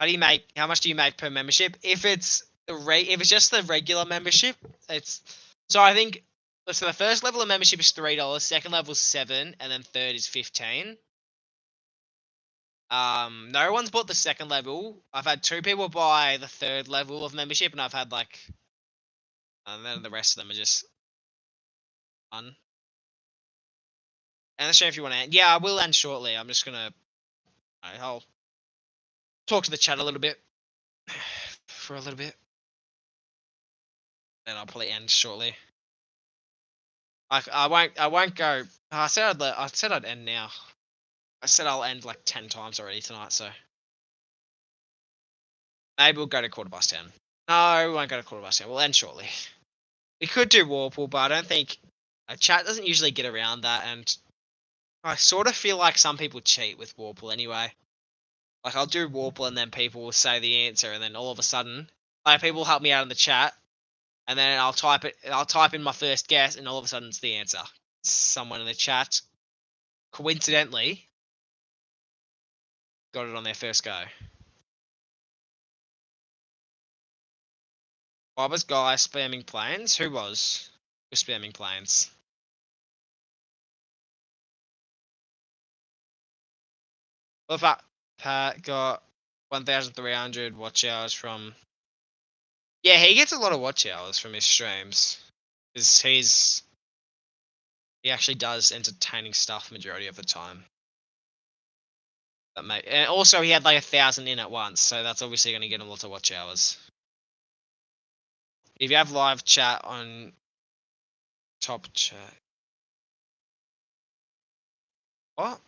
How much do you make per membership? If it's just the regular membership, it's, so I think, so the first level of membership is $3, second level is $7, and then third is $15. No one's bought the second level. I've had 2 people buy the third level of membership, and I've had and then the rest of them are just fun. And the stream, if you want to end, yeah, I will end shortly. I'm just gonna, I'll talk to the chat a little bit for a little bit, and I'll probably end shortly. I won't go. I said I'd end now. I said I'll end like 10 times already tonight, so maybe we'll go to 10:15. No, we won't go to 10:15. We'll end shortly. We could do Warple, but I don't think chat doesn't usually get around that, and I sort of feel like some people cheat with Warple anyway. Like I'll do Warple and then people will say the answer, and then all of a sudden, like people will help me out in the chat, and then I'll type in my first guess, and all of a sudden it's the answer. Someone in the chat, coincidentally, got it on their first go. Why was guy spamming planes? Who was spamming planes? Well, Pat got 1,300 watch hours from. Yeah, he gets a lot of watch hours from his streams. Because he actually does entertaining stuff majority of the time. And also he had like 1,000 in at once, so that's obviously going to get him lots of watch hours. If you have live chat on top chat. What?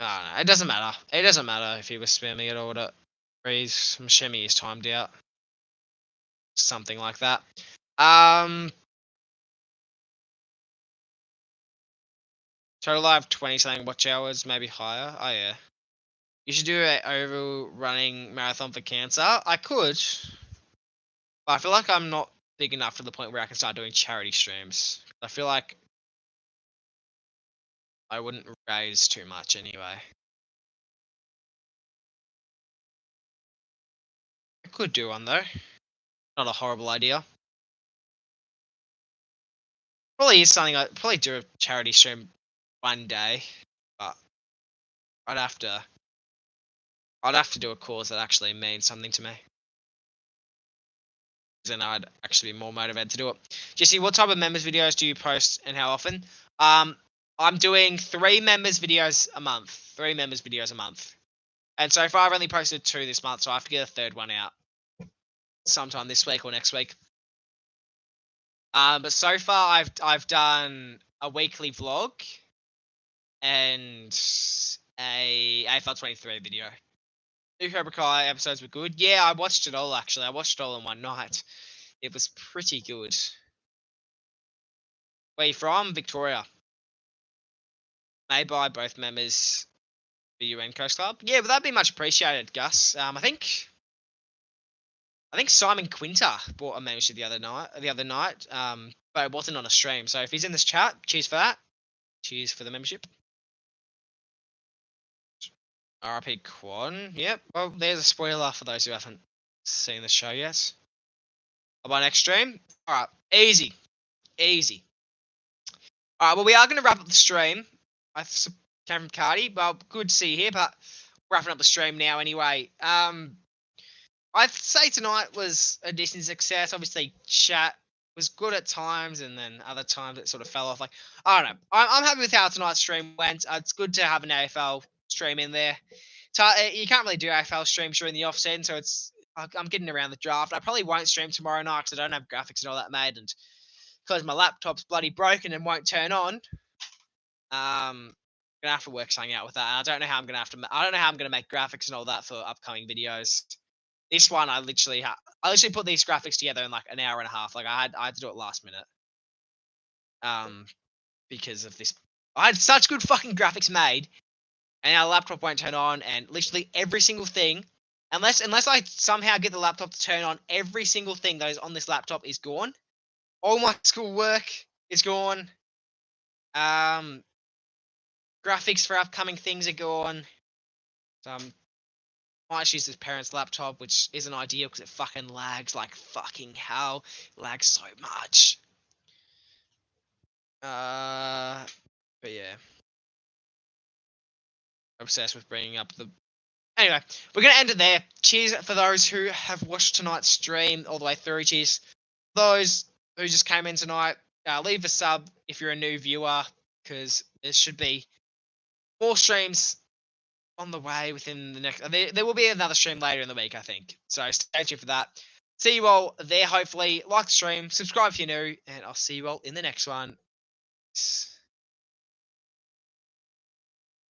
No, it doesn't matter. It doesn't matter if he was spamming it or what. I'm assuming he's timed out. Something like that. Total live 20 something watch hours, maybe higher. Oh yeah. You should do a overrunning marathon for cancer. I could, but I feel like I'm not big enough to the point where I can start doing charity streams. I feel like I wouldn't raise too much anyway. I could do one though. Not a horrible idea. Probably is something I'd probably do a charity stream one day, but I'd have to do a cause that actually means something to me. Then I'd actually be more motivated to do it. Jesse, what type of members videos do you post and how often? I'm doing 3 members videos a month. 3 members videos a month. And so far I've only posted 2 this month, so I have to get a third one out sometime this week or next week. But so far I've done a weekly vlog and a AFL 23 video. 2 Cobra Kai episodes were good. Yeah, I watched it all actually. I watched it all in one night. It was pretty good. Where you from? Victoria. Made by both members for UN Coast Club. Yeah, but that'd be much appreciated, Gus. I think I think Simon Quinter bought a membership the other night. But it wasn't on a stream. So if he's in this chat, cheers for that. Cheers for the membership. RIP Quan. Yep. Well, there's a spoiler for those who haven't seen the show yet. About next stream. All right. Easy. All right. Well, we are going to wrap up the stream. I came from Cardi. Well, good to see you here, but wrapping up the stream now anyway. I'd say tonight was a decent success. Obviously, chat was good at times, and then other times it sort of fell off. Like, I don't know. I'm happy with how tonight's stream went. It's good to have an AFL stream in there. You can't really do AFL streams during the off season, so I'm getting around the draft. I probably won't stream tomorrow night because I don't have graphics and all that made, and because my laptop's bloody broken and won't turn on. Gonna have to work something out with that. And I don't know how I'm gonna make graphics and all that for upcoming videos. This one, I literally put these graphics together in like an hour and a half. Like I had to do it last minute. Because of this, I had such good fucking graphics made, and our laptop won't turn on, and literally every single thing, unless I somehow get the laptop to turn on, every single thing that is on this laptop is gone. All my school work is gone. Graphics for upcoming things are gone. So I might use his parents' laptop, which isn't ideal because it fucking lags like fucking hell. It lags so much. But yeah. Obsessed with bringing up the... Anyway, we're going to end it there. Cheers for those who have watched tonight's stream all the way through. Cheers for those who just came in tonight. Leave a sub if you're a new viewer, because there should be more streams on the way within the next... There will be another stream later in the week, I think. So stay tuned for that. See you all there, hopefully. Like the stream, subscribe if you're new, and I'll see you all in the next one. Peace.